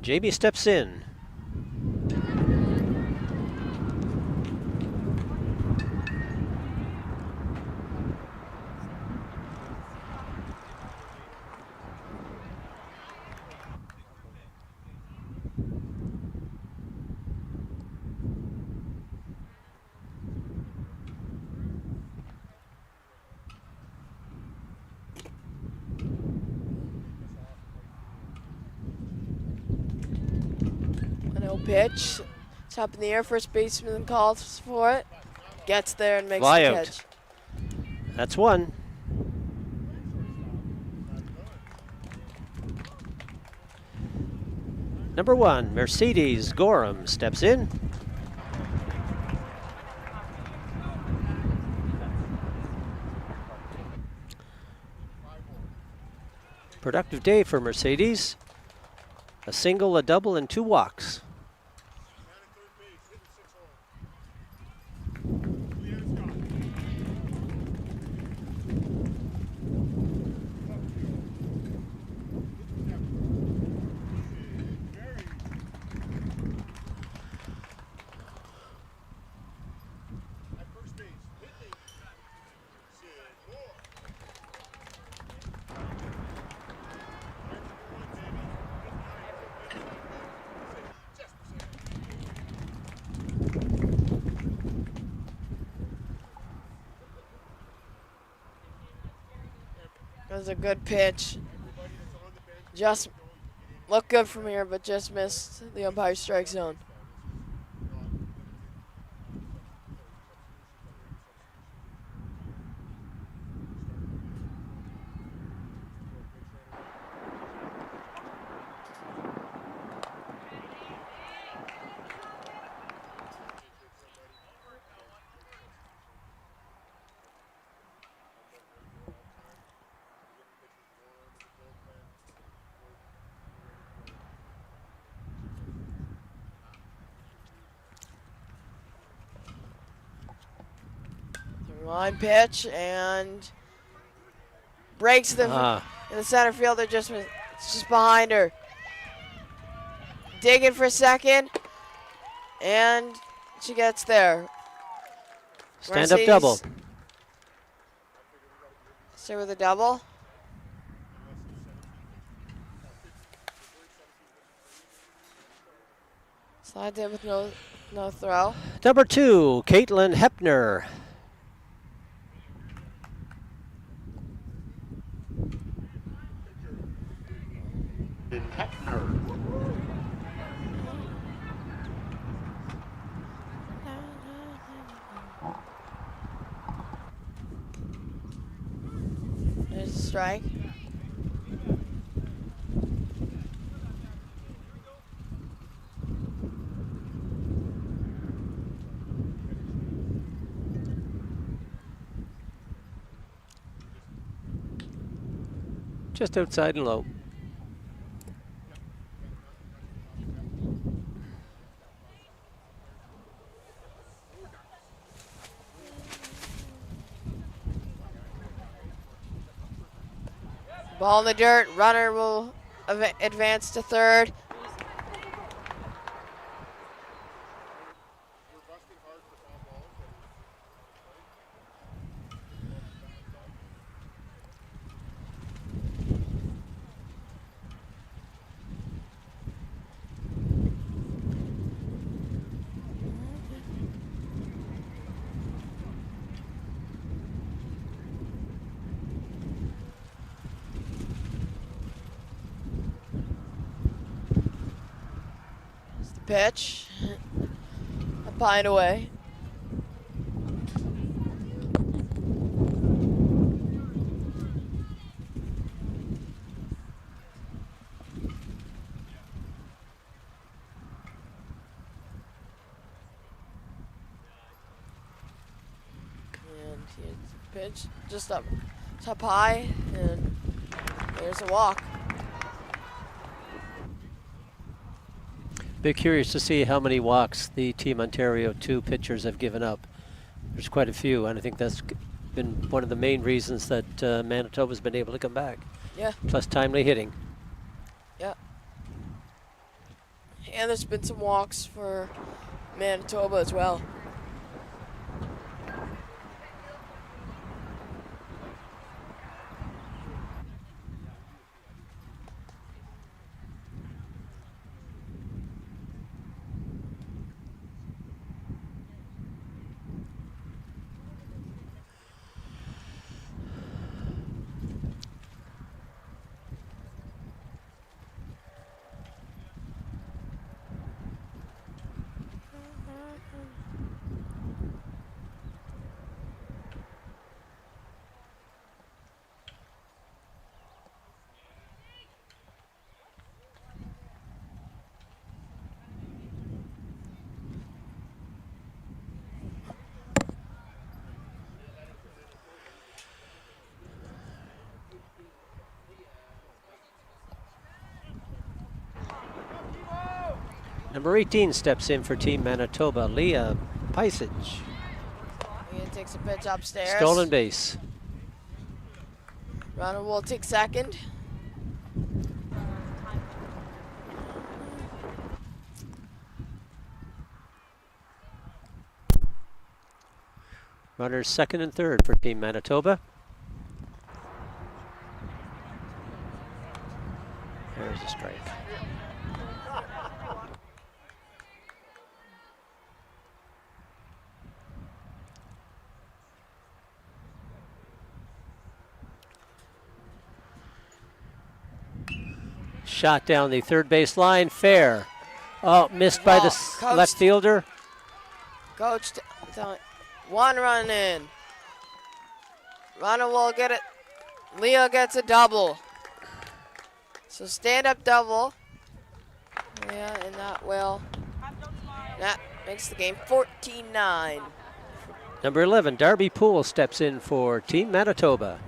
Jamie steps in. Pitch. It's up in the air. First baseman calls for it. Gets there and makes Fly the out. catch. That's one. Number 1, Mercedes Gorham steps in. Productive day for Mercedes. A single, a double, and 2 walks. was a good pitch. Just looked good from here, but just missed the umpire strike zone. Line pitch and breaks the in the center fielder. It's just behind her. Digging for second, and she gets there. Stand up double. Stay with a double. Slides in with no throw. Number 2, Caitlin Hepner. Heppner. There's a strike. Just outside and low. Ball in the dirt. Runner will advance to third. Pitch. Up high and away. And here's the pitch. Just up high, and there's a walk. Be curious to see how many walks the Team Ontario 2 pitchers have given up. There's quite a few, and I think that's been one of the main reasons that Manitoba's been able to come back. Yeah. Plus timely hitting. Yeah. And there's been some walks for Manitoba as well. Number 18 steps in for Team Manitoba, Leah Pisage. Leah takes a pitch upstairs. Stolen base. Runner will take second. Runners second and third for Team Manitoba. There's a strike. shot down the third base line, fair. Oh, missed by the Coach. left fielder. Coach, one run in. Runner will get it. Leo gets a double. So stand-up double. Yeah, and that makes the game 14-9. Number 11, Darby Poole steps in for Team Manitoba.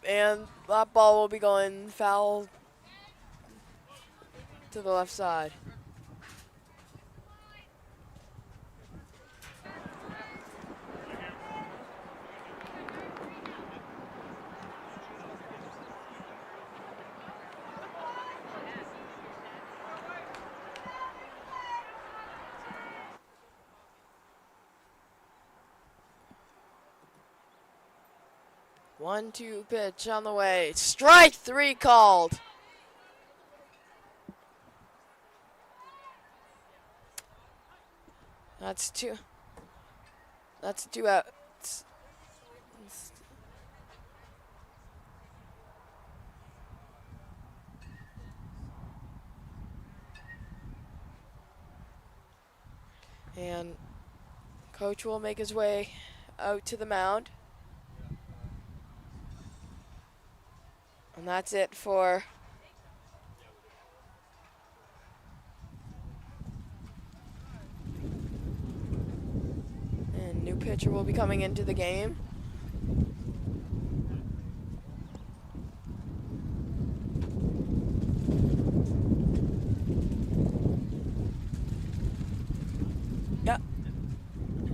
And that ball will be going foul to the left side. One-two pitch on the way. Strike three called. That's two outs. And coach will make his way out to the mound. And that's it for and new pitcher will be coming into the game. Yep.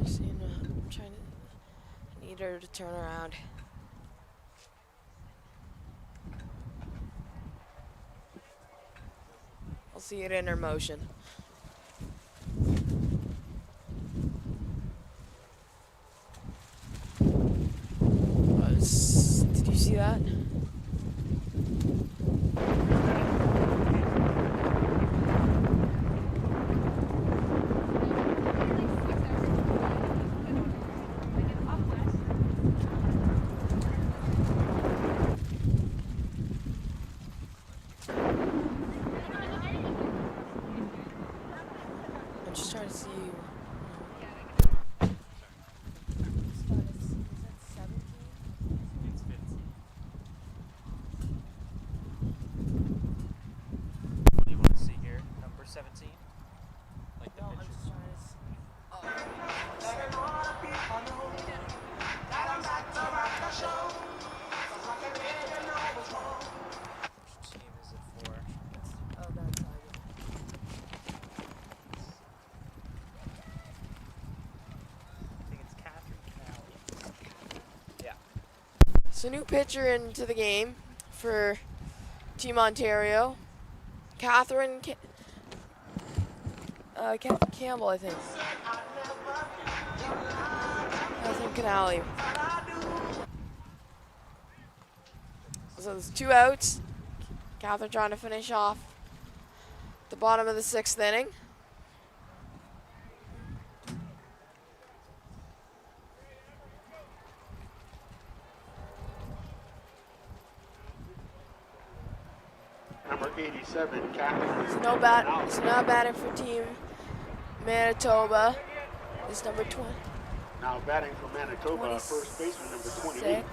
Just seeing, I'm trying to need her to turn around. See it in her motion. Did you see that? I'm just trying to see. What do you want to see here? Number 17? Like the picture? Which team is it for? I think it's Catherine Canale. Yeah. So new pitcher into the game for Team Ontario. Catherine Campbell, I think. Catherine Canale. So there's two outs. Catherine trying to finish off the bottom of the sixth inning. Number 87, Catherine. It's no batting for Team Manitoba. It's number 20. Now batting for Manitoba, first baseman number 28,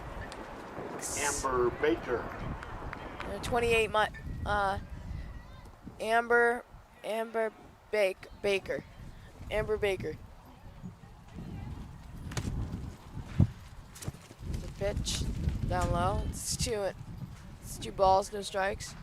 26. Amber Baker. 28, Amber Baker. Amber Baker. The pitch down low. It's two balls, no strikes.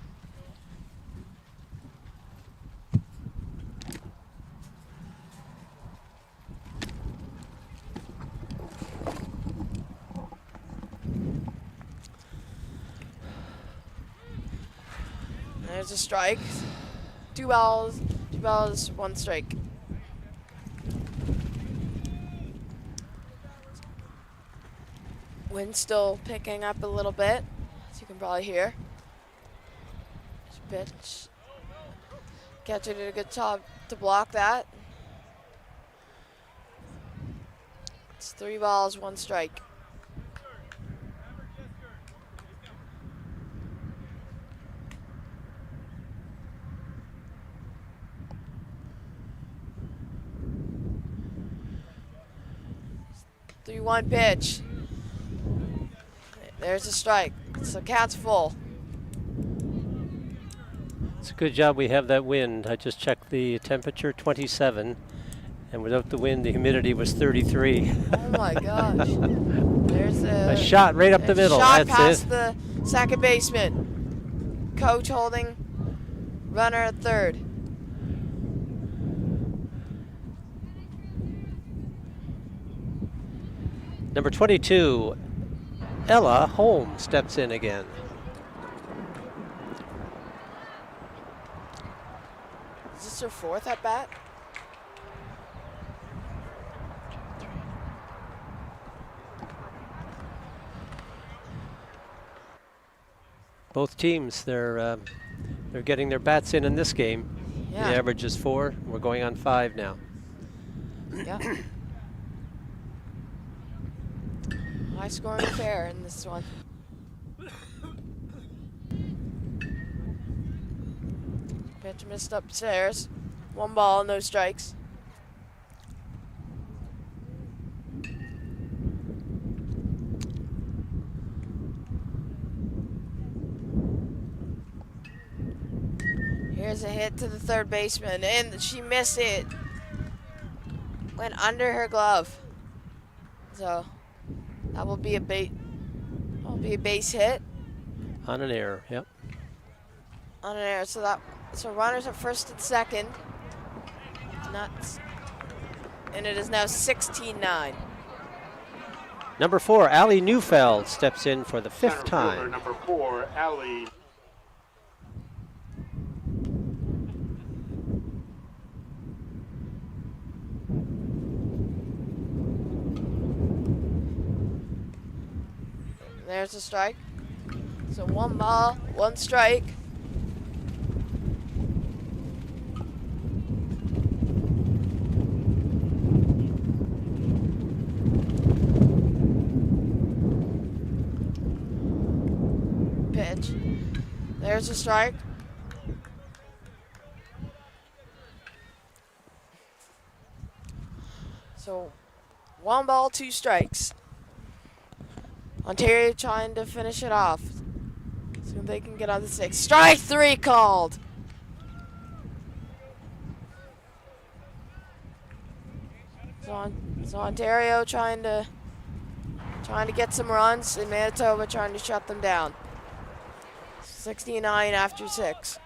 There's a strike. Two balls, one strike. Wind still picking up a little bit, as you can probably hear. Pitch. Catcher did a good job to block that. It's 3 balls, 1 strike. The 3-1 pitch. There's a strike. So cat's full. It's a good job we have that wind. I just checked the temperature, 27, and without the wind, the humidity was 33. Oh my gosh. There's A shot right up the middle. Shot That's past it. the second baseman. Coach holding runner at third. Number 22, Ella Holmes steps in again. Is this her 4th at bat? Both teams, they're getting their bats in this game. Yeah. The average is 4. We're going on 5 now. Yeah. High scoring affair in this one. Pitch missed upstairs. 1 ball, no strikes. Here's a hit to the third baseman, and she missed it. Went under her glove. So that will be a base hit. On an error, yep. On an error, so runners at first and second. And it is now 16-9. Number 4, Allie Neufeld steps in for the 5th Center fielder, time. number 4, Allie. There's a strike. So 1 ball, 1 strike. Pitch. There's a strike. So 1 ball, 2 strikes. Ontario trying to finish it off so they can get on the 6. Strike 3 called. So Ontario trying to get some runs, and Manitoba trying to shut them down. 69 after 6.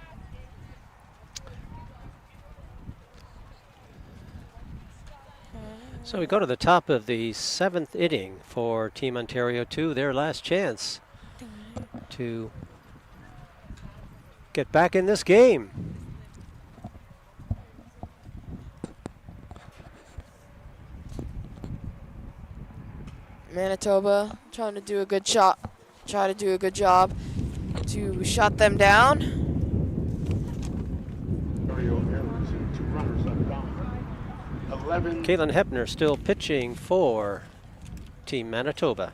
So we go to the top of the 7th inning for Team Ontario 2, their last chance to get back in this game. Manitoba trying to do a good shot, to shut them down. Ontario errors and 2 runners up down. 11. Caitlin Hepner still pitching for Team Manitoba.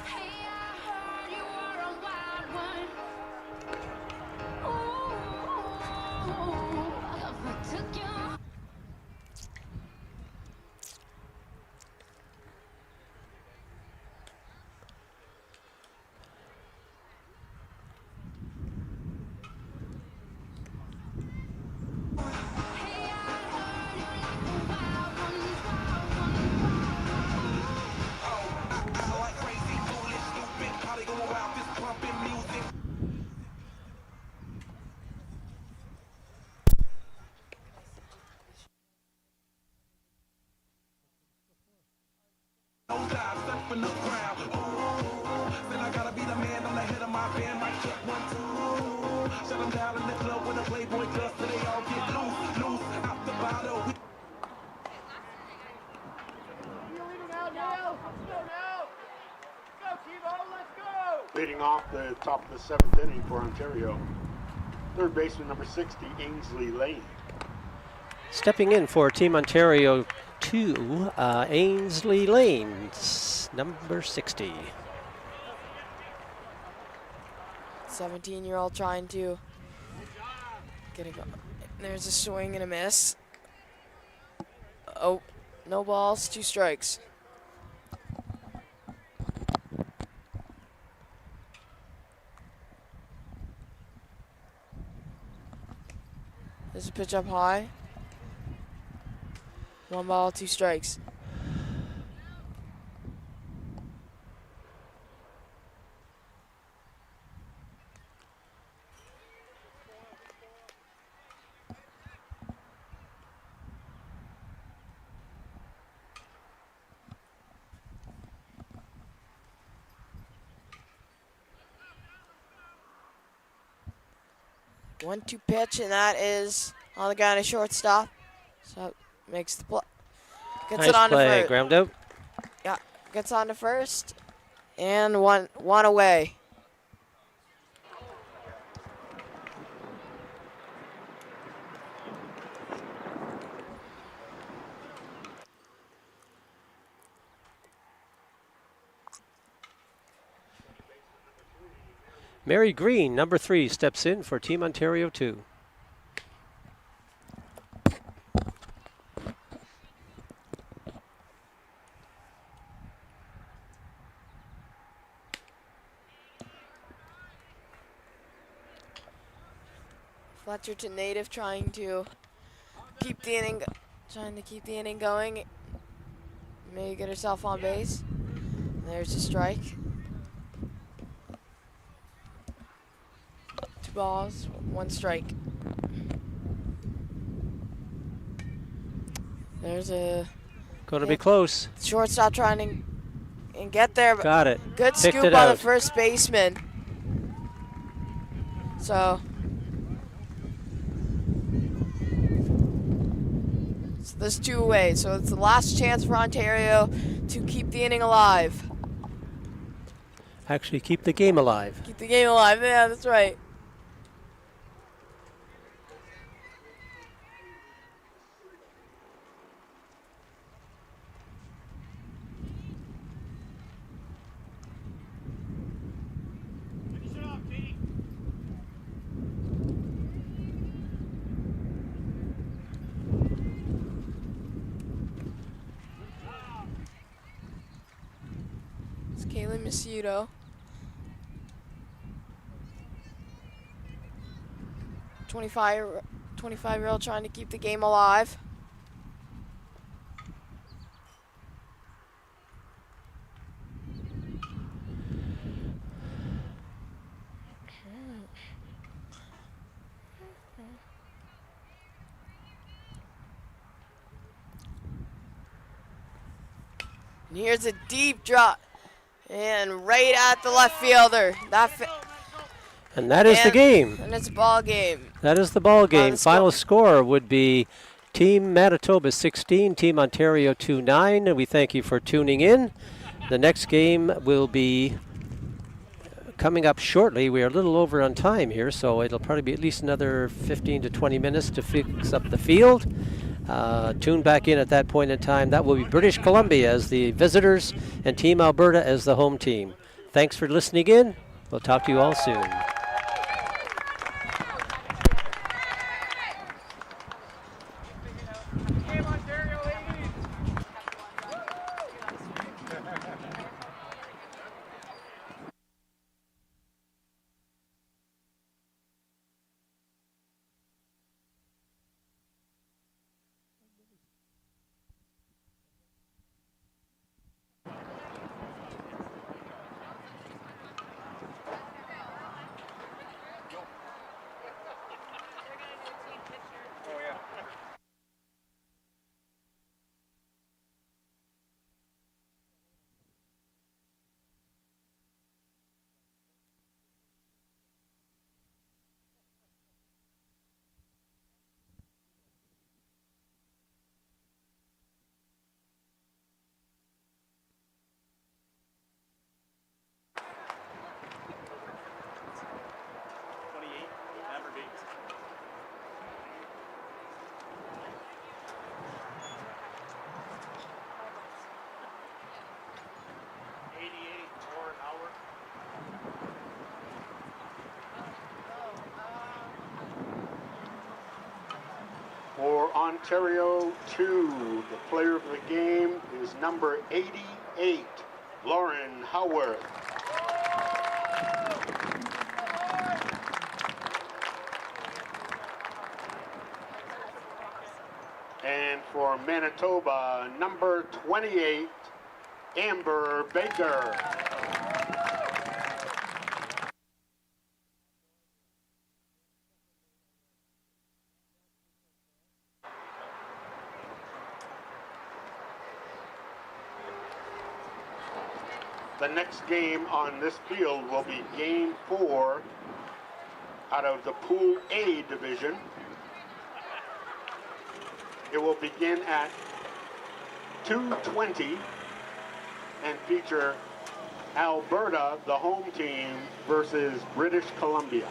Hey, I heard you were a wild one. Ooh, I took you. in the crowd. Oh, then I gotta be the man on the head of my band. Mic check 1, 2. Shut them down in the club with a Playboy dust till they all get loose out the bottle. Leading off the top of the 7th inning for Ontario, third baseman number 60, Ainsley Lane. Stepping in for Team Ontario 2, Ainsley Lane, number 60. 17-year-old trying to get it going. There's a swing and a miss. Oh, no balls, 2 strikes. There's a pitch up high. 1 ball, 2 strikes. One-two pitch, and that is on the guy to shortstop. So makes the play. Gets Nice it on play, to first. ground out. Yeah, gets on to first, and one away. Mary Green, number 3, steps in for Team Ontario 2. Fletcher to Native trying to keep the inning going. Maybe get herself on base. And there's a strike. 2 balls, 1 strike. There's a Going to be close. shortstop trying to and get there. But Got it. good Picked scoop it by the out. first baseman. So there's 2 away. So it's the last chance for Ontario to keep the inning alive. Actually, keep the game alive. Keep the game alive. Yeah, that's right. It's Kaylee Masudo. 25-year-old trying to keep the game alive. And here's a deep drop. And right at the left fielder. And that is the game. And it's a ball game. That is the ball game. the Final score would be Team Manitoba 16, Team Ontario 2-9. And we thank you for tuning in. The next game will be coming up shortly. We are a little over on time here, so it'll probably be at least another 15 to 20 minutes to fix up the field. Tune back in at that point in time. That will be British Columbia as the visitors and Team Alberta as the home team. Thanks for listening in. We'll talk to you all soon. For Ontario 2, the player of the game is number 88, Lauren Howarth. And for Manitoba, number 28, Amber Baker. The next game on this field will be game 4 out of the Pool A division. It will begin at 2:20 and feature Alberta, the home team, versus British Columbia.